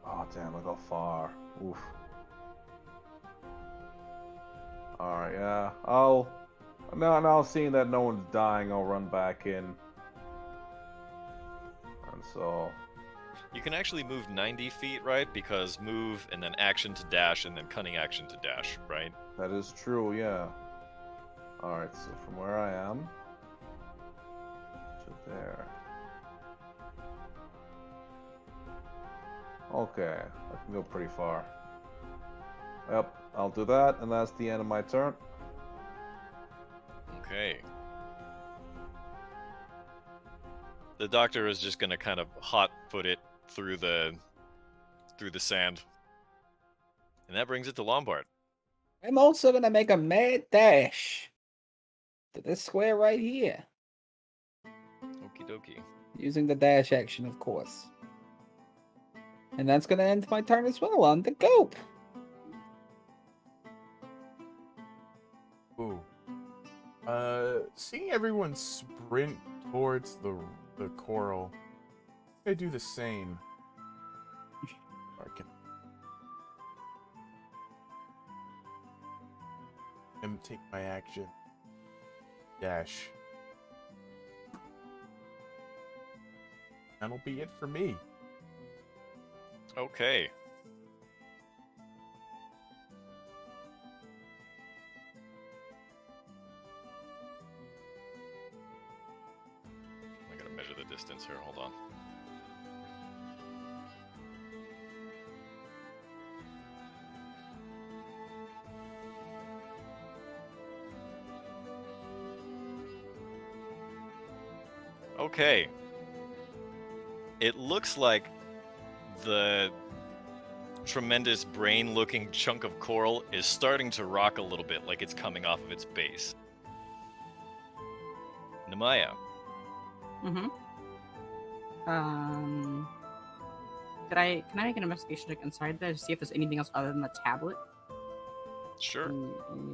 Oh, damn, look how far. Oof. Alright, yeah. Now seeing that no one's dying, I'll run back in. And so...
You can actually move 90 feet, right? Because move and then action to dash and then cunning action to dash, right?
That is true, yeah. Alright, so from where I am to there. Okay, I can go pretty far. Yep, I'll do that, and that's the end of my turn.
Okay. The doctor is just gonna kind of hot-foot it through the sand. And that brings it to Lombard.
I'm also gonna make a mad dash to this square right here,
Okie dokie.
using the dash action, of course. And that's gonna end my turn as well on the goop.
Ooh. Seeing everyone sprint towards the coral, I do the same. And take my action. Dash. That'll be it for me.
Okay. I gotta measure the distance here, hold on. Okay. It looks like the tremendous brain-looking chunk of coral is starting to rock a little bit, like it's coming off of its base. Namaya.
Mm-hmm. Can I make an investigation check inside there to see if there's anything else other than the tablet?
Sure.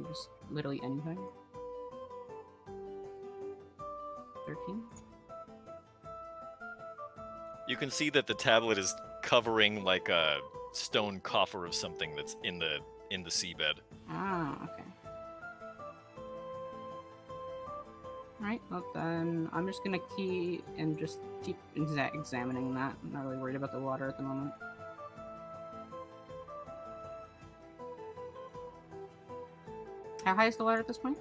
Just literally anything. 13.
You can see that the tablet is covering like a stone coffer of something that's in the seabed.
Ah, okay. Alright, well then I'm just gonna keep examining that. I'm not really worried about the water at the moment. How high is the water at this point?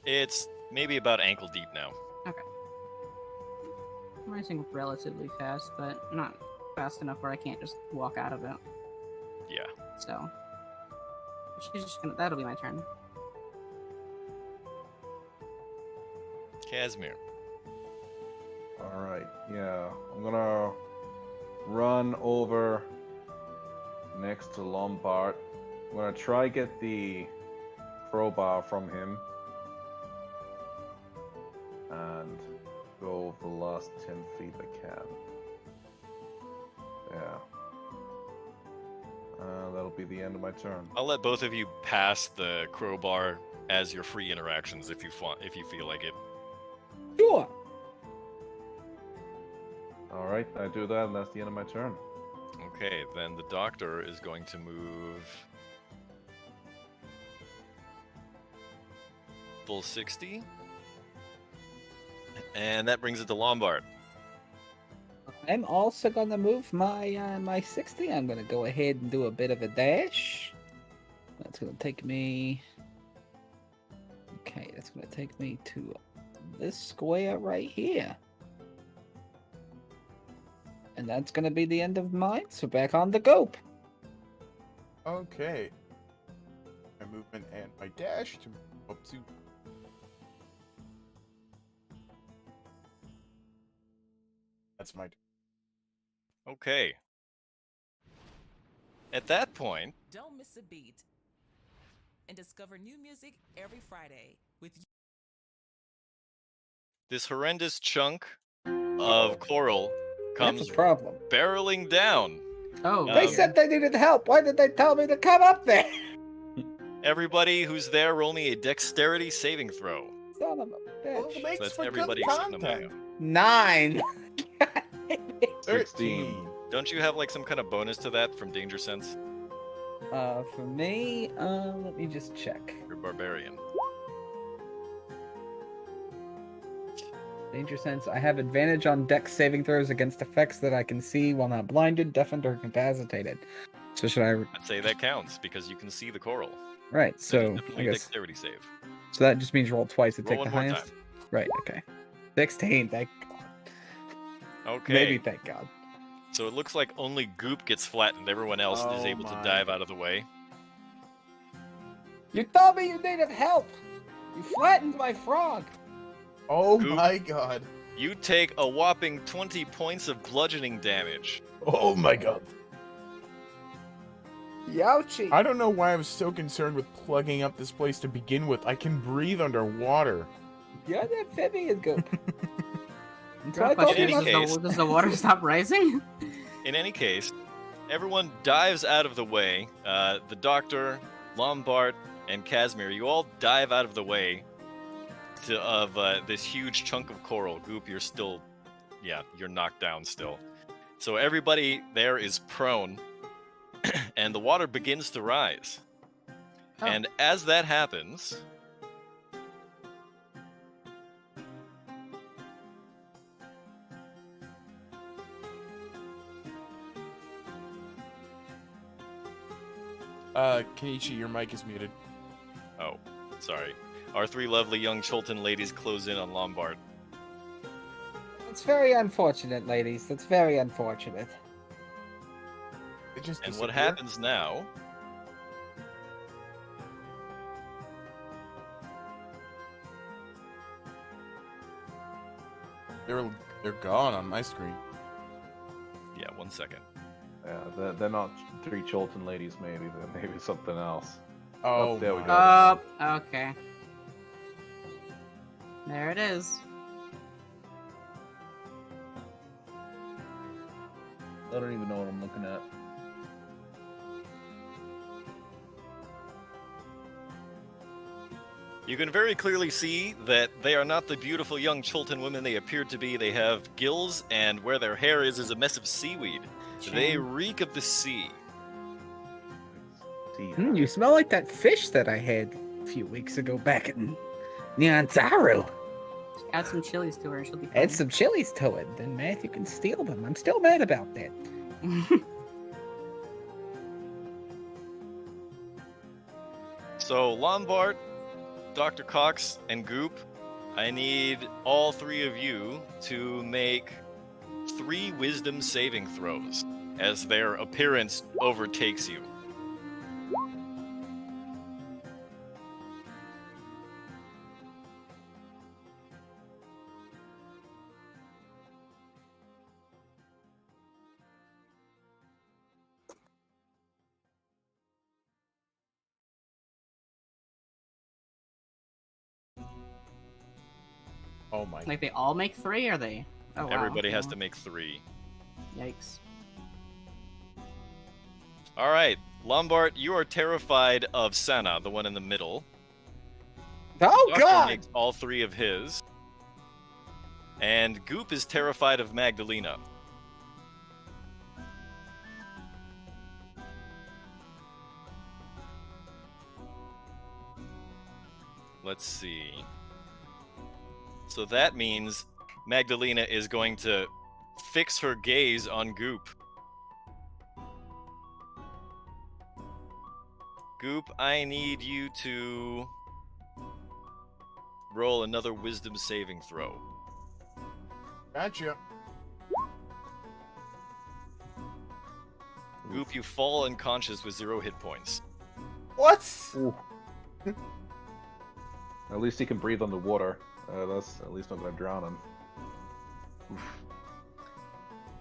It's maybe about ankle deep now.
Okay. I'm racing relatively fast, but not fast enough where I can't just walk out of it.
Yeah.
So she's just gonna. That'll be my turn.
Casimir.
Alright, yeah. I'm gonna run over next to Lombard. I'm gonna try get the crowbar from him. And go the last 10 feet I can. Yeah. That'll be the end of my turn.
I'll let both of you pass the crowbar as your free interactions if you feel like it.
Sure.
Alright, I do that, and that's the end of my turn.
Okay, then the doctor is going to move full 60. And that brings it to Lombard.
I'm also gonna move my my 60. I'm gonna go ahead and do a bit of a dash. That's gonna take me. Okay, that's gonna take me to this square right here. And that's gonna be the end of mine. So back on the goop.
Okay. My movement and my dash to move up to. That's my turn.
Okay. At that point,
Don't miss a beat and discover new music every Friday with
this horrendous chunk of coral comes
That's a problem.
barreling down.
Oh,
They
Um,
said they needed help. Why did they tell me to come up there?
Everybody who's there, roll me a dexterity saving throw.
Son of a
Well,
bitch.
thanks
that's
for
everybody
good
except
content.
9.
16.
Don't you have like some kind of bonus to that from Danger Sense?
For me, let me just check.
You're barbarian.
Danger sense. I have advantage on dex saving throws against effects that I can see while not blinded, deafened, or incapacitated. So should I?
I'd say that counts because you can see the coral.
Right.
That is
So
definitely
I
a
guess.
dexterity save.
So that just means roll twice to
Roll
take
one
the
more
highest.
time.
Right. Okay. 16. Thank God.
Okay.
Maybe thank God.
So it looks like only Goop gets flattened. Everyone else is
Oh
able to
my.
dive out of the way.
You told me you needed help. You flattened my frog.
Oh
Goop.
my god.
You take a whopping 20 points of bludgeoning damage.
Oh my god.
Youchie.
I don't know why I was so concerned with plugging up this place to begin with. I can breathe underwater.
You're the amphibian goop. Until
Real
I told
question,
In
you
any
not-
case-
does the water stop rising?
In any case, everyone dives out of the way. The Doctor, Lombard, and Casimir, you all dive out of the way of this huge chunk of coral. Goop, you're still, you're knocked down still. So everybody there is prone, and the water begins to rise.
Oh.
And as that happens,
Kenichi, your mic is muted.
oh, sorry, our three lovely young Chultan ladies close in on Lombard.
It's very unfortunate, ladies. That's very unfortunate.
It just
And what
disappeared.
happens now?
They're gone on my screen.
Yeah, 1 second.
Yeah, they're not three Chilton ladies, maybe. They're maybe something else.
Oh,
there we
my.
go.
Oh, okay. There it is.
I don't even know what I'm looking at.
You can very clearly see that they are not the beautiful young Chultan women they appear to be. They have gills, and where their hair is a mess of seaweed. They
Shame.
reek of the sea.
You smell like that fish that I had a few weeks ago back in Nyanzaru.
Add some chilies to her and she'll be fine.
Add some chilies to it, then Matthew can steal them. I'm still mad about that.
So, Lombard, Dr. Cox, and Goop, I need all three of you to make 3 wisdom saving throws as their appearance overtakes you.
Oh my.
Like they all make 3, or they? Oh, wow.
Everybody has
Well,
to make 3.
Yikes.
All right, Lombard, you are terrified of Senna, the one in the middle.
Oh
Doctor
God!
makes all 3 of his. And Goop is terrified of Magdalena. Let's see. So that means Magdalena is going to fix her gaze on Goop. Goop, I need you to roll another wisdom saving throw.
Gotcha.
Goop, you fall unconscious with 0 hit points.
What?
At least he can breathe underwater. That's at least not gonna drown him. Oof.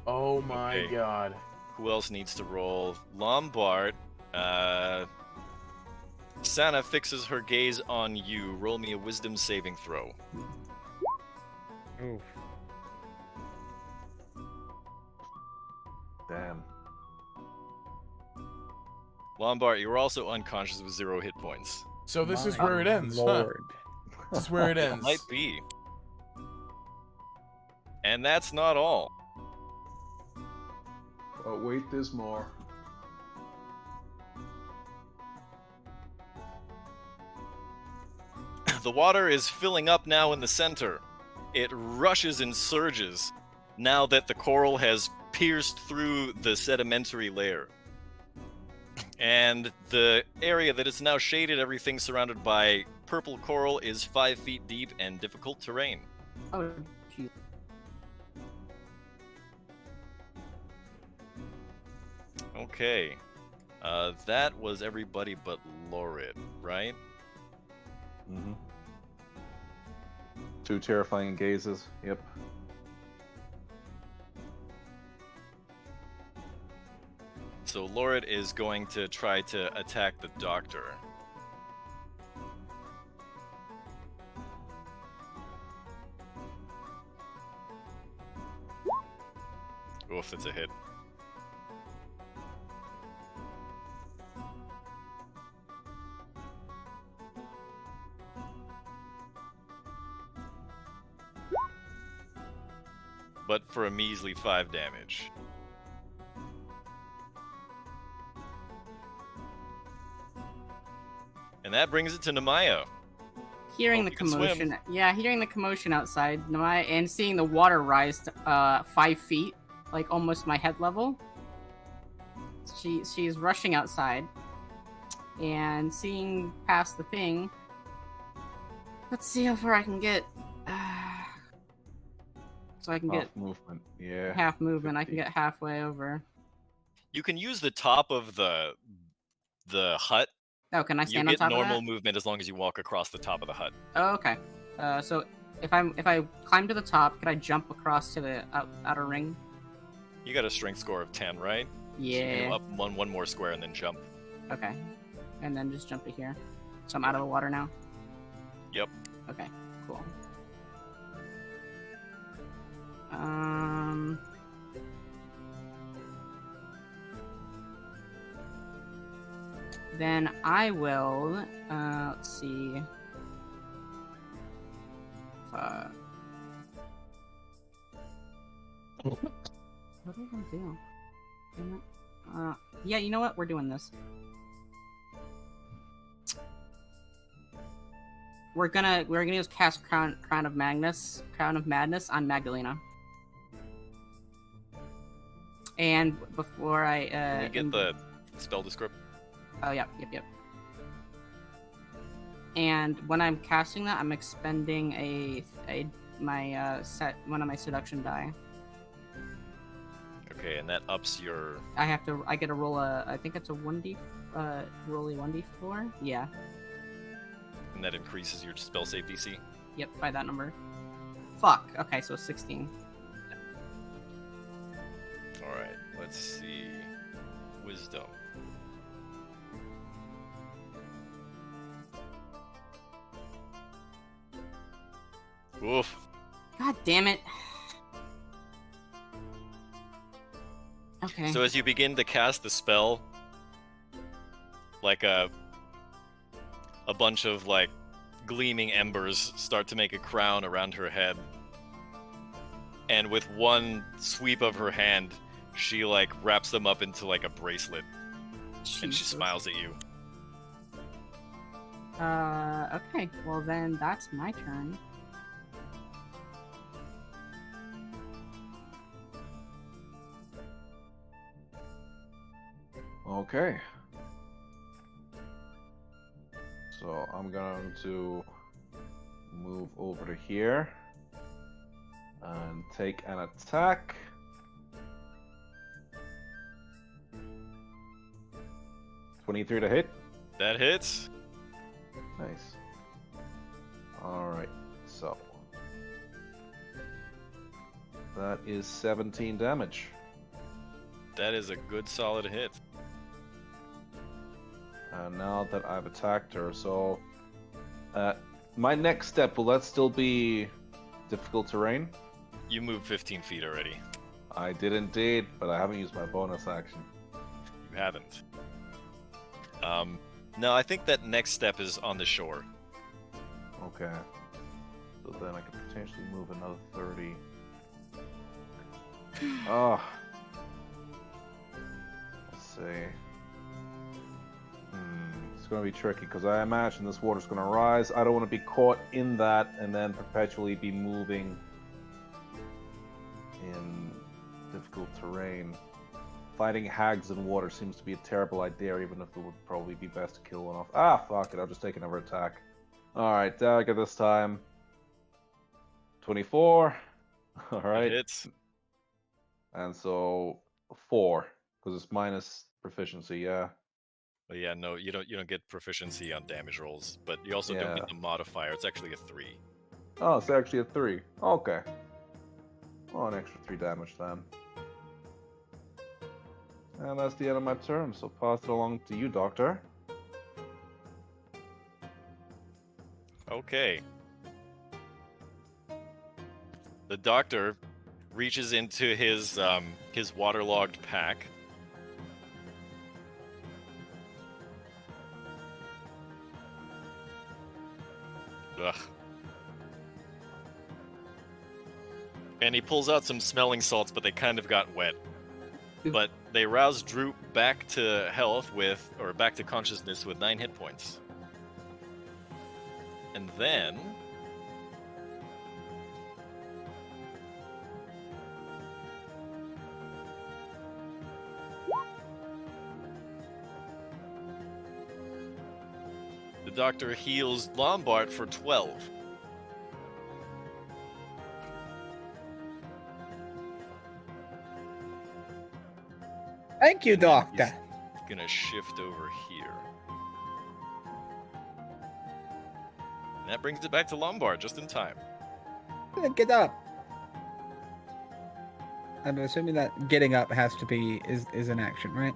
Oh my
Okay.
god.
Who else needs to roll? Lombard. Sana fixes her gaze on you. Roll me a wisdom saving throw.
Oof.
Damn.
Lombard, you're also unconscious with 0 hit points.
So this is
My
where it ends, huh?
Lord.
This is where it
It
ends.
might be. And that's not all.
Oh, wait, there's more.
The water is filling up now in the center. It rushes and surges now that the coral has pierced through the sedimentary layer. And the area that is now shaded, everything surrounded by purple coral, is 5 feet deep and difficult terrain.
Oh, gee.
Okay. That was everybody but Lorid, right?
Mm-hmm. 2 terrifying gazes. Yep.
So Lorid is going to try to attack the doctor. Oof, that's a hit. But for a measly 5 damage. And that brings it to Namaya.
Hearing
Hope
the
you can swim.
commotion, yeah, hearing the commotion outside, and seeing the water rise to 5 feet, like almost my head level. She's rushing outside, and seeing past the thing. Let's see how far I can get. So I can get
Half movement. Yeah.
half movement. I can
50.
get halfway over.
You can use the top of the hut.
Oh, can I
You
stand on
get
top
normal
of that?
movement as long as you walk across the top of the hut.
Oh, okay. So if I climb to the top, can I jump across to the outer ring?
You got a strength score of 10, right? So you can
Yeah.
go up one more square and then jump.
Okay. And then just jump to here. So I'm out of the water now?
Yep.
Okay, cool. Then I will, let's see. What do I want to do? Damn it. Yeah, you know what? We're doing this. We're gonna use cast Crown of Madness on Magdalena. And before I
Can we get the spell description?
Oh yep. And when I'm casting that, I'm expending one of my seduction die.
Okay, and that ups your...
I get to roll I think it's a 1d, roll a 1d4? Yeah.
And that increases your spell save DC.
Yep, by that number. Fuck. Okay, so 16.
Alright, let's see. Wisdom. Oof.
God damn it. Okay.
So as you begin to cast the spell, like a bunch of like gleaming embers start to make a crown around her head. And with one sweep of her hand, she like wraps them up into like a bracelet. And she
Jesus.
smiles at you.
Okay. Well then, that's my turn.
Okay. So I'm going to move over to here and take an attack. $23 to hit.
That hits.
Nice. Alright, so that is 17 damage.
That is a good solid hit.
And now that I've attacked her, so my next step, will that still be difficult terrain?
You moved 15 feet already.
I did indeed, but I haven't used my bonus action.
You haven't. No, I think that next step is on the shore.
Okay. So then I could potentially move another 30. Oh. Let's see. It's going to be tricky because I imagine this water's going to rise. I don't want to be caught in that and then perpetually be moving in difficult terrain. Fighting hags in water seems to be a terrible idea, even if it would probably be best to kill one off. Ah, fuck it, I'll just take another attack. Alright, dagger this time. 24. Alright.
Hits.
And so 4, because it's minus proficiency, yeah.
But yeah, no, you don't get proficiency on damage rolls, but you also don't
Yeah.
get the modifier. It's actually a 3.
Oh, it's actually a 3. Okay. Oh, an extra 3 damage then. And that's the end of my turn, so pass it along to you, Doctor.
Okay. The doctor reaches into his waterlogged pack. Ugh. And he pulls out some smelling salts, but they kind of got wet. But they rouse Droop back to health back to consciousness with 9 hit points. And then the doctor heals Lombard for 12.
Thank you,
And then
Doctor.
He's gonna shift over here. And that brings it back to Lombard just in time.
Get up. I'm assuming that getting up has to be is an action, right?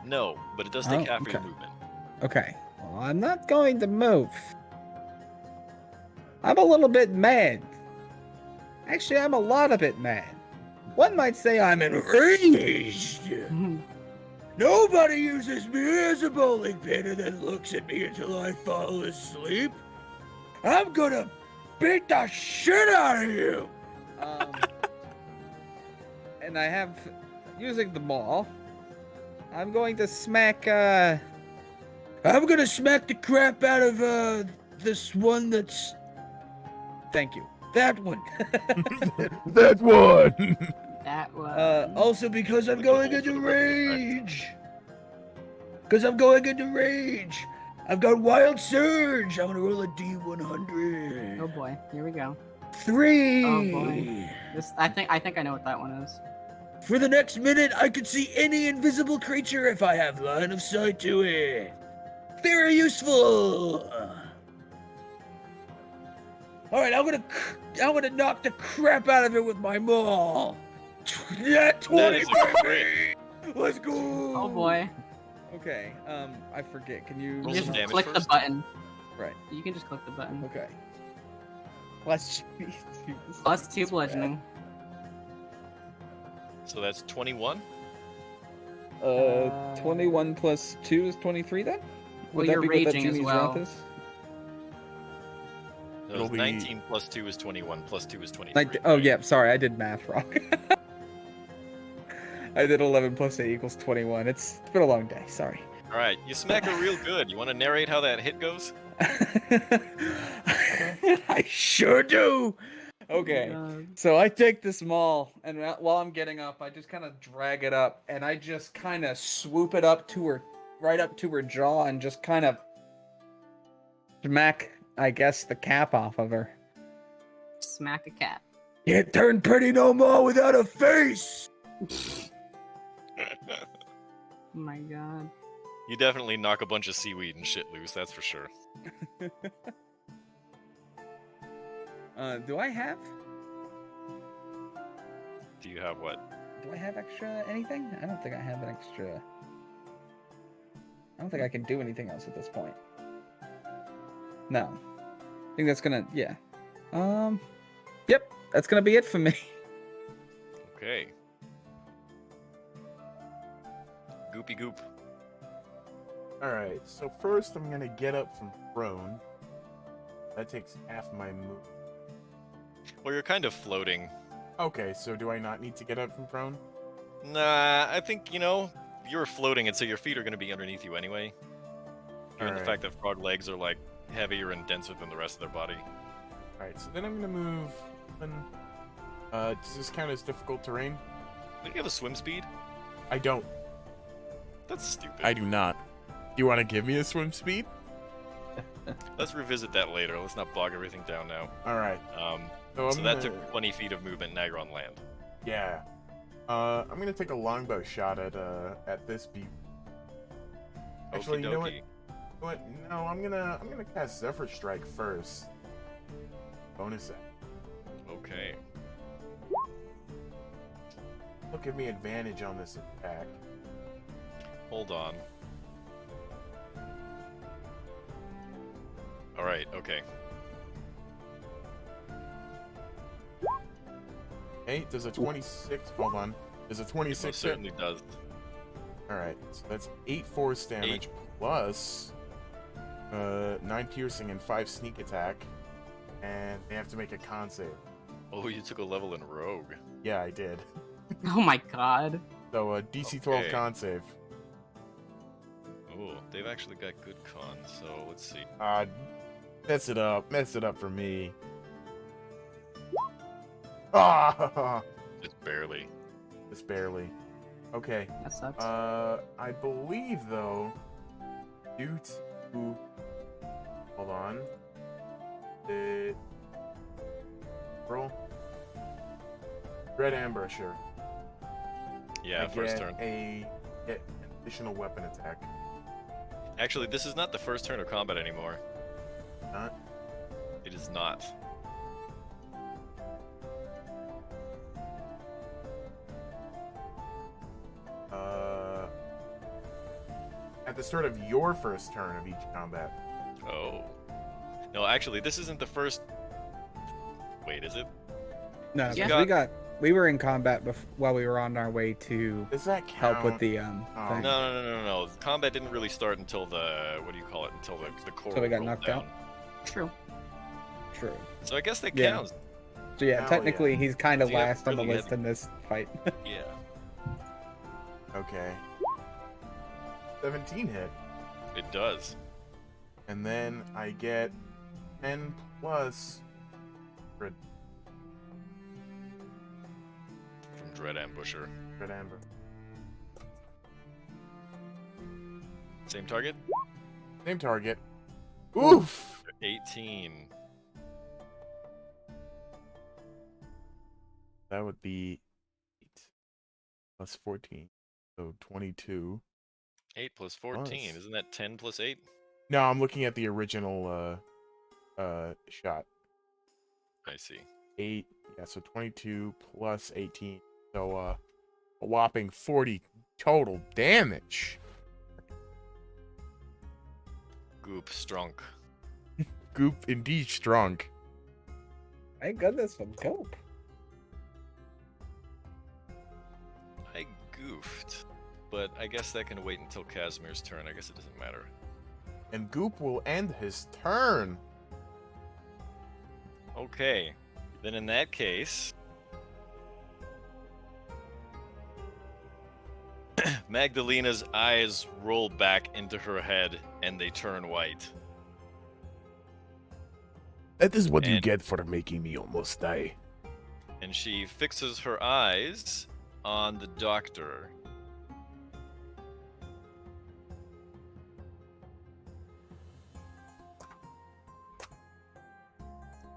No, but it does take
Oh,
half your
okay.
movement.
Okay. Well, I'm not going to move. I'm a little bit mad. Actually, I'm a lot of bit mad. One might say I'm enraged. Nobody uses me as a bowling pin and then looks at me until I fall asleep. I'm gonna beat the shit out of you. And I have, using the maul, I'm going to smack. I'm gonna smack the crap out of this one that's. Thank you. That one.
That one!
That was.
Also because I'm
Like a
going
roll for
into
the ripple effect.
rage. Because I'm going into rage. I've got wild surge. I'm gonna roll a D100.
Oh boy, here we go.
3.
Oh, boy. This I think I know what that one is.
For the next minute, I can see any invisible creature if I have line of sight to it. Very useful. All right, I'm gonna knock the crap out of it with my maul. Yeah, 20,
is a
baby. Let's go.
Oh boy.
Okay. I forget. Can you
Roll
Just
some damage
click the
first.
button.
Right.
You can just click the button.
Okay. Plus
Plus 2 bludgeoning.
So that's 21.
21 plus 2 is 23 then?
Well, you're raging as well.
No,
It'll
it's
be-
19 plus 2 is 21. Plus 2 is 23.
Oh
right?
yeah, sorry, I did math wrong. I did 11 plus 8 equals 21. It's been a long day, sorry.
All right, you smack her real good. You want to narrate how that hit goes?
I sure do. Okay. So I take this maul, and while I'm getting up, I just kind of drag it up, and I just kind of swoop it up to her, right up to her jaw, and just kind of smack, I guess, the cap off of her.
Smack a cat.
Can't turn pretty no more without a face.
Oh my god.
You definitely knock a bunch of seaweed and shit loose, that's for sure.
Do I have?
Do you have what?
Do I have extra anything? I don't think I have an extra. I don't think I can do anything else at this point. No. I think that's gonna, yeah. Yep, that's gonna be it for me.
Okay. Goopy goop.
Alright, so first I'm gonna get up from prone. That takes half my move.
Well, you're kind of floating
Okay, so do I not need to get up from prone?
Nah, I think, you're floating, and so your feet are going to be underneath you anyway. Given the
Alright.
fact that frog legs are, like, heavier and denser than the rest of their body.
Alright, so then I'm gonna move. Does this count as difficult terrain?
Do you have a swim speed?
I don't.
That's stupid.
I do not. You want to give me a swim speed?
Let's revisit that later. Let's not bog everything down now.
Alright.
So
I'm
that
gonna-
took 20 feet of movement now you're on land.
Yeah. I'm gonna take a longbow shot at this beat. Actually, you know what?
Okey-dokey.
What? No, I'm gonna cast Zephyr Strike first. Bonus act.
Okay.
It'll give me advantage on this attack.
Hold on. Alright, okay.
Okay, does a 26. Hold on. Does a 26
Most
hit?
certainly does.
Alright, so that's 8 force damage plus 9 piercing and 5 sneak attack. And they have to make a con save.
Oh, you took a level in Rogue.
Yeah, I did.
Oh my god.
So DC 12
Okay.
con save.
Oh, they've actually got good cons, so let's see.
Mess it up. Mess it up for me. Ah!
Just barely.
Just barely. Okay.
That sucks.
I believe though, due to hold on, the roll Red Ambusher.
Yeah,
I
first
get
turn.
get an additional weapon attack.
Actually, this is not the first turn of combat anymore.
Not
It is not.
at the start of your first turn of each combat.
Oh. No, actually, this isn't the first. Wait, is it?
No,
Yeah.
'cause we were in combat while we were on our way to
Does that count?
help with the
Oh.
thing.
No. Combat didn't really start until the Until the core.
So we got
rolled
knocked
down.
out?
True.
True.
So I guess that
Yeah.
counts.
So yeah,
Hell
technically he's kind of
So you have
last on the
really
list
good-
in this fight.
Yeah.
Okay. 17 hit.
It does.
And then I get 10 plus Red,
From Dread Ambusher.
Red Amber.
Same target?
Same target. Oof!
18.
That would be 8 plus 14. So 22.
8 plus 14.
Nice.
Isn't that 10 plus 8?
No, I'm looking at the original shot.
I see.
8. Yeah, so 22 plus 18. So a whopping 40 total damage.
Goop strunk.
Goop indeed strong.
Thank goodness for dope.
I goofed. But I guess that can wait until Casimir's turn. I guess it doesn't matter.
And Goop will end his turn.
Okay. Then in that case... Magdalena's eyes roll back into her head and they turn white.
That is what you
And-
get for making me almost die.
And she fixes her eyes on the doctor.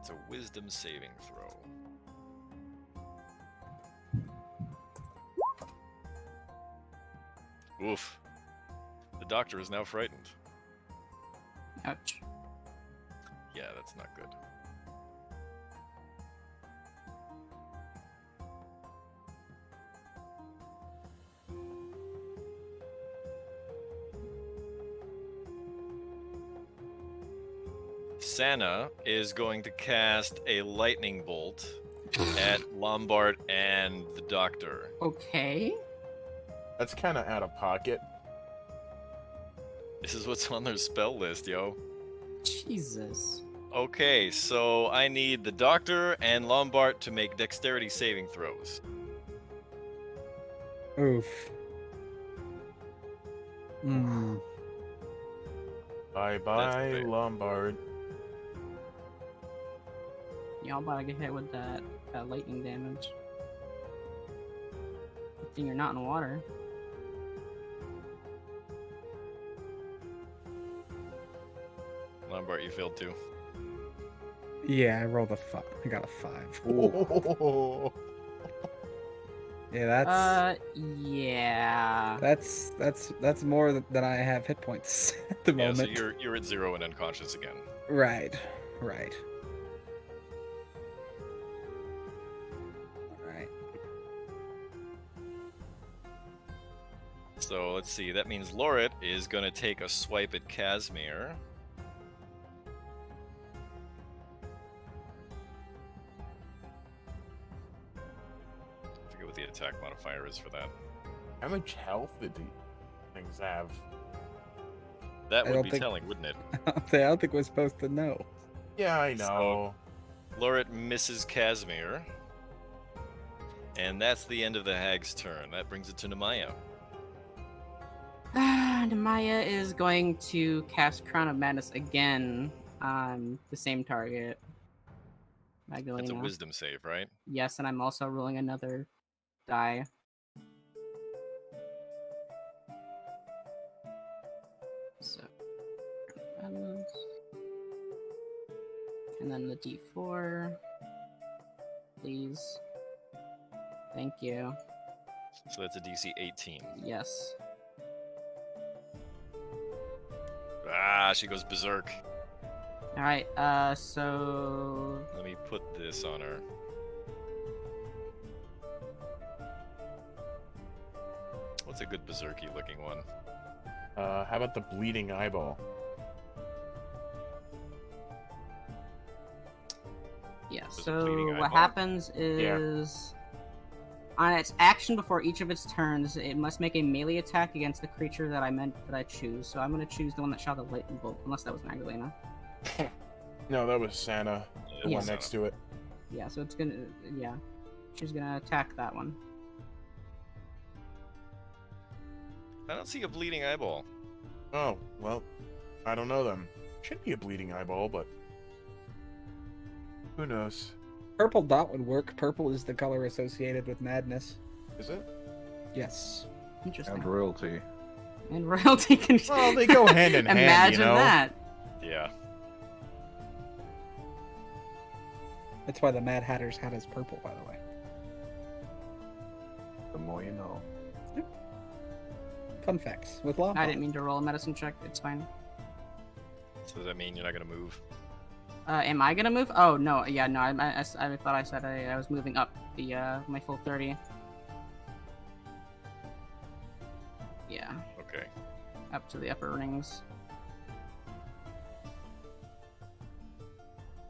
It's a wisdom saving throw. Oof. The doctor is now frightened.
Ouch.
Yeah, that's not good. Sana is going to cast a lightning bolt at Lombard and the doctor.
Okay.
That's kind of out of pocket.
This is what's on their spell list, yo.
Jesus.
Okay, so I need the doctor and Lombard to make dexterity saving throws.
Oof. Hmm.
Bye
That's
bye,
fair.
Lombard.
Y'all about to get hit with that lightning damage. Good thing you're not in water.
Lombard, you failed too.
Yeah, I rolled a 5. I got a 5.
Oh.
Yeah, that's
Yeah.
that's more than I have hit points at the
Yeah,
moment.
so you're at 0 and unconscious again.
Right. Right. All right.
So let's see. That means Lorit is going to take a swipe at Casimir. I forget what the attack modifier is for that.
How much health did these things have?
That
I
would
don't
be
think-
telling, wouldn't it?
I don't think we're supposed to know.
Yeah, I know.
Lorit misses Casimir. And that's the end of the hag's turn. That brings it to Nemaya.
Nemaya is going to cast Crown of Madness again on the same target. Magdalena.
That's a wisdom save, right?
Yes, and I'm also rolling another die. So, and then the D4, please. Thank you.
So that's a DC 18.
Yes.
Ah, she goes berserk.
All right. So
Let me put this on her. What's a good berserky looking one?
How about the bleeding eyeball?
yeah.
There's a
So
bleeding
what
eyeball.
happens is, on its action before each of its turns, it must make a melee attack against the creature that I choose. So I'm gonna choose the one that shot the lightning bolt, unless that was Magdalena.
No, that was Santa. The
Yeah.
one next to it.
Yeah. So it's gonna. Yeah. She's gonna attack that one.
I don't see a bleeding eyeball.
Oh, well, I don't know them. Should be a bleeding eyeball, but who knows?
Purple dot would work. Purple is the color associated with madness.
Is it?
Yes.
Interesting.
And royalty.
And royalty can.
Well, they go hand in hand, you
Imagine
know?
that.
Yeah.
That's why the Mad Hatter's hat is purple, by the way.
The more you know.
Fun facts with law.
I didn't mean to roll a medicine check. It's fine.
So does that mean you're not gonna move?
Am I gonna move? Oh no, yeah, no. I thought I said I was moving up the my full 30. Yeah,
Okay.
up to the upper rings.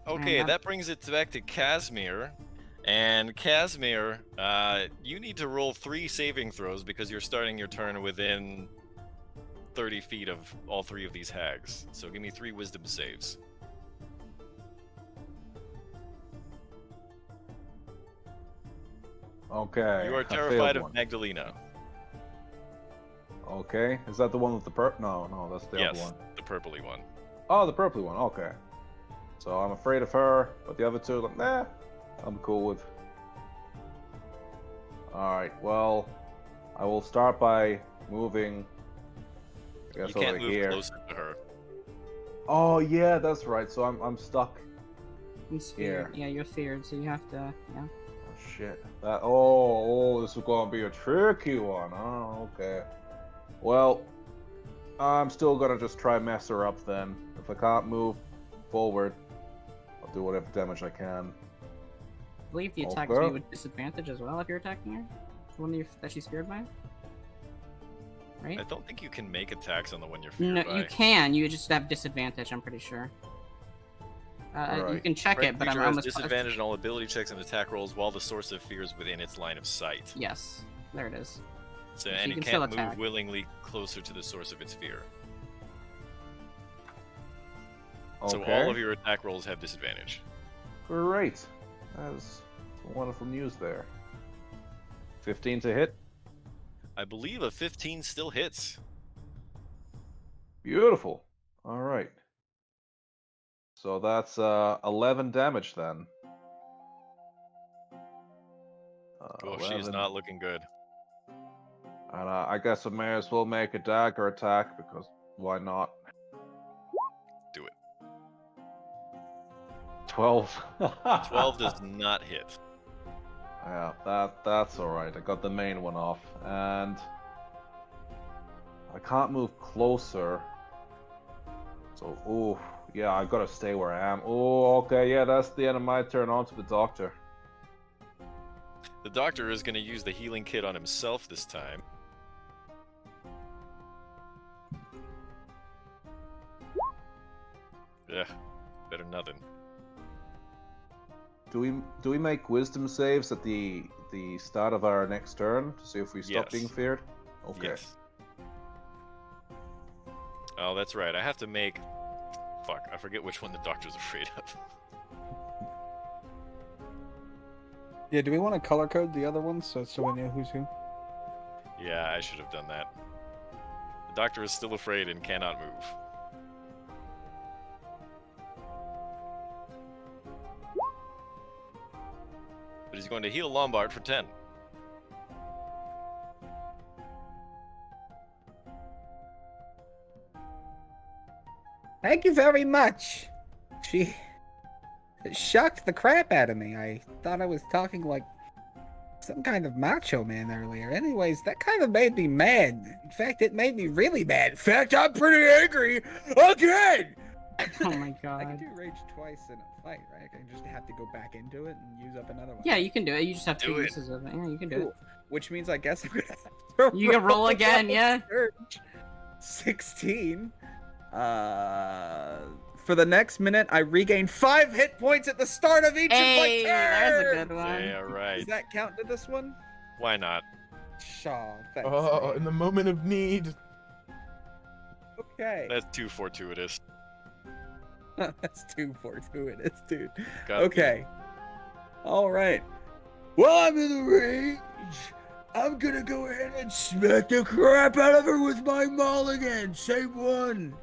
Okay,
I'm-
that brings it back to Casimir. And Casimir, you need to roll 3 saving throws because you're starting your turn within 30 feet of all 3 of these hags. So give me 3 wisdom saves.
Okay.
You are
I failed
terrified of
one.
Magdalena.
Okay. Is that the one with the No, no, that's the other
Yes,
one.
the purpley one.
Oh, the purpley one. Okay. So I'm afraid of her, but the other two, like, nah, I'm cool with. Alright, well, I will start by moving, I guess,
You can't
over
move
here.
closer to her.
Oh, yeah, that's right. So I'm stuck.
He's feared. Yeah, you're feared, so you have to. Yeah.
Oh, shit. Oh, this is going to be a tricky one. Oh, okay. Well, I'm still going to just try mess her up then. If I can't move forward, I'll do whatever damage I can.
I believe the attack is
Okay.
made with disadvantage as well if you're attacking her. The one that she's feared by. Right?
I don't think you can make attacks on the one you're feared
No,
by.
you can. You just have disadvantage. I'm pretty sure. You
Right.
can check it, but I'm
Creature has
almost
disadvantage on all ability checks and attack rolls while the source of fear is within its line of sight.
Yes, there it is.
So,
So
and
you
it
can still
can't move
attack.
willingly closer to the source of its fear. So
Okay.
all of your attack rolls have disadvantage.
Great. That's wonderful news there. 15 to hit.
I believe a 15 still hits.
Beautiful. All right. So that's 11 damage then.
Oh, she is
11.
not looking good.
And I guess I may as well make a dagger attack because why not?
Do it.
12.
12 does not hit.
Yeah, that's all right. I got the main one off, and I can't move closer. So, oh, yeah, I gotta stay where I am. Oh, okay, yeah, that's the end of my turn. On to the doctor.
The doctor is going to use the healing kit on himself this time. Yeah, better nothing.
Do we make wisdom saves at the start of our next turn to see if we stop
Yes.
being feared? Okay.
Yes. Oh, that's right. I have to make... Fuck, I forget which one the doctor's afraid of.
Yeah, do we want to color code the other ones so we know who's who?
Yeah, I should have done that. The doctor is still afraid and cannot move. But he's going to heal Lombard for 10.
Thank you very much. She shocked the crap out of me. I thought I was talking like some kind of macho man earlier. Anyways, that kind of made me mad. In fact, it made me really mad. In fact, I'm pretty angry again.
Oh my
I can
god.
do rage twice in a fight, right? I can just have to go back into it and use up another one.
Yeah, you can do it. You just have
Do
two
it.
uses of it. Yeah, you can do
Cool.
it.
Which means I guess I'm gonna have to
You can roll again, yeah.
Surge. 16. For the next minute, I regain 5 hit points at the start of each
Hey,
of my turns.
there's a good one.
Yeah, right.
Does that count to this one?
Why not?
Shaw, thanks.
Oh, in the moment of need.
Okay.
That's too fortuitous.
That's too fortuitous, dude.
Gotta be.
Okay. All right. Well, I'm in the rage. I'm gonna go ahead and smack the crap out of her with my mulligan. Same one.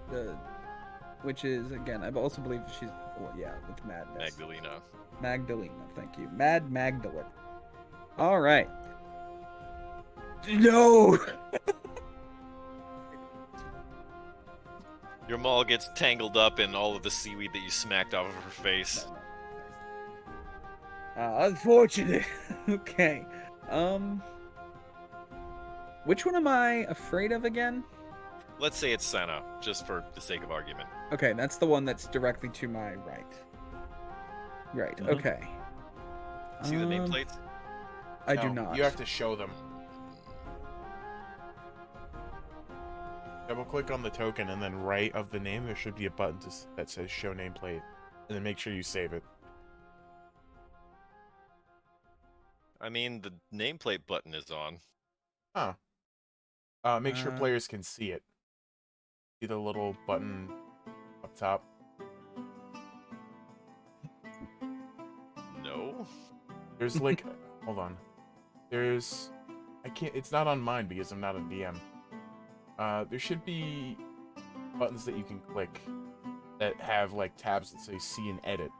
Which is, again, I also believe she's, well, yeah, with madness.
Magdalena.
Magdalena, thank you. Mad Magdalene. All right. No.
Your maul gets tangled up in all of the seaweed that you smacked off of her face.
Unfortunate. Okay. Which one am I afraid of again?
Let's say it's Senna, just for the sake of argument.
Okay, that's the one that's directly to my right. Right.
Mhm.
Okay.
See the nameplates?
I do
No,
not.
You have to show them. Double click on the token and then right of the name there should be a button that says show nameplate. And then make sure you save it.
I mean, the nameplate button is on.
Huh. Make sure players can see it. See the little button up top?
No?
There's like, hold on. There's, it's not on mine because I'm not a DM. There should be buttons that you can click that have like tabs that say see and edit.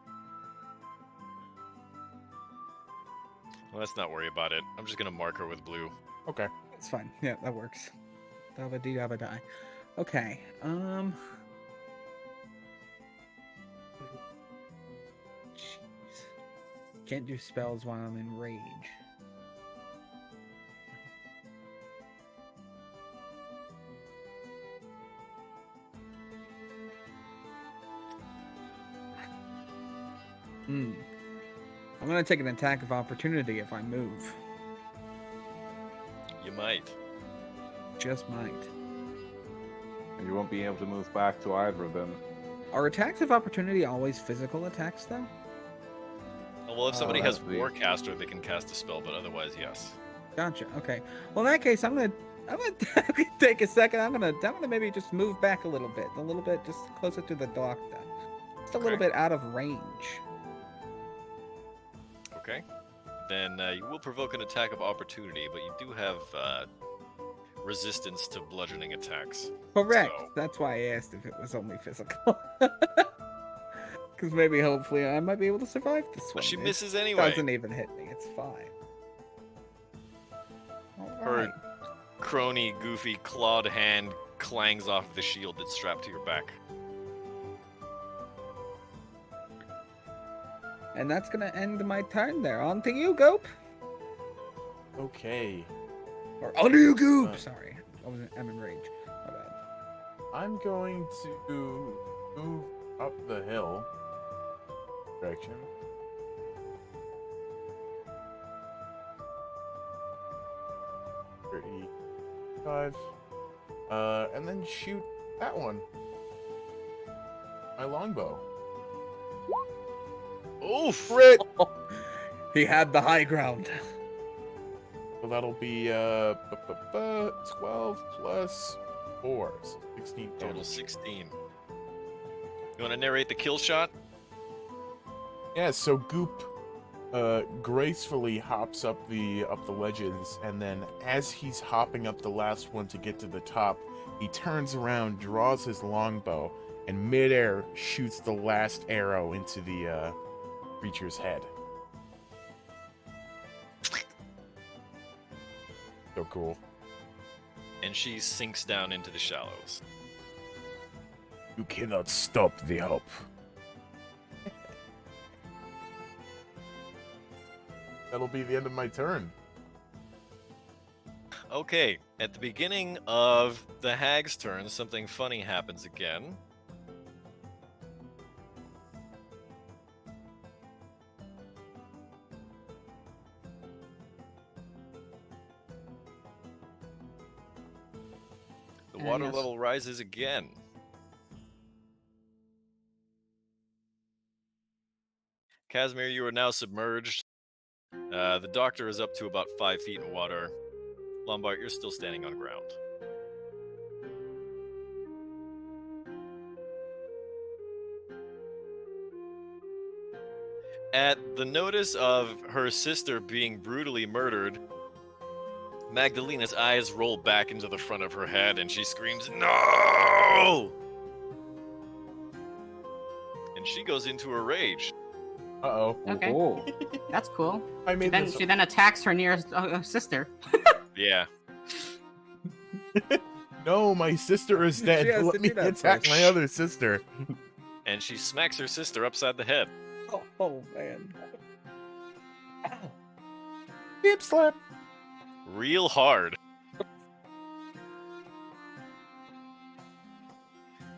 Well, let's not worry about it. I'm just gonna mark her with blue.
Okay.
That's fine. Yeah, that works. Dabba dee dabba die. Okay. Jeez. Can't do spells while I'm in rage. I'm gonna take an attack of opportunity if I move.
You might.
Just might.
And you won't be able to move back to either of them.
Are attacks of opportunity always physical attacks, though?
Oh, well, if somebody has
that'd be-
Warcaster, they can cast a spell, but otherwise, yes.
Gotcha. Okay. Well, in that case, I'm gonna take a second. I'm gonna maybe just move back a little bit, just closer to the doctor. Just a little
Okay.
bit out of range.
Okay. Then you will provoke an attack of opportunity, but you do have resistance to bludgeoning attacks.
Correct.
So-
That's why I asked if it was only physical. Because maybe, hopefully, I might be able to survive this one.
But she
It
misses anyway.
doesn't even hit me. It's fine.
Her
Alright.
crony, goofy, clawed hand clangs off the shield that's strapped to your back.
And that's going to end my turn there. On to you, Goop.
Okay.
Or on to you, Goop.
Uh,
Sorry. I'm in rage. My bad.
I'm going to move up the hill direction. $35. And then shoot that one. My longbow.
Oof!
Crit!
He had the high ground.
So that'll be 12 plus 4, so 16
Total
damage.
16. You want to narrate the kill shot?
Yeah, so Goop gracefully hops up the ledges, and then as he's hopping up the last one to get to the top, he turns around, draws his longbow, and midair shoots the last arrow into the creature's head. So cool.
And she sinks down into the shallows.
You cannot stop the hope.
That'll be the end of my turn.
Okay, at the beginning of the hag's turn, something funny happens again. The water
Yes.
level rises again. Casimir, you are now submerged. The doctor is up to about 5 feet in water. Lombard, you're still standing on ground. At the notice of her sister being brutally murdered, Magdalena's eyes roll back into the front of her head and she screams, "No!" And she goes into a rage.
Uh-oh.
Okay.
Oh.
That's cool.
I made
Then
this...
she then attacks her nearest sister.
Yeah.
No, my sister is dead.
She has
Let
to
me
do that
attack
first.
my other sister.
And she smacks her sister upside the head.
Oh, man. Ow.
Hip slap.
Real hard.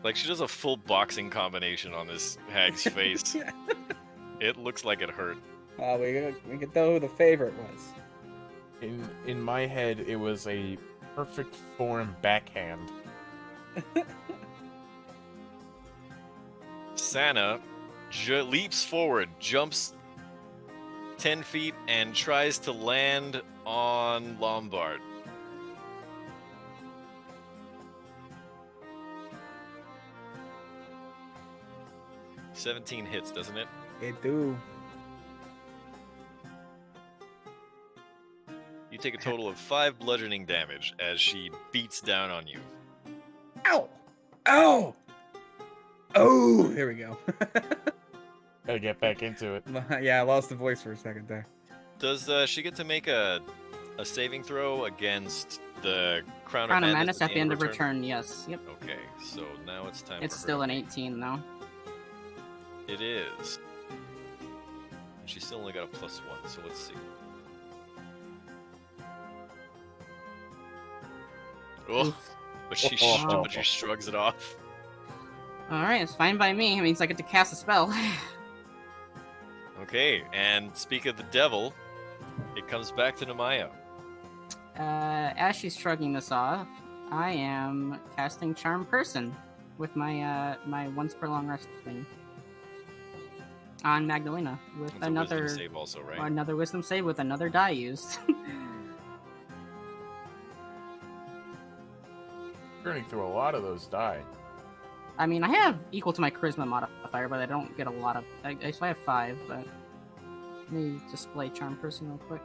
Like she does a full boxing combination on this hag's face. It looks like it hurt.
We could know who the favorite was.
In my head, it was a perfect form backhand.
Sana leaps forward, jumps 10 feet, and tries to land on Lombard. "17 hits, doesn't it?"
It do.
You take a total of 5 bludgeoning damage as she beats down on you.
Ow! Ow! Oh! Here we go.
Gotta get back into it.
Yeah, I lost the voice for a second there.
Does she get to make a saving throw against the Crown
Crown
of
of
Madness
Madness at the end of return. Yes. Yep.
Okay, so now it's time
It's
for her
still
to
an
make-
18 though.
It is. And she's still only got a +1, so let's see. Oh, but she shrugs it off.
All right, it's fine by me. It means I get to cast a spell.
Okay, and speak of the devil, it comes back to Namaya.
As she's shrugging this off, I am casting Charm Person with my my once per long rest thing on Magdalena with
It's a
another
wisdom save also, right?
another wisdom save with another die used.
Turning through a lot of those die.
I mean, I have equal to my charisma modifier, but I don't get a lot of. So I have 5, but let me display charm person real quick.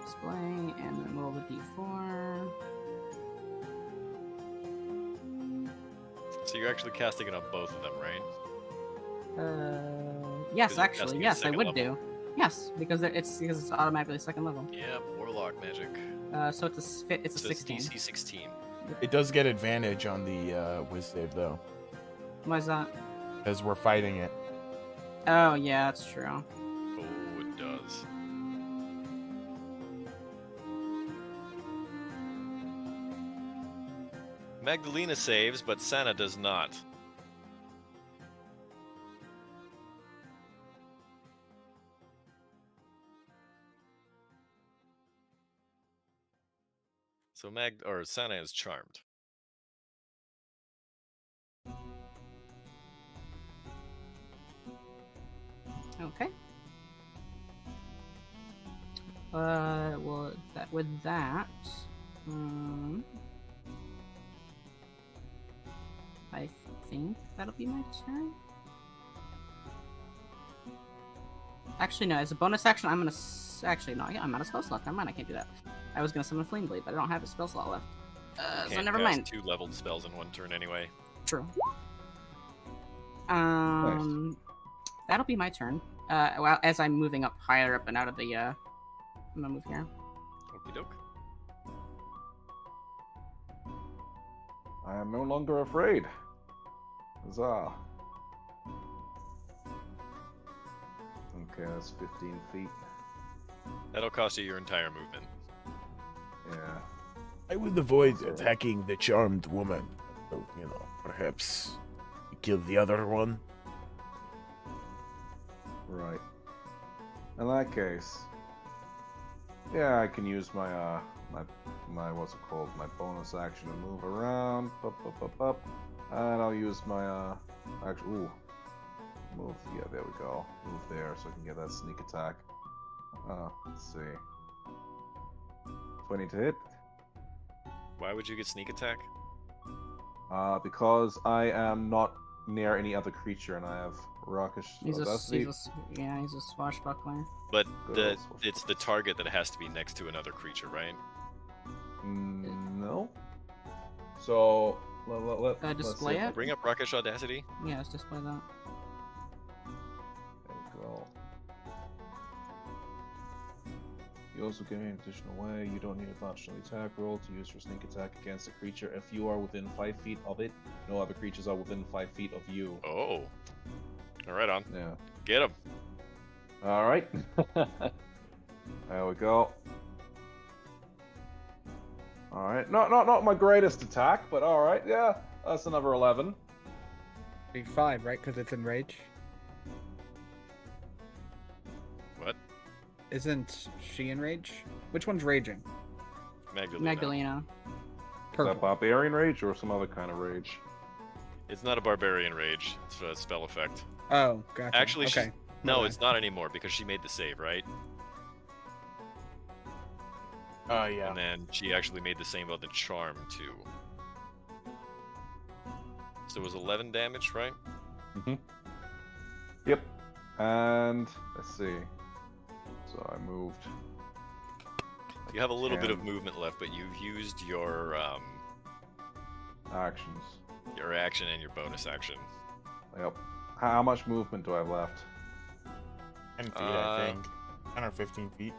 Display and then roll the d4.
So you're actually casting it on both of them, right?
Yes,
'Cause you're
actually,
casting at
yes, I
second
would
level.
do. Yes, because it's automatically second level.
Yep, warlock magic.
So it's a
So it's
16.
DC 16.
It does get advantage on the whiz save though,
Why is that?
because we're fighting it.
Oh yeah, that's true.
Oh, it does. Magdalena saves, but Sana does not. So Sana is charmed.
Okay. Well, with that, I think that'll be my turn. Actually, no. As a bonus action, I'm gonna. Actually, no. I'm out of spell slot. Never mind. I can't do that. I was gonna summon Flame Blade, but I don't have a spell slot left. So
Can't
never
cast
mind.
2 leveled spells in one turn anyway.
True. That'll be my turn. Well, as I'm moving up higher up and out of the. I'm gonna move here.
Okie doke.
I am no longer afraid. Huzzah. Okay, that's 15 feet.
That'll cost you your entire movement.
Yeah.
I would avoid attacking the charmed woman. So, perhaps kill the other one.
Right. In that case, yeah, I can use my my what's it called? My bonus action to move around. Up. And I'll use my move. Yeah, there we go. Move there so I can get that sneak attack. Let's see. 20 to hit.
Why would you get sneak attack?
Because I am not near any other creature and I have rockish audacity.
He's a swashbuckler.
But
Good old
it's the target that has to be next to another creature, right?
No. So let's
Display
see if I
it?
Bring up Rockish Audacity.
Yeah, let's display that.
There we go. You also gain an additional way. You don't need a functional attack roll to use your sneak attack against a creature. If you are within 5 feet of it, no other creatures are within 5 feet of you.
Oh. All right, on.
Yeah.
Get him.
All right. There we go. All right. Not my greatest attack, but all right. Yeah, that's another 11.
Be 5, right? Because it's in rage.
What?
Isn't she in rage? Which one's raging?
Magdalena.
Is
Purple.
that barbarian rage or some other kind of rage?
It's not a barbarian rage. It's a spell effect.
Oh, gotcha.
Actually,
okay.
No,
Okay.
it's not anymore because she made the save, right?
Yeah.
And then she actually made the same about the charm too. So it was 11 damage, right?
Mm-hmm. Yep. And let's see. So I moved.
You have a little bit of
10
movement left, but you've used your
actions.
action and your bonus action.
Yep. How much movement do I have left?
10 feet, I think. 10 or 15 feet.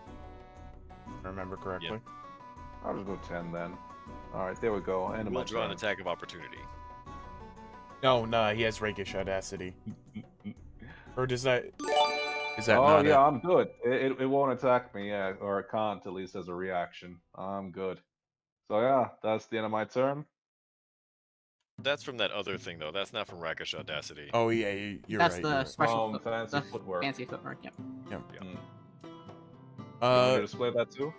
If I remember correctly.
I'll just go 10 then. Alright, there we go. End of my
We'll draw an
turn.
attack of opportunity.
No, he has rakish audacity. Or does that? Is that
Oh
not
yeah,
it?
I'm good. It won't attack me, yeah, or it can't at least as a reaction. I'm good. So yeah, that's the end of my turn.
That's from that other thing, though. That's not from Rakish Audacity.
Oh yeah, you're
That's
right.
the
you're right.
special
Fancy
the
footwork.
fancy footwork. Yep.
Yeah.
You want me to display that too?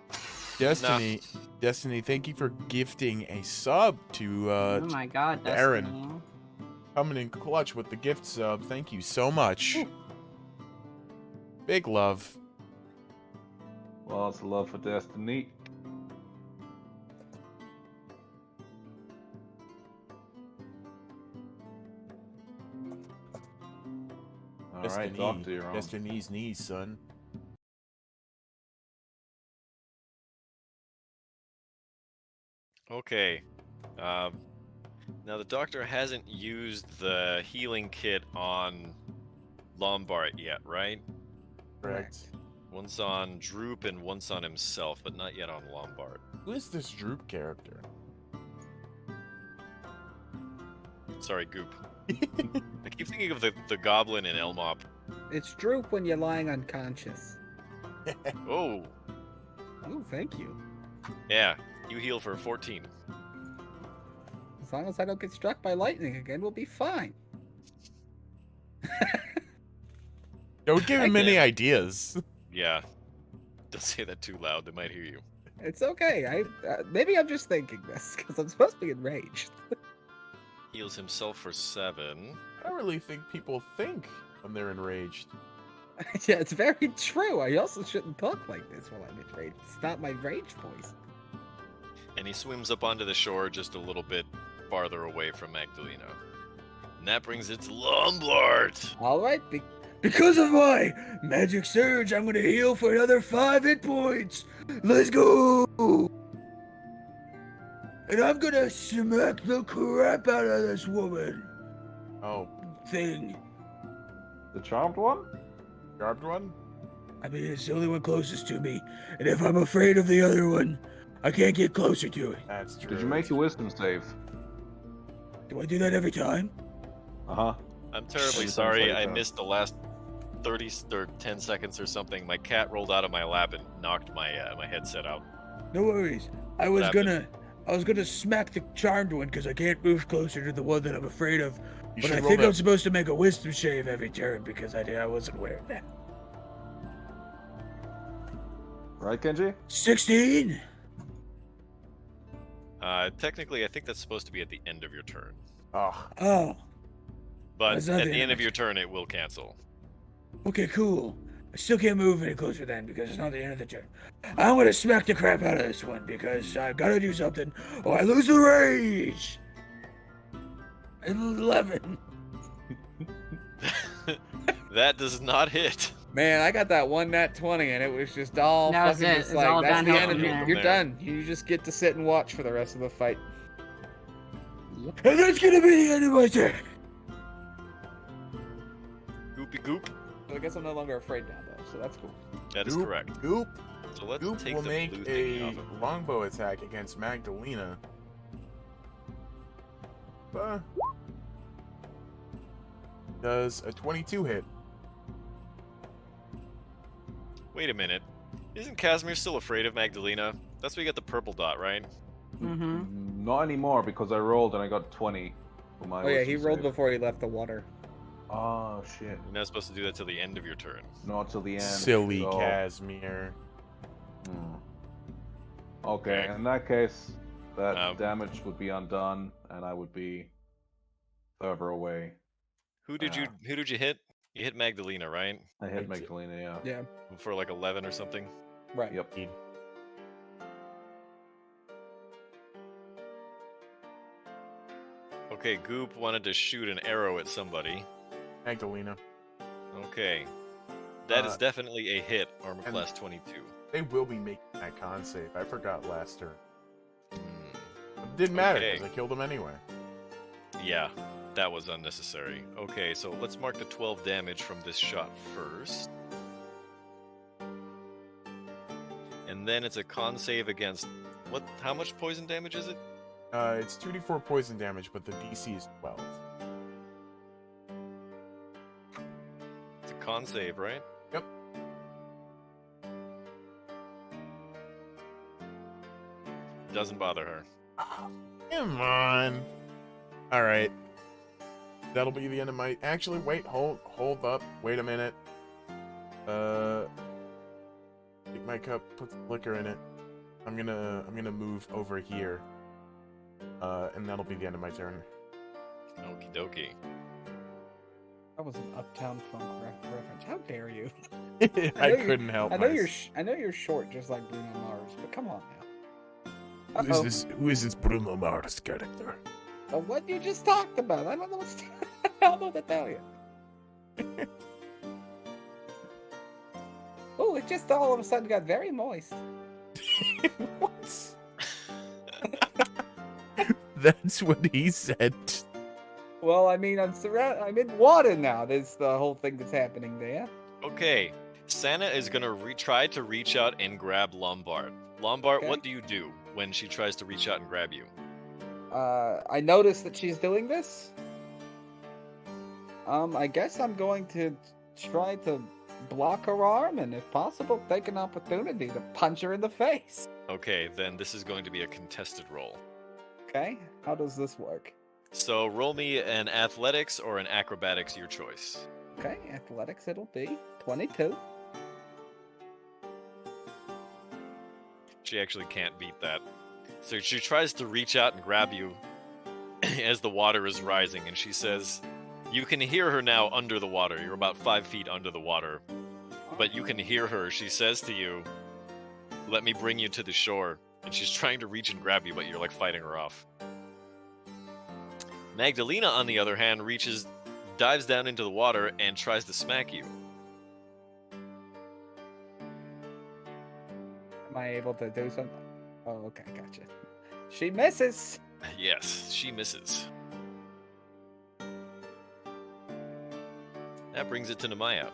Destiny, thank you for gifting a sub to
Oh my God,
Aaron.
Destiny.
coming in clutch with the gift sub. Thank you so much. Big love.
Well, it's love for Destiny. All right, talk to your own.
Destiny's knees, son.
Okay. Now the doctor hasn't used the healing kit on Lombard yet, right?
Correct.
One's on Droop and one's on himself, but not yet on Lombard.
Who is this Droop character?
Sorry, Goop. I keep thinking of the goblin in Elmop.
It's droop when you're lying unconscious.
Oh,
Oh, thank you.
yeah. You heal for 14.
As long as I don't get struck by lightning again, we'll be fine.
Don't give him any ideas.
Yeah. Don't say that too loud. They might hear you.
It's okay. Maybe I'm just thinking this because I'm supposed to be enraged.
Heals himself for 7.
I don't really think people think when they're enraged.
Yeah, it's very true. I also shouldn't talk like this while I'm enraged. It's not my rage voice.
And he swims up onto the shore just a little bit farther away from Magdalena. And that brings it to Lombard.
All right, because of my magic surge, I'm gonna heal for another 5 hit points. Let's go! And I'm gonna smack the crap out of this woman
Oh,
thing.
The charmed one?
garbed one?
I mean, it's the only one closest to me, and if I'm afraid of the other one, I can't get closer to it.
That's true.
Did you make your wisdom save?
Do I do that every time?
Uh-huh.
I'm terribly
Sounds
sorry.
like
I
that.
missed the last 30 or 10 seconds or something. My cat rolled out of my lap and knocked my my headset out.
No worries. I was gonna smack the charmed one because I can't move closer to the one that I'm afraid of.
You
But
should
I
roll
think
that-
I'm supposed to make a wisdom save every turn because I wasn't wearing that.
Right, Kenji?
16.
Technically, I think that's supposed to be at the end of your turn.
Oh,
Oh,
But
That's
at
not
the
the
end of
end.
your turn, it will cancel.
okay, cool. I still can't move any closer then because it's not the end of the turn. I'm gonna smack the crap out of this one because I gotta do something or I lose the rage. 11.
That does not hit.
Man, I got that one nat 20 and it was just all
That was
fucking
it.
just
It's
like
all
that's the
downhill
end of
from
it.
there.
You're
There.
done. You just get to sit and watch for the rest of the fight.
Yep.
And that's gonna be the end of my turn.
Goopy goop.
So I guess I'm no longer afraid now though, so that's cool.
That is
Goop,
correct.
Goop.
So let's
Goop
take
will
the
make
blue thingy
a
off of-
longbow attack against Magdalena. Does a 22 hit?
Wait a minute. Isn't Casimir still afraid of Magdalena? That's why you got the purple dot, right?
Mm-hmm.
Not anymore because I rolled and I got 20 for my
Oh yeah, he
wisdom
rolled
save.
before he left the water.
Oh shit.
You're not supposed to do that till the end of your turn.
Not till the end.
Silly
so-
Casimir.
Hmm. Okay,
Okay.
in that case, that
Um,
damage would be undone, and I would be further away.
Who did you hit? You hit Magdalena, right?
I
I
hit
did.
Magdalena, yeah.
Yeah,
For like 11 or something.
right.
Yep.
Okay, Goop wanted to shoot an arrow at somebody.
Magdalena.
Okay. That is
Uh,
definitely a hit, armor
and-
class 22.
They will be making that con save. I forgot last turn.
Hmm.
It didn't matter
Okay.
because I killed him anyway.
Yeah, that was unnecessary. Okay, so let's mark the 12 damage from this shot first. And then it's a con save against what? How much poison damage is it?
It's 2d4 poison damage, but the DC is 12.
It's a con save, right?
Yep.
Doesn't bother her.
Come on. All right. That'll be the end of my. Actually, wait. Hold up. Wait a minute. Take my cup. Put the liquor in it. I'm gonna move over here. And that'll be the end of my turn.
Okie dokie.
That was an Uptown Funk reference. How dare you?
I
know you-
couldn't help.
I know you're
myself.
I know you're short, just like Bruno Mars, but come on now.
Who is this? Who is this Bruno Mars character?
What you just talked about? I don't know what's. I don't know what to tell you. Oh, it just all of a sudden got very moist.
What? That's what he said.
Well, I mean, I'm in water now. There's the whole thing that's happening there.
Okay, Santa is gonna try to reach out and grab Lombard. Lombard,
Okay.
what do you do when she tries to reach out and grab you?
I noticed that she's doing this. I guess I'm going to try to block her arm, and if possible, take an opportunity to punch her in the face.
Okay, then this is going to be a contested roll.
Okay, how does this work?
So roll me an athletics or an acrobatics, your choice.
Okay, athletics it'll be 22.
She actually can't beat that. So she tries to reach out and grab you as the water is rising, and she says, you can hear her now under the water. You're about 5 feet under the water. But you can hear her. She says to you, let me bring you to the shore. And she's trying to reach and grab you, but you're like fighting her off. Magdalena, on the other hand, dives down into the water and tries to smack you.
Am I able to do something? Oh, okay, gotcha. She misses.
Yes, she misses. That brings it to Namaya.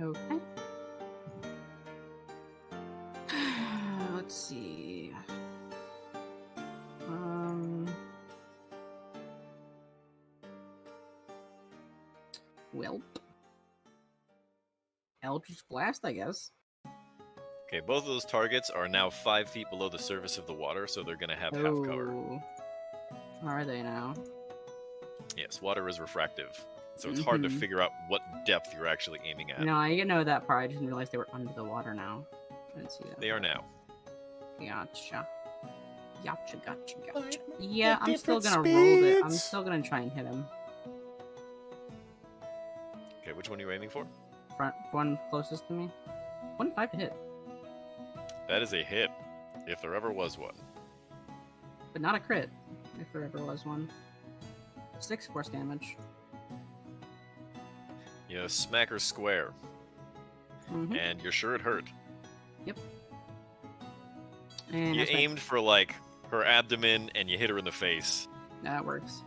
Okay. Let's see. Well, Eldritch Blast, I guess.
Okay, both of those targets are now 5 feet below the surface of the water, so they're going to have half cover.
Oh. Are they now?
Yes, water is refractive, so it's hard to
Mhm.
figure out what depth you're actually aiming at.
No, I didn't know that part. I just didn't realize they were under the water now. I didn't see that.
They are now.
Gotcha. Gotcha.
Like
Yeah,
the
I'm still
different
gonna roll it. I'm
speeds.
still gonna try and hit him.
Okay, which one are you aiming for?
Front one closest to me. 25 to hit,
That is a hit, if there ever was one.
but not a crit, if there ever was one. 6 force damage.
You know, smack her square,
Mm-hmm.
and you're sure it hurt.
And
You
that's my-
aimed for, like, her abdomen, and you hit her in the face.
that works.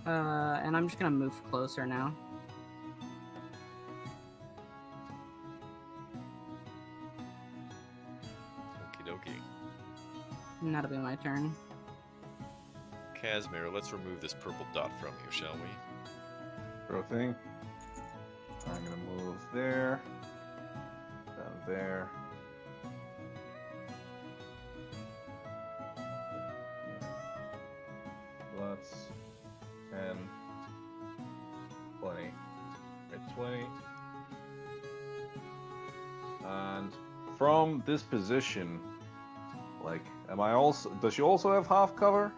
And I'm just gonna move closer now.
Okie dokie.
And that'll be my turn.
Casimir, let's remove this purple dot from you, shall we?
Sure thing. I'm gonna move there. Down there. That's 10, 20. Right, 20. And from this position, like, does she also have half cover?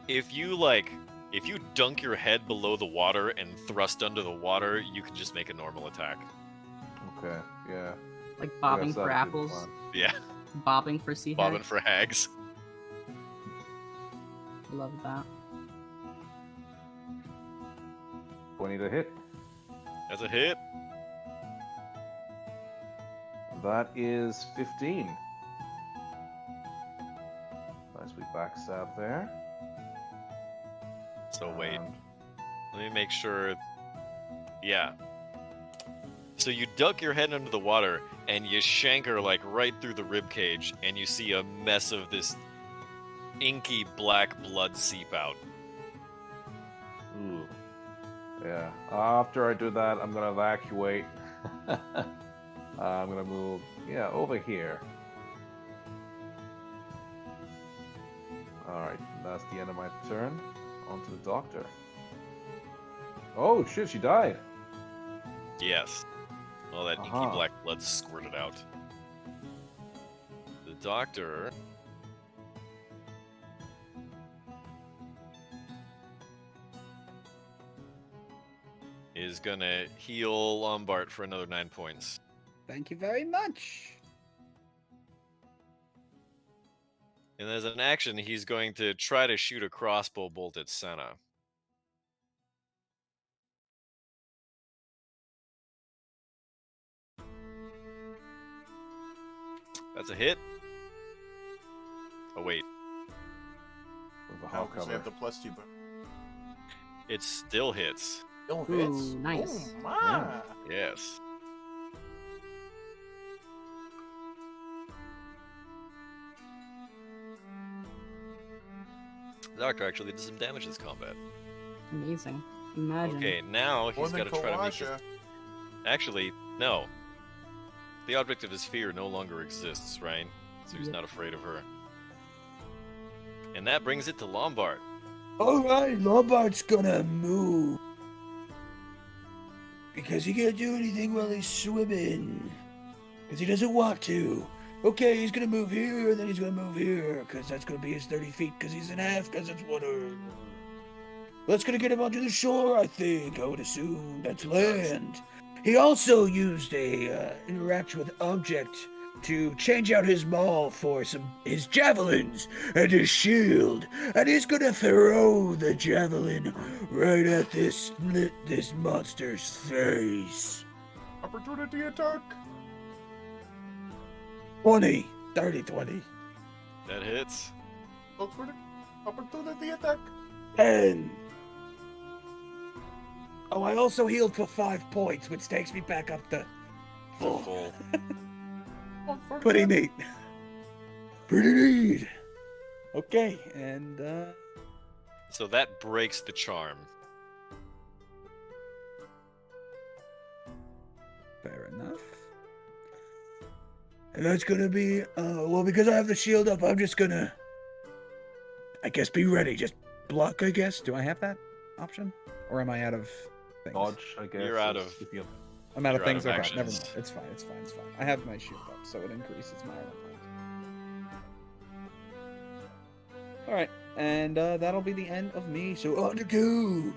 If you dunk your head below the water and thrust under the water, you can just make a normal attack.
Okay, yeah.
Oh,
Like bobbing
Yes,
for
that'd be
apples,
fun.
Yeah,
bobbing for sea
bobbing
hags.
for hags.
Love that.
20 to hit.
That's a hit.
That is 15. Nicely backstab there.
So wait,
And
let me make sure. Yeah. So you duck your head under the water and you shank her like right through the rib cage, and you see a mess of this inky black blood seep out.
Ooh. Yeah. After I do that, I'm gonna evacuate. I'm gonna move, yeah, over here. Alright, that's the end of my turn. On to the doctor. Oh shit, she died.
Yes. All that inky
Aha.
black blood squirted out. The doctor is gonna heal Lombard for another 9 points.
Thank you very much.
And as an action, he's going to try to shoot a crossbow bolt at Senna. That's a hit. Oh wait,
With the
No,
hot
because we
cover.
have the +2, but
it still hits.
still
Ooh,
hits.
nice.
Oh, my.
Yes. The doctor actually did some damage this combat.
Amazing. Imagine.
Okay, now
More
he's
than
got to try to make this.
Kalasha.
Actually, no. The object of his fear no longer exists, right? So he's
Yep.
not afraid of her. And that brings it to Lombard.
Alright, Lombard's gonna move. Because he can't do anything while he's swimming. Because he doesn't want to. Okay, he's gonna move here, and then he's gonna move here. Because that's gonna be his 30 feet, because he's in half, because it's water. That's gonna get him onto the shore, I think. I would assume that's land. He also used a interaction with object to change out his maul for his javelins and his shield, and he's gonna throw the javelin right at this monster's face.
Opportunity attack.
20, 30, 20,
That hits.
Look for the opportunity attack.
10. Oh, I also healed for 5 points, which takes me back up to
Full.
full.
Look for
Pretty
the-
neat. Pretty neat. Okay, and
So that breaks the charm.
fair enough. And that's gonna be, well, because I have the shield up, I'm just gonna, I guess, be ready. Just block, I guess. Do I have that option? Or am I out of things?
Dodge, I guess.
You're out
is
of-
if you-
I'm out of
You're out
things.
of
Okay,
actions.
never mind. It's fine, it's fine, it's fine. I have my shield up, so it increases my life. Alright, and that'll be the end of me. So on the cube.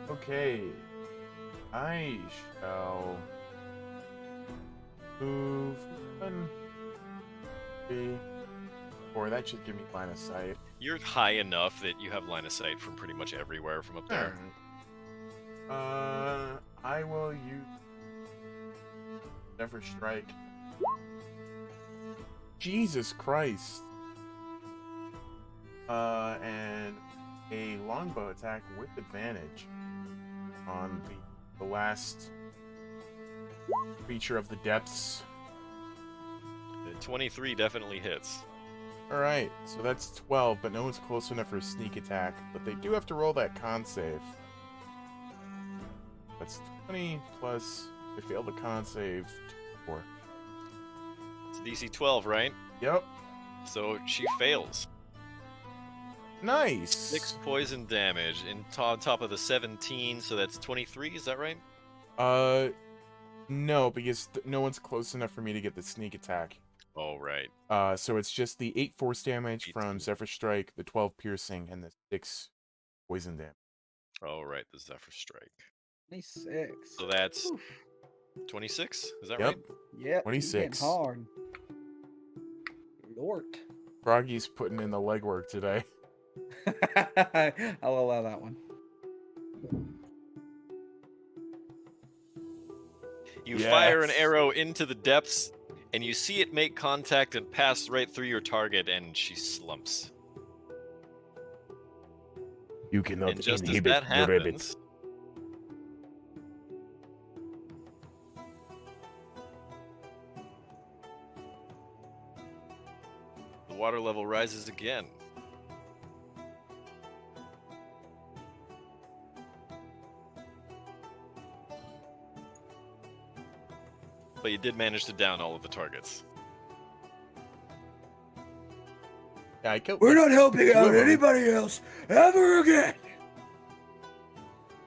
Okay. I shall move 1, 3, 4. That should give me line of sight.
You're high enough that you have line of sight from pretty much everywhere from up there.
I will use Zephyr Strike. Jesus Christ. And a longbow attack with advantage on the last creature of the depths.
The 23 definitely hits.
Alright, so that's 12, but no one's close enough for a sneak attack. But they do have to roll that con save. That's 20 plus, they fail the con save, 4.
It's DC 12, right?
Yep.
So she fails.
Nice!
6 poison damage in top of the 17, so that's 23, is that right?
No, because no one's close enough for me to get the sneak attack.
Oh, right.
So it's just the 8 force damage
8.
from Zephyr Strike, the 12 piercing, and the 6 poison damage.
Oh, right, the Zephyr Strike.
26.
So that's
Oof.
26, is that
Yep.
right?
Yep.
26.
Getting hard. Lord.
Froggy's putting in the legwork today.
I'll allow that one.
You fire an
Yes.
arrow into the depths, and you see it make contact and pass right through your target, and she slumps.
You cannot
And just as
inhibit
that
the rabbit.
happens, the water level rises again. But you did manage to down all of the targets.
Yeah, I killed.
We're not helping
Two
out
of 'em.
anybody else ever again.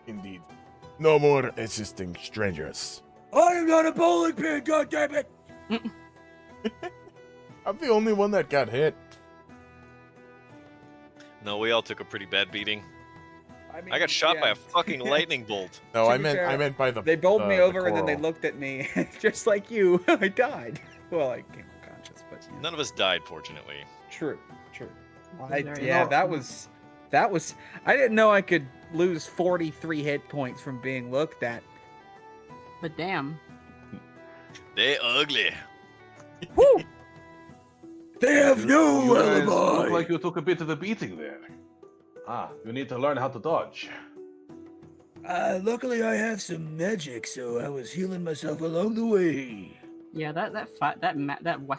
Indeed. No more assisting strangers.
I am not a bowling pin, goddammit!
I'm the only one that got hit.
No, we all took a pretty bad beating.
mean,
I got shot by
yeah.
a fucking lightning bolt.
No,
To
I
be
meant
fair,
by the.
They bowled me
the
over and then they
coral.
looked at me, just like you. I died. Well, I came unconscious, but yeah.
None of us died, fortunately.
True, true.
Very
Yeah,
well.
that was. I didn't know I could lose 43 hit points from being looked at.
But damn.
They ugly.
Woo! They have no
You guys
alibi.
look like you took a bit of a beating there. You need to learn how to dodge.
Luckily, I have some magic, so I was healing myself along the way.
Yeah, that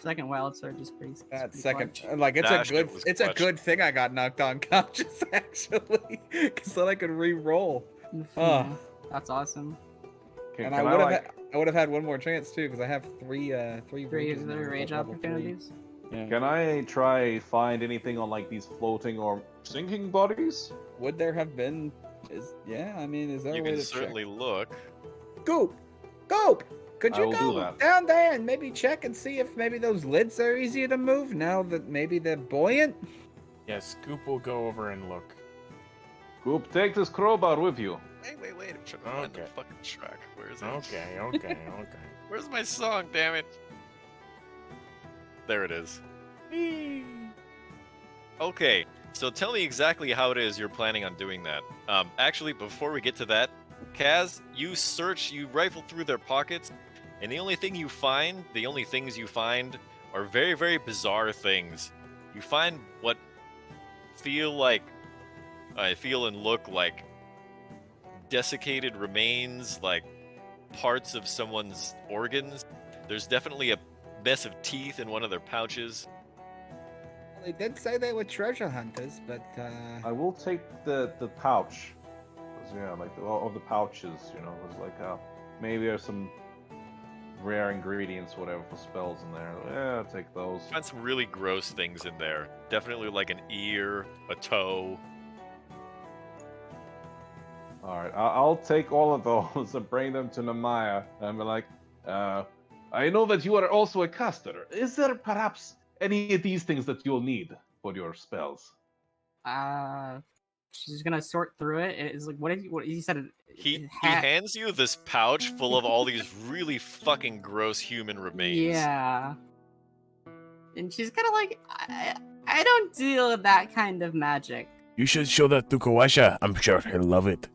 second wild surge is pretty.
That
pretty
second,
clutch.
like it's
That
a good,
shit was
it's a
clutch.
good thing I got knocked unconscious actually, because then I could re-roll. Oh.
That's awesome.
Can,
And
can
I would have had one more chance too, because I have three
Three
rages now at
rage
level 3.
opportunities.
Yeah.
Can I try find anything on like these floating or sinking bodies?
Would there have been? Yeah, I mean, is there
You
a way
can
to
certainly
check?
look.
Goop, could
I
you
will do
go
that.
down there and maybe check and see if maybe those lids are easier to move now that maybe they're buoyant?
Yes, Goop will go over and look.
Goop, take this crowbar with you.
Wait. I'm trying to find the
Okay.
fucking track. Where is it?
Okay.
Where's my song, damn it? There it is. Okay, so tell me exactly how it is you're planning on doing that. Actually, before we get to that, Kaz, you rifle through their pockets, and the only things you find are very, very bizarre things. You find what feel and look like desiccated remains, like parts of someone's organs. There's definitely a mess of teeth in one of their pouches.
They did say they were treasure hunters, but
I will take the pouch. 'Cause, yeah, like all the pouches, you know, there's like maybe there's some rare ingredients, whatever, for spells in there. Yeah, I'll take those.
Find some really gross things in there. Definitely like an ear, a toe.
All right, I'll take all of those and bring them to Namaya and be like, I know that you are also a caster. Is there perhaps any of these things that you'll need for your spells?
She's gonna sort through it. It's like, what you said?
He hands you this pouch full of all these really fucking gross human remains.
Yeah. And she's kind of like, I don't deal with that kind of magic.
You should show that to Kawasha. I'm sure he'll love it.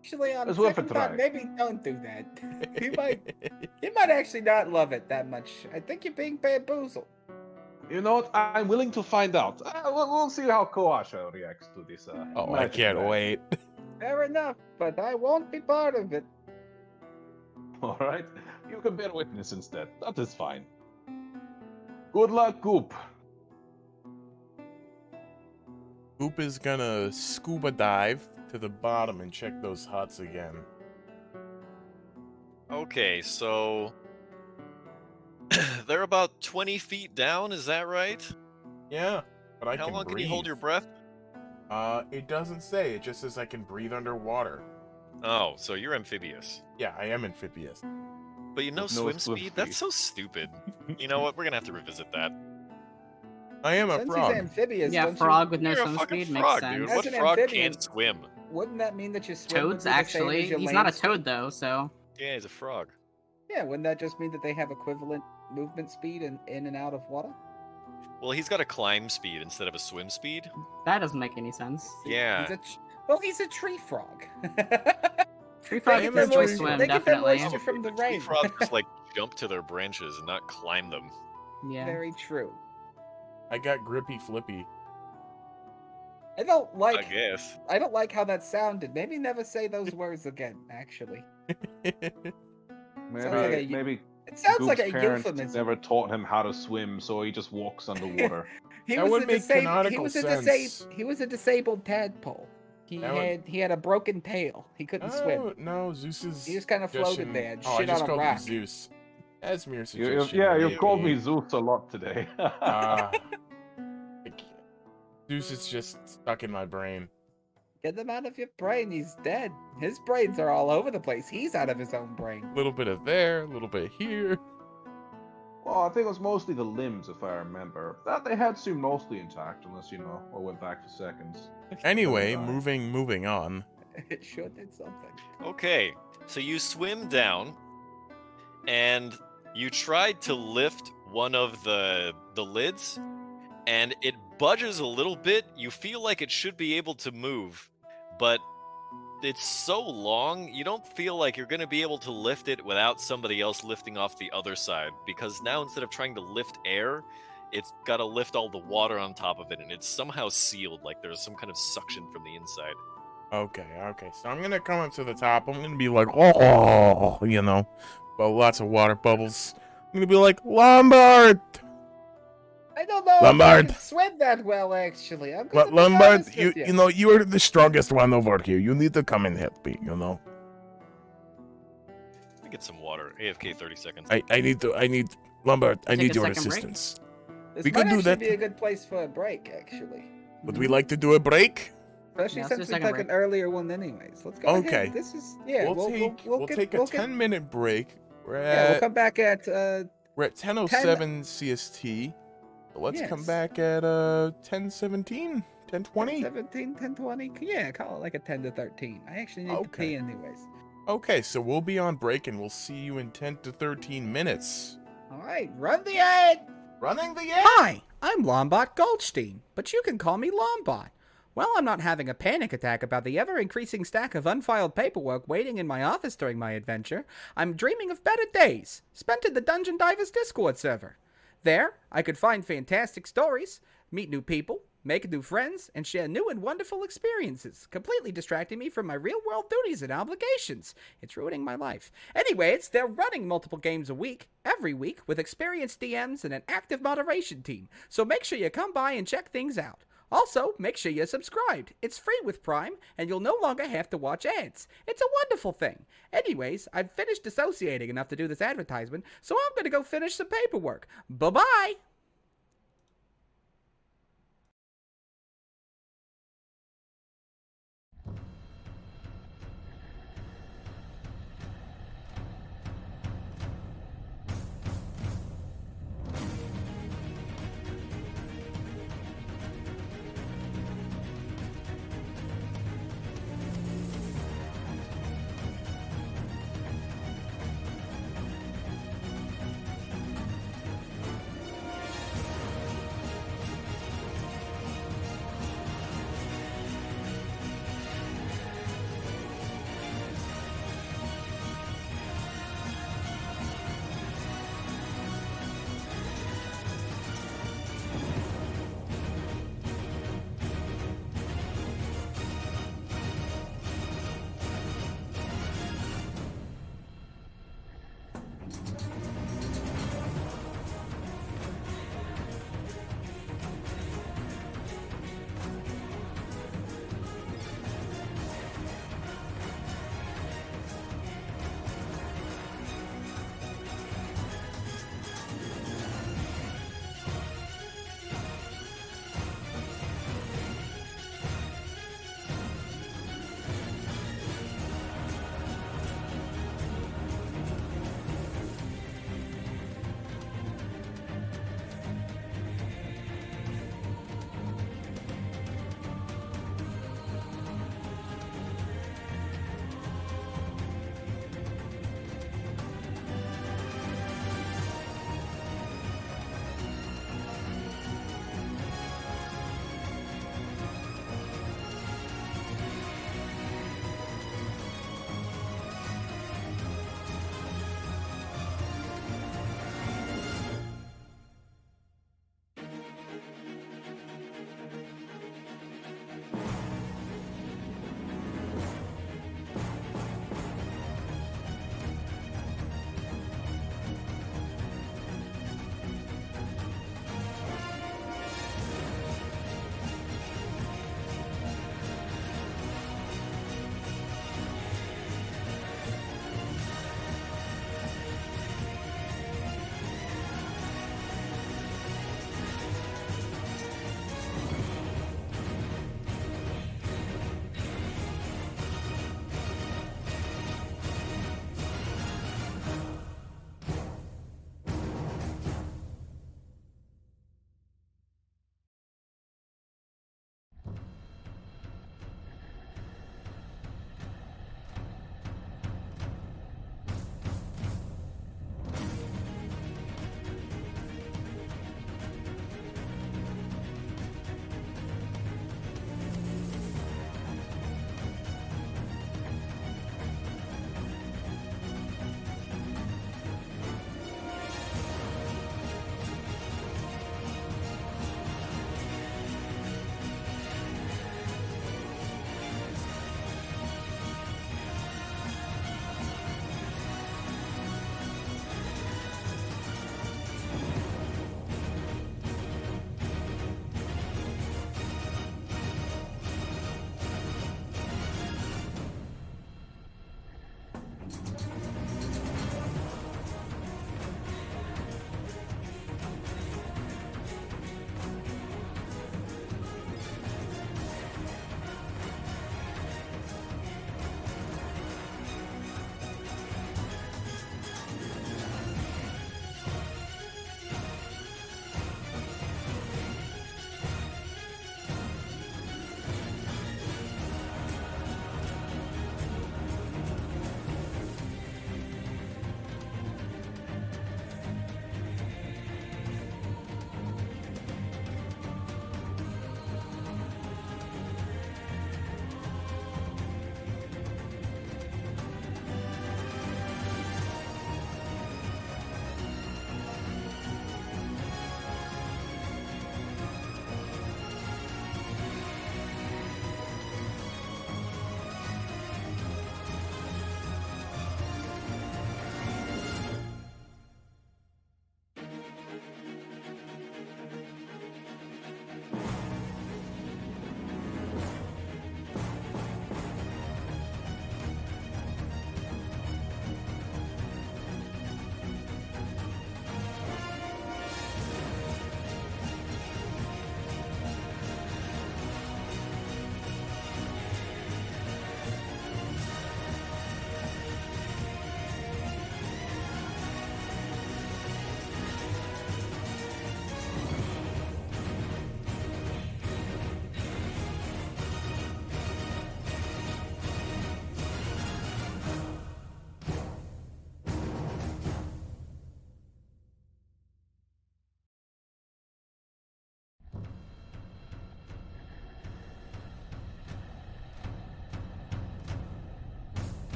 actually, on
It's worth a
second thought,
try.
maybe don't do that. He might actually not love it that much. I think you're being bamboozled.
You know what? I'm willing to find out. We'll see how Koasha reacts to this.
Oh, I
magic
can't
bag.
wait.
Fair enough, but I won't be part of it.
All right, you can bear witness instead. That is fine. Good luck, Goop.
Goop is gonna scuba dive to the bottom and check those huts again.
Okay, so they're about 20 feet down, is that right?
Yeah, but I
How
can
long
breathe.
can you hold your breath?
It doesn't say. It just says I can breathe underwater.
Oh, so you're amphibious.
Yeah, I am amphibious.
But you know
With no
swim
swim
speed?
speed.
That's so stupid. You know what? We're gonna have to revisit that.
I am a
Since
frog.
he's amphibious,
Yeah,
don't
frog with no
You're a
swim
fucking
speed
frog,
makes
dude.
sense.
As
What
an
frog
amphibian-
can't swim?
wouldn't that mean that your swim would
Toads,
be the same
actually.
as your
He's not a
land speed?
toad, though, so.
Yeah, he's a frog.
Yeah, wouldn't that just mean that they have equivalent movement speed in and out of water?
Well, he's got a climb speed instead of a swim speed.
That doesn't make any sense.
Yeah.
He's a tree frog.
Tree
They
frogs
get
am
their
a
can
tree
moisture,
swim,
they get their
definitely.
moisture from the
Tree
rain.
frogs just like jump to their branches and not climb them.
Yeah.
Very true.
I got grippy flippy.
I don't
I
like.
guess.
I don't like how that sounded. Maybe never say those words again. Actually,
Maybe,
like a-
maybe
it sounds
Goop's
like a
parents
euphemism.
never taught him how to swim, so he just walks underwater.
He
That
was
would
a
make
disabled. He
canonical
was a
sense.
He was a disabled tadpole.
That
He had a broken tail. He couldn't swim.
Oh, no, Zeus is.
He just kind of floated
suggestion-
there and
Oh, I
shit
just
on a
called
rock.
him Zeus. That's mere
You,
suggestion.
yeah,
maybe.
you've called me Zeus a lot today.
Like, Zeus is just stuck in my brain.
Get them out of your brain. He's dead. His brains are all over the place. He's out of his own brain.
A little bit of there, a little bit here.
Well, I think it was mostly the limbs, if I remember. That they had seemed mostly intact, unless, you know, I went back for seconds.
Anyway,
Fine.
moving on.
It sure did something.
Okay, so you swim down, and you tried to lift one of the lids, and it budges a little bit. You feel like it should be able to move, but it's so long, you don't feel like you're going to be able to lift it without somebody else lifting off the other side. Because now instead of trying to lift air, it's got to lift all the water on top of it, and it's somehow sealed, like there's some kind of suction from the inside.
Okay, so I'm gonna come up to the top. I'm gonna be like, oh, you know, but lots of water bubbles. I'm gonna be like, Lombard!
I don't know
Lombard.
if I can swim that well, actually. I'm
But
gonna be
Lombard,
honest
you
with you.
you know, you are the strongest one over here. You need to come and help me, you know.
Let me get some water. AFK 30 seconds.
I need Lombard, I
Take
need
a
your
second break?
assistance.
This
we
might
could do
actually
that.
be a good place for a break, actually.
Would we like to do a break?
Especially
Yeah, let's do a
since we
second
took an
break.
earlier one anyways. Let's go
Okay.
ahead. This is, yeah,
We'll take a
we'll get-
10-minute break. We're
Yeah, we'll
at,
come back at,
we're at 10:07 CST. So let's come
Yes.
back at 10:17, 10:20.
17, 10, 20. Yeah, call it like a 10 to 13. I actually need to
Okay.
pee anyways.
Okay, so we'll be on break and we'll see you in 10 to 13 minutes.
All right, run the ad!
Running the ad.
Hi, I'm Lombot Goldstein, but you can call me Lombot. Well, I'm not having a panic attack about the ever-increasing stack of unfiled paperwork waiting in my office during my adventure. I'm dreaming of better days, spent in the Dungeon Divers Discord server. There, I could find fantastic stories, meet new people, make new friends, and share new and wonderful experiences, completely distracting me from my real-world duties and obligations. It's ruining my life. Anyways, they're running multiple games a week, every week, with experienced DMs and an active moderation team, so make sure you come by and check things out. Also, make sure you're subscribed. It's free with Prime, and you'll no longer have to watch ads. It's a wonderful thing. Anyways, I've finished dissociating enough to do this advertisement, so I'm gonna go finish some paperwork. Bye-bye!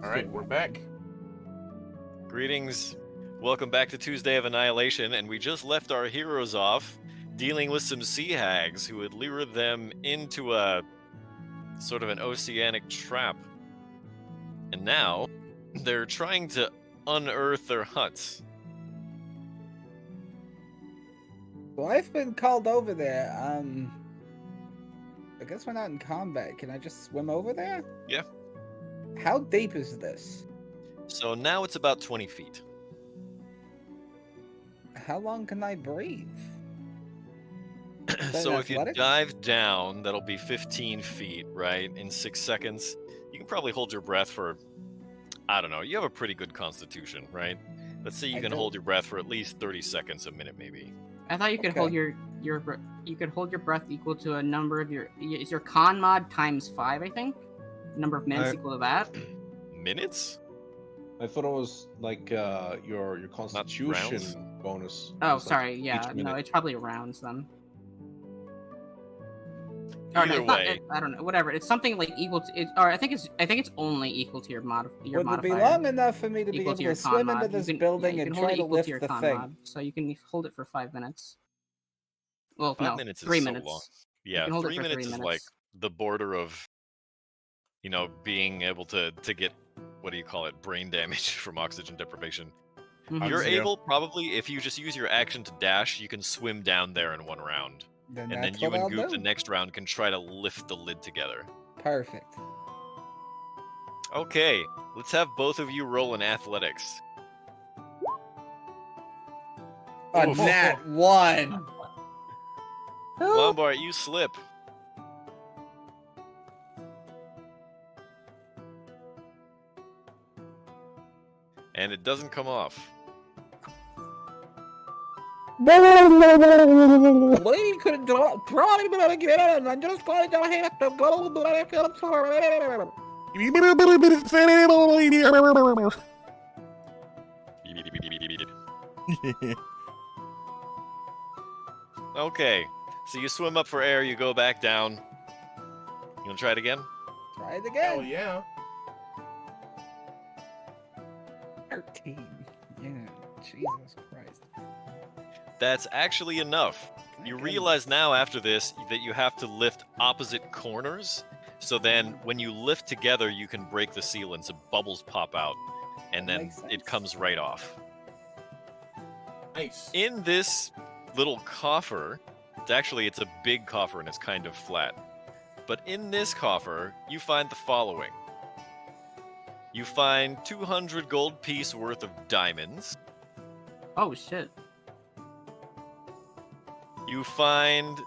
All right, we're back.
Greetings. Welcome back to Tuesday of Annihilation, and we just left our heroes off dealing with some sea hags who had lured them into a sort of an oceanic trap. And now they're trying to unearth their huts.
Well, I've been called over there. I guess we're not in combat. Can I just swim over there?
Yeah.
How deep is this?
So now it's about 20 feet.
How long can I breathe?
So if you
athletics?
dive down, that'll be 15 feet, right? In 6 seconds. You can probably hold your breath for, I don't know, you have a pretty good constitution, right? Let's say you
I
can
do.
hold your breath for at least 30 seconds, a minute maybe.
I thought you could
Okay.
hold you could hold your breath equal to a number of is your con mod times 5, I think. Number of minutes equal to that.
Minutes?
I thought it was like your constitution
rounds?
bonus.
Oh,
was, like,
sorry.
each
Yeah, no,
minute.
it's probably rounds then. Or no,
Either
it's not-
way.
I don't know. Whatever. It's something like equal to. Or I think it's only equal to your your
Would it
modifier.
be long enough for me to be
equal
able
to your
to
con
swim
mod.
into this
you can,
building
you
and
can hold
try
it
to
equal
lift
to your
the
con
thing?
mod, so you can hold it for 5 minutes. Well,
5
no,
minutes is
3
so
minutes.
long.
You
Yeah,
can hold it
3
for
minutes
3
is like
minutes.
the border of, being able to get, what do you call it, brain damage from oxygen deprivation.
Mhm.
You're
Yeah.
able, probably, if you just use your action to dash, you can swim down there in one round.
Then
And then
that's
you
what
and
I'll
Goop
do.
the next round can try to lift the lid together.
Perfect.
Okay, let's have both of you roll in athletics.
A
Oof.
nat 1.
Lombard, you slip. And it doesn't come off.
Lady could draw again. I'm just going to have to
Okay, so you swim up for air, you go back down. You wanna try it again?
Try it
Hell
again.
yeah.
13. Yeah, Jesus Christ.
That's actually enough. You realize now after this that you have to lift opposite corners. So then when you lift together, you can break the seal and some bubbles pop out. And then
Makes sense.
it comes right off.
Nice.
In this little coffer, it's a big coffer and it's kind of flat. But in this coffer, you find the following. You find 200 gold piece worth of diamonds.
Oh shit.
You find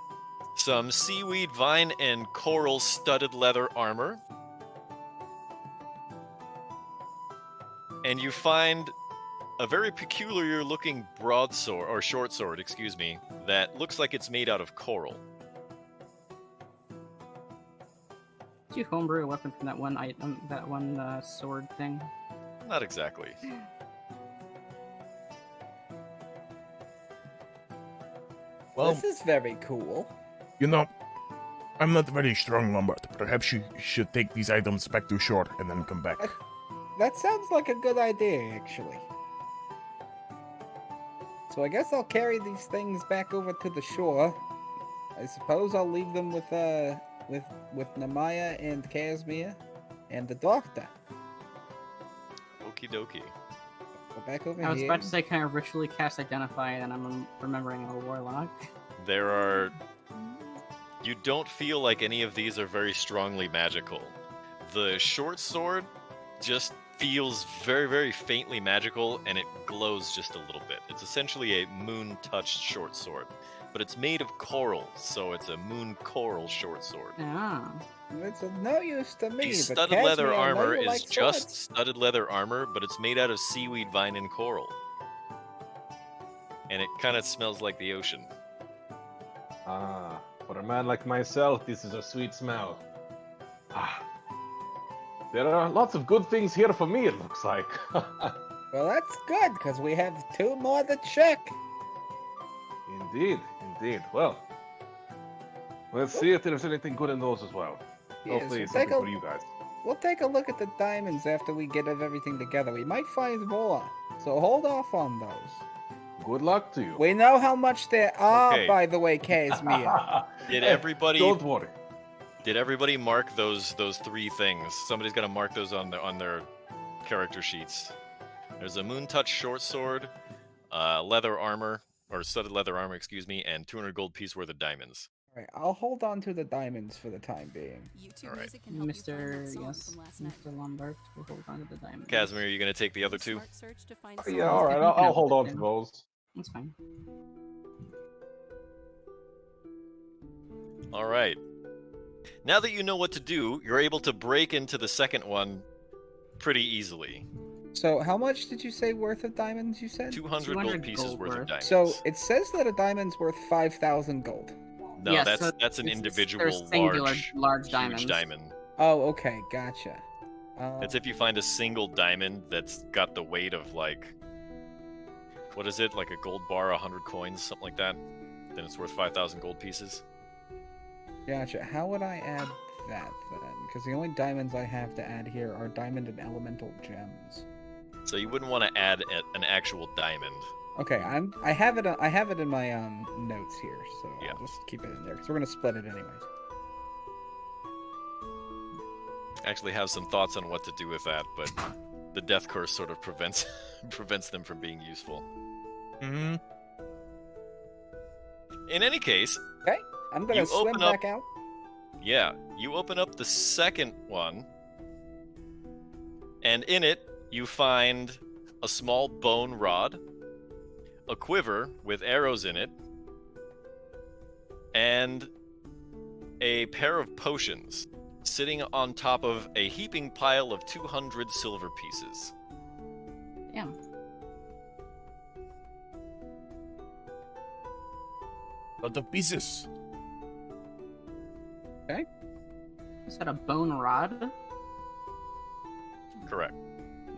some seaweed, vine, and coral studded leather armor. And you find a very peculiar looking broadsword, or short sword, excuse me, that looks like it's made out of coral.
Did you homebrew a weapon from that one item, that one sword thing?
Not exactly.
Well,
This is very cool.
You know, I'm not very strong, Lombard. Perhaps you should take these items back to shore and then come back.
That sounds like a good idea, actually. So I guess I'll carry these things back over to the shore. I suppose I'll leave them with Namaya and Casimir and the doctor.
Okie dokie.
Go back over
I was
here.
about to say, kind of ritually cast Identify, and I'm remembering a warlock.
There are... You don't feel like any of these are very strongly magical. The short sword just feels very, very faintly magical, and it glows just a little bit. It's essentially a moon-touched short sword. But it's made of coral, so it's a moon coral short sword.
Yeah.
It's of no use to me.
The
but
studded leather
Casimir, I know
armor
you
is
like
just
swords.
studded leather armor, but it's made out of seaweed, vine, and coral. And it kind of smells like the ocean.
Ah, for a man like myself, this is a sweet smell. Ah. There are lots of good things here for me, it looks like.
Well, that's good, because we have 2 more to check.
Indeed, indeed. Well, let's see if there's anything good in those as well.
Yes,
Hopefully
we'll
it's
take
something
a-
for you guys.
we'll take a look at the diamonds after we get everything together. We might find more, so hold off on those.
Good luck to you.
We know how much there are,
Okay.
by the way, Casimir.
Did
Hey,
everybody
Don't worry.
Did everybody mark those three things? Somebody's got to mark those on their character sheets. There's a moon touch short sword, leather armor or studded leather armor, excuse me, and 200 gold piece worth of diamonds.
All right, I'll hold on to the diamonds for the time being.
YouTube
All right.
music can help you find that
Mr.
song
Yes,
from last night.
Mr. Lombard will hold on to the diamond.
Casimir, are you gonna take the other two?
Smart search to find
Yeah,
songs
all right.
that-
I'll hold on to those.
That's fine.
All right. Now that you know what to do, you're able to break into the second one pretty easily.
So, how much did you say worth of diamonds? You said
200
200
gold pieces
gold
worth of
worth.
diamonds.
So it says that a diamond's worth 5,000 gold.
no,
Yeah,
that's
so
that's an
they're
individual
singular large
huge
diamonds.
diamond.
Oh, okay, gotcha.
It's if you find a single diamond that's got the weight of like, what is it, like a gold bar, 100 coins, something like that, then it's worth 5,000 gold pieces.
Gotcha. How would I add that then? Because the only diamonds I have to add here are diamond and elemental gems.
So you wouldn't want to add an actual diamond.
Okay, I have it. I have it in my notes here, so
Yeah.
I'll just keep it in there because we're gonna split it anyways.
Actually have some thoughts on what to do with that, but the death curse sort of prevents prevents them from being useful.
Mm-hmm.
In any case,
I'm gonna
You
swim
open up-
back out.
yeah, you open up the second one, and in it you find a small bone rod, a quiver with arrows in it, and a pair of potions sitting on top of a heaping pile of 200 silver pieces.
Yeah.
Lot of pieces.
Is that a bone rod?
Correct.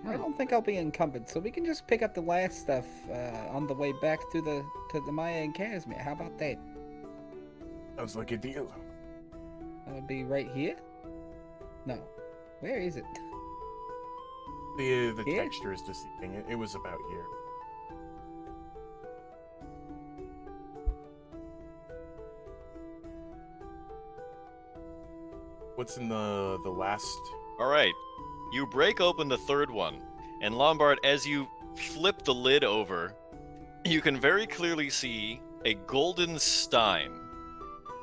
I don't think I'll be encumbered, so we can just pick up the last stuff on the way back to the Maya and Casimir. How about that?
Sounds like a deal.
That would be right here. No, where is it?
The
Here?
texture is deceiving. It was about here. What's in the last?
All right. You break open the third one, and Lombard, as you flip the lid over, you can very clearly see a golden stein,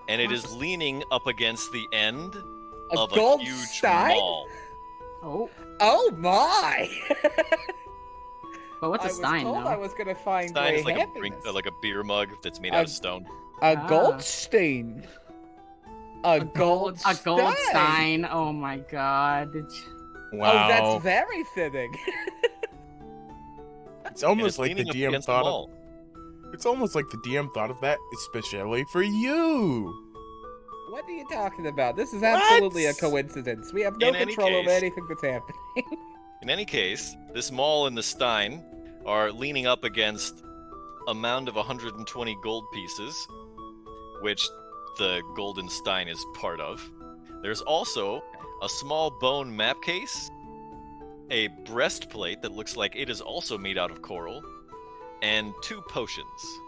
and it is leaning up against the end
A
of
gold
a huge
stein?
maul.
Oh,
Oh my!
but what's
I
a
was
stein
told
though?
I was gonna find
Stein
great
is like
happiness.
like a beer mug that's made out of stone.
A
Ah.
gold stain. A gold
a gold
stein.
stein. Oh my god. Did you...
Wow.
Oh, that's very fitting.
It's
And
almost
it's
like the
leaning up
DM
against the
thought of.
maul.
It's almost like the DM thought of that especially for you.
What are you talking about? This is
What?
absolutely a coincidence. We have no
In any
control over
case-
anything that's happening.
In any case, this maul and the stein are leaning up against a mound of 120 gold pieces, which the golden stein is part of. There's also a small bone map case, a breastplate that looks like it is also made out of coral, and 2 potions.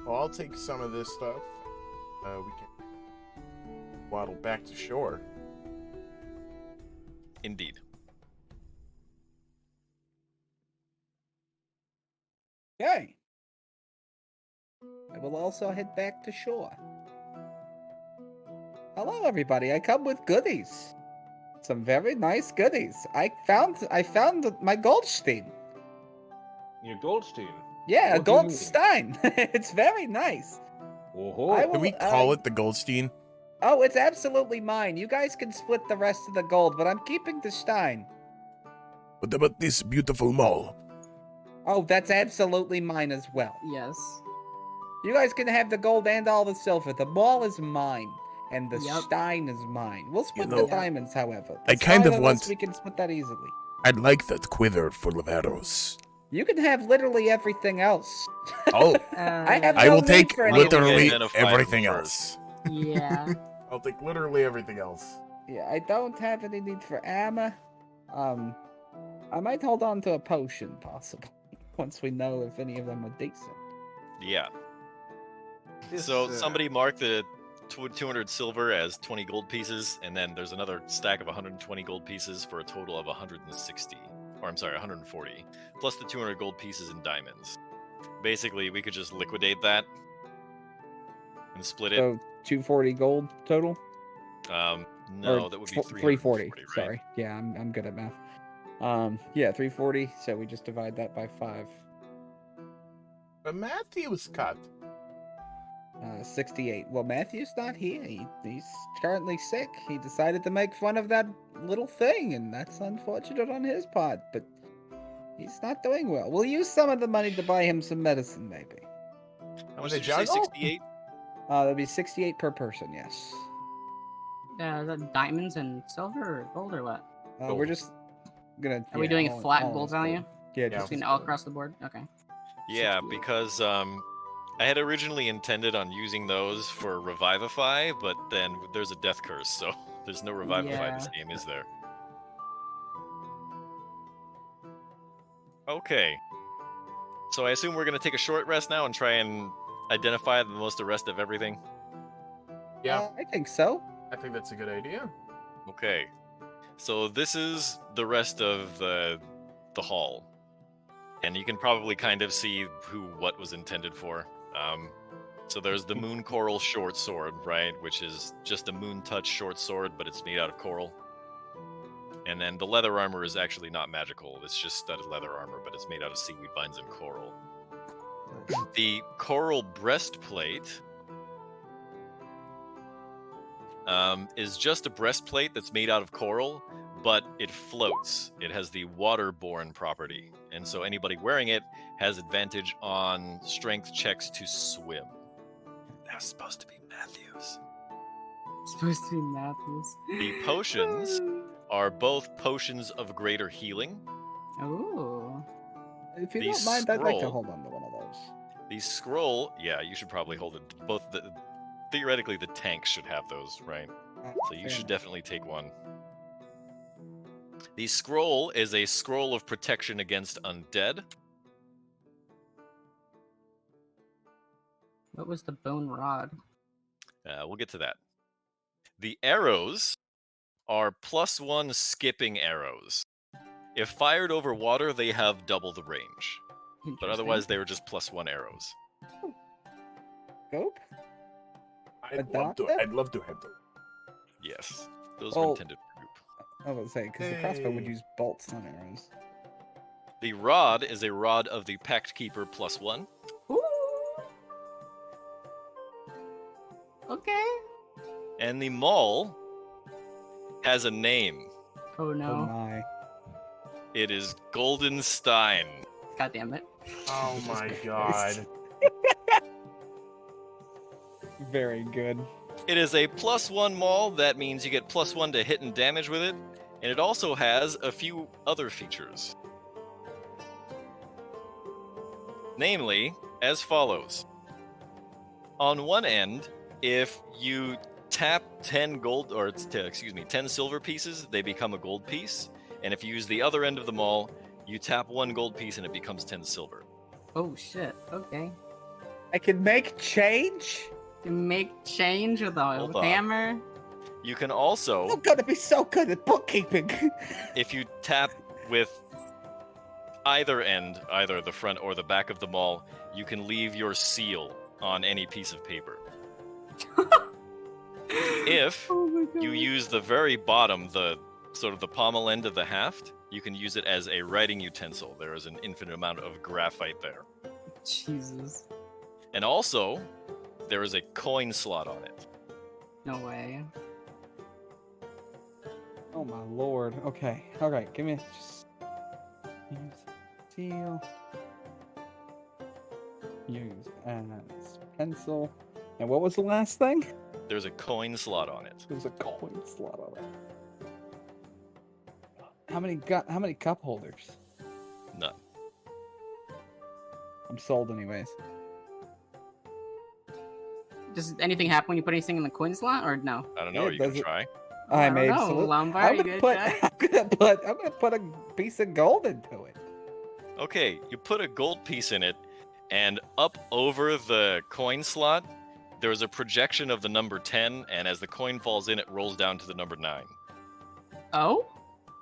Well, I'll take some of this stuff. We can waddle back to shore.
Indeed.
Okay. I will also head back to shore. Hello, everybody. I come with goodies. Some very nice goodies. I found my Goldstein.
Your Goldstein.
Yeah, a
What do you mean?
Goldstein. It's very nice.
Oh,
I
Can
will-
we call it the Goldstein?
Oh, it's absolutely mine. You guys can split the rest of the gold, but I'm keeping the stein.
What about this beautiful mall?
Oh, that's absolutely mine as well.
Yes.
You guys can have the gold and all the silver. The mall is mine, and the
Yep.
stein is mine. We'll split
know-
the diamonds, however.
I
The
kind
stein
of
unless
want-
We can split that easily.
I'd like that quiver full of arrows.
You can have literally everything else.
Oh,
I have
I
no
will
need
take
for anything.
Why don't we
literally
identify them
everything
first?
else.
Yeah.
I'll take literally everything else.
Yeah, I don't have any need for armor. I might hold on to a potion, possibly, once we know if any of them are decent.
Yeah.
This,
So somebody mark the 200 silver as 20 gold pieces, and then there's another stack of 120 gold pieces for a total of 160. Or I'm sorry, 140. Plus the 200 gold pieces in diamonds. Basically, we could just liquidate that and split it.
So 240 gold total?
No,
Or
that would be
340.
340, right?
Sorry. Yeah, I'm good at math. Yeah, 340. So we just divide that by 5.
But Matthew's cut.
68. Well, Matthew's not here. He's currently sick. He decided to make fun of that little thing, and that's unfortunate on his part, but he's not doing well. We'll use some of the money to buy him some medicine, maybe.
How much
Is it
did you say?
Juggle?
68?
That'd be 68 per person, yes.
Is that diamonds and silver or gold or what?
We're
Gold.
just gonna.
Are we
yeah,
doing
all-
a flat
all in
gold
gold.
value?
Yeah,
Yeah.
just
Between
as
all
gold.
across the board? Okay.
Yeah,
68.
because I had originally intended on using those for Revivify, but then there's a death curse, so there's no Revivify this game, is there? Okay. So I assume we're going to take a short rest now and try and identify the most rest of everything?
Yeah,
I think so.
I think that's a good idea.
Okay. So this is the rest of the hall. And you can probably kind of see what was intended for. So there's the Moon Coral short sword, right? Which is just a Moon Touch short sword, but it's made out of coral. And then the leather armor is actually not magical. It's just studded leather armor, but it's made out of seaweed vines and coral. The coral breastplate is just a breastplate that's made out of coral, but it floats. It has the waterborne property. And so anybody wearing it has advantage on strength checks to swim. That's supposed to be Matthews.
It's supposed to be Matthews.
The potions are both potions of greater healing.
Ooh.
If you
The
don't mind, I'd like to
scroll-
hold on to one of those.
The scroll, yeah, you should probably hold it. Theoretically, the tanks should have those, right? So you
Fair
should
enough.
definitely take one. The scroll is a scroll of protection against undead.
What was the bone rod?
We'll get to that. The arrows are +1 skipping arrows. If fired over water, they have double the range. But
Interesting.
otherwise, they were just +1 arrows.
Scope?
I'd love to have them.
Yes, those
Oh.
were intended for group.
I was gonna say, because the crossbow would
Hey.
use bolts, not arrows.
The rod is a rod of the Pact Keeper +1.
Ooh. Okay.
And the maul has a name.
Oh
Oh
no.
my.
It is Goldenstein.
God damn it.
Oh my god.
Very good.
It is a +1 maul. That means you get +1 to hit and damage with it. And it also has a few other features. Namely, as follows. On one end, if you tap 10 silver pieces, they become a gold piece. And if you use the other end of the maul, you tap 1 gold piece and it becomes 10 silver.
Oh shit. Okay.
I can make change?
You make change with a
Hold on.
hammer.
You can also,
I'm gonna be so good at bookkeeping.
if you tap with either end, either the front or the back of the maul, you can leave your seal on any piece of paper. If
Oh my god.
you use the very bottom, the sort of the pommel end of the haft, you can use it as a writing utensil. There is an infinite amount of graphite there.
Jesus.
And also, there is a coin slot on it.
No way.
Oh my lord. Okay. Alright, give me just use seal. Use as pencil. And what was the last thing?
There's a coin slot on it.
There's a coin slot on it. How many cup holders?
None.
I'm sold anyways.
Does anything happen when you put anything in the coin slot, or no?
I don't know.
Yeah,
Are you gonna
does it-
try?
I
I'm
don't know,
absolutely.
Lombard,
I'm
you
gonna
gonna
put.
try?
I'm gonna put a piece of gold into it.
Okay, you put a gold piece in it, and up over the coin slot, there's a projection of the number 10, and as the coin falls in, it rolls down to the number 9.
Oh?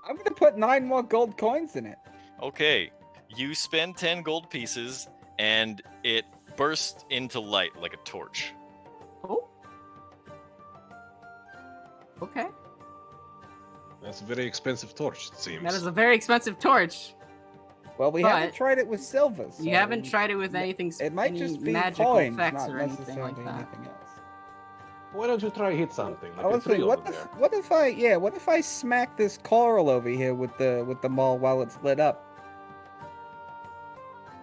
I'm gonna put 9 more gold coins in it.
Okay, you spend 10 gold pieces, and it bursts into light like a torch.
Oh? Okay.
That's a very expensive torch, it seems.
That is a very expensive torch.
Well, we
But-
haven't tried it with silver. So
You haven't tried it with anything.
It might
any
just be
magical
coins,
effects
not
or anything
necessarily
like that.
anything else.
Why don't you try hit something like
I
a
was
tree
thinking,
over there?
what if I smack this coral over here with the maul while it's lit up?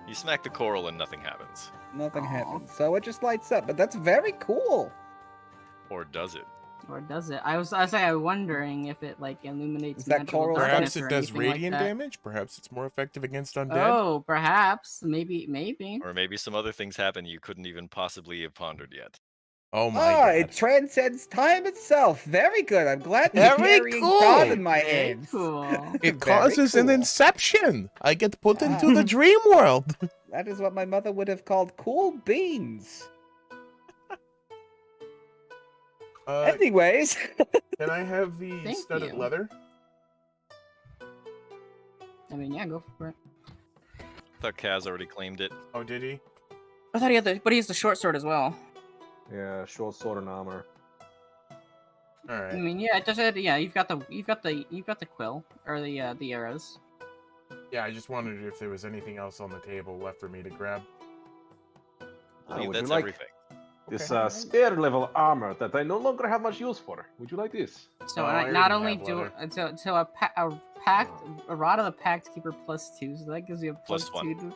You smack the coral and nothing happens.
Nothing
Aw.
happens. So it just lights up. But that's very cool.
Or does it?
Or does it? I was wondering if it like illuminates
Is that
magical
coral?
darkness
Perhaps it
or
does
anything like
radiant
that.
damage. Perhaps it's more effective against undead.
Oh, perhaps. Maybe.
Or maybe some other things happen you couldn't even possibly have pondered yet.
Oh my
Ah,
god.
it transcends time itself. Very good. I'm glad to
Very
be carrying
cool.
God in my
Very
hands.
cool.
It
Very
causes an
cool.
inception. I get put
Ah.
into the dream world.
That is what my mother would have called cool beans. Anyways,
Can I have the
Thank
studded
you.
leather?
I mean, yeah, go for it.
I thought Kaz already claimed it.
Oh, did he?
I thought he had but he has the short sword as well.
Yeah, short sword and armor.
All
I
right.
mean, yeah, it does. Yeah, you've got the quill or the arrows.
Yeah, I just wondered if there was anything else on the table left for me to grab.
I
would
believe
you
that's
like
everything.
This
Okay.
spare level armor that I no longer have much use for. Would you like this?
So
Oh, I
not
already
only
have
do
leather.
so a rod of the pact keeper +2, so that gives you a
Plus one.
+2.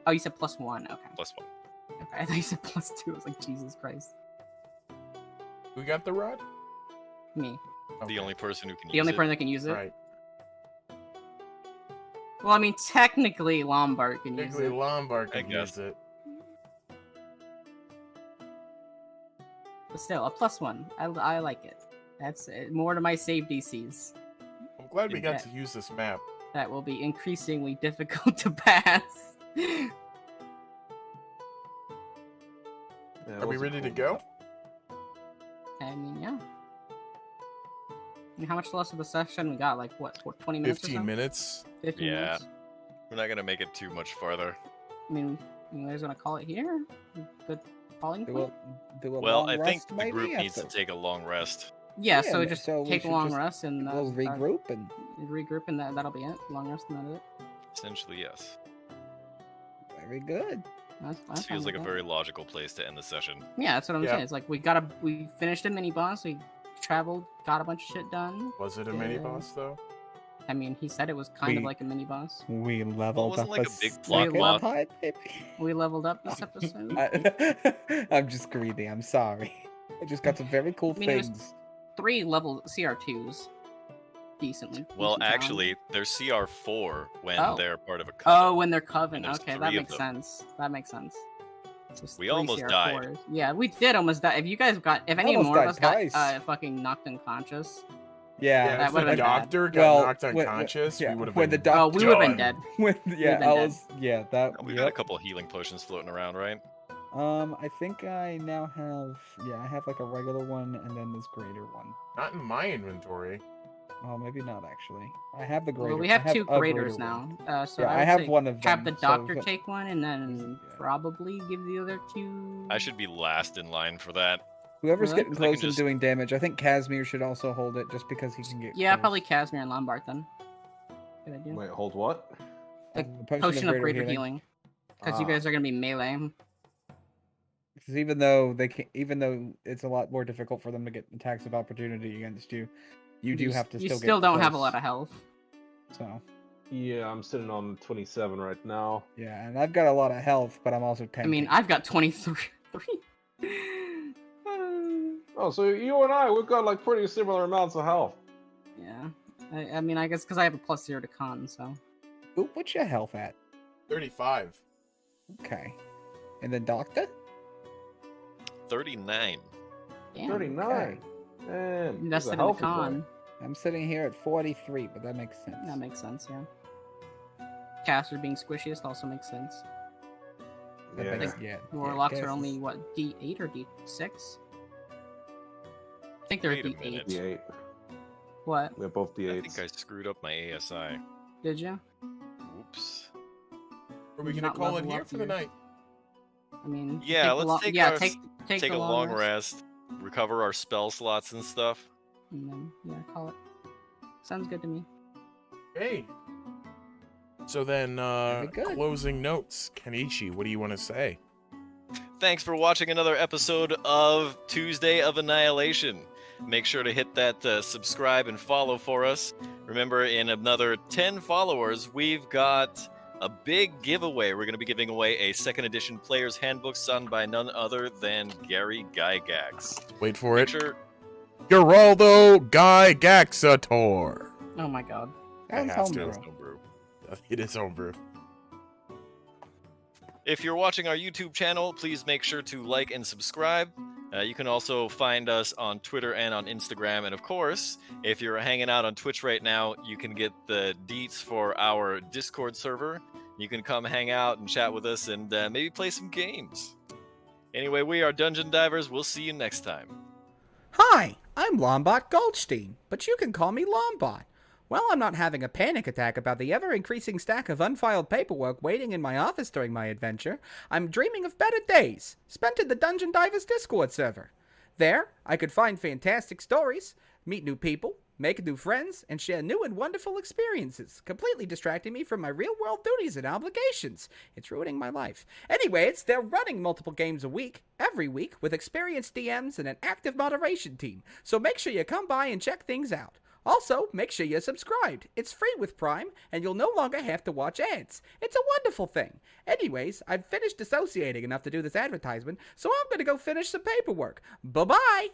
Oh, you said +1. Okay.
+1.
Okay, I thought you said +2. I was like, Jesus Christ.
Who got the rod?
Me,
The only person who can
the
use
only
it.
person that can use it.
Right.
Well, I mean, technically Lombard can use
Technically,
it.
Lombard
I
can
guess.
use it.
But still, a +1. I like it. That's more to my save DCs.
I'm glad we got
Yeah.
to use this map.
That will be increasingly difficult to pass.
Yeah,
Are we
those
ready to
cool.
go?
I mean, yeah. I mean, how much less of the session we got? Like what? 20 minutes?
15
or so?
minutes.
15
Yeah.
minutes.
We're not gonna make it too much farther.
I mean, you guys gonna call it here? Good calling
do
point.
a
Well,
long
I think
rest,
the
maybe,
group needs to
after-
take a long rest.
Yeah,
yeah,
so
no,
just
so we
take a
should
long
just-
rest and
We'll regroup and
regroup, and that'll be it. Long rest and that's it.
Essentially, yes.
very good.
That's
This feels like a
that.
very logical place to end the session.
Yeah, that's what I'm
Yeah.
saying. It's like we finished a mini boss. We traveled, got a bunch of shit done.
Was it a mini
Yeah.
boss though?
I mean, he said it was kind of
We-
like a mini boss.
We leveled
wasn't
up
like a big plot
second
boss.
time, maybe.
We leveled up this episode.
I'm just greedy. I'm sorry. I just got some very cool
I mean, it was-
things.
3 level CR2s. Decently.
Well,
decent
actually, they're CR4 when
Oh.
they're part of a
challenge.
coven.
Oh, when they're coven.
there's
Okay,
3
that
of
makes
them.
sense. That makes sense. Just
We
3
almost
CR4s. Yeah, we did almost die. If you guys got, if any
Almost
more of
died
us got
twice.
fucking knocked unconscious,
Yeah,
that
if
would've
the
been bad.
doctor got
Well,
knocked
when-
unconscious,
yeah,
we would have
when
been.
the
oh, we would have been
done.
dead.
when, yeah,
been
I
dead.
was, yeah, that.
We got a couple of healing potions floating around, right?
I think I now have, I have like a regular one and then this greater one.
Not in my inventory.
Oh, maybe not actually. I have the greater.
Well, we
I
have 2
a
graders
greater one.
now. So
Yeah,
I
I
would
have
say
one of them.
have the
so
doctor
the-
take one, and then
Yeah.
probably give the other 2.
I should be last in line for that.
Whoever's
Really?
getting
I can
close and
just-
doing damage, I think Casimir should also hold it just because he can get.
Yeah,
close.
probably Casimir and Lombard then. Good idea.
Wait, hold what?
The
Potion
of greater healing. Because you
Ah.
guys are gonna be melee.
Because even though even though it's a lot more difficult for them to get attacks of opportunity against you, you do have to
You
still.
still
get
don't have a
close.
lot of health.
So
Yeah, I'm sitting on 27 right now.
yeah, and I've got a lot of health, but I'm also 10.
I mean, I've got 23.
Oh, so you and I, we've got like pretty similar amounts of health.
Yeah. I mean, I guess because I have a +0 to con, so.
Oop, what's your health at?
35.
Okay, and then doctor.
39.
Damn.
39. Man,
That's
he's a
in the
healthy boy.
con.
I'm sitting here at 43, but that makes sense.
That makes sense, yeah. Casters being squishiest also makes sense.
I bet
Yeah.
it's- yeah.
Warlocks
Cass
are
is-
only, what, D8 or D6? I think they're
Wait a
D8.
minute.
D8.
What?
We're both
I
D8s.
think I screwed up my ASI.
Did you?
Oops.
Are we
Did
gonna
not
call it
level
here
up
for the
your-
night?
I mean,
Yeah,
take the
let's
lo-
take
yeah,
our
take
Take
the
a long rest, recover our spell slots and stuff.
and then call it. Sounds good to me.
Okay. So then,
Very good.
closing notes. Kenichi, what do you want to say?
Thanks for watching another episode of Tuesday of Annihilation. Make sure to hit that subscribe and follow for us. Remember, in another 10 followers, we've got a big giveaway. We're going to be giving away a 2nd edition player's handbook signed by none other than Gary Gygax.
Wait for
Make
it.
sure
Geraldo Guy Gaxator.
Oh my god.
I
That
have
was
to.
homebrew.
homebrew.
It is homebrew.
If you're watching our YouTube channel, please make sure to like and subscribe. You can also find us on Twitter and on Instagram. And of course, if you're hanging out on Twitch right now, you can get the deets for our Discord server. You can come hang out and chat with us and maybe play some games. Anyway, we are Dungeon Divers. We'll see you next time.
Hi, I'm Lombot Goldstein, but you can call me Lombot. Well, I'm not having a panic attack about the ever-increasing stack of unfiled paperwork waiting in my office during my adventure. I'm dreaming of better days, spent in the Dungeon Divers Discord server. There, I could find fantastic stories, meet new people, make new friends, and share new and wonderful experiences, completely distracting me from my real-world duties and obligations. It's ruining my life. Anyways, they're running multiple games a week, every week, with experienced DMs and an active moderation team, so make sure you come by and check things out. Also, make sure you're subscribed. It's free with Prime, and you'll no longer have to watch ads. It's a wonderful thing. Anyways, I've finished dissociating enough to do this advertisement, so I'm gonna go finish some paperwork. Bye-bye!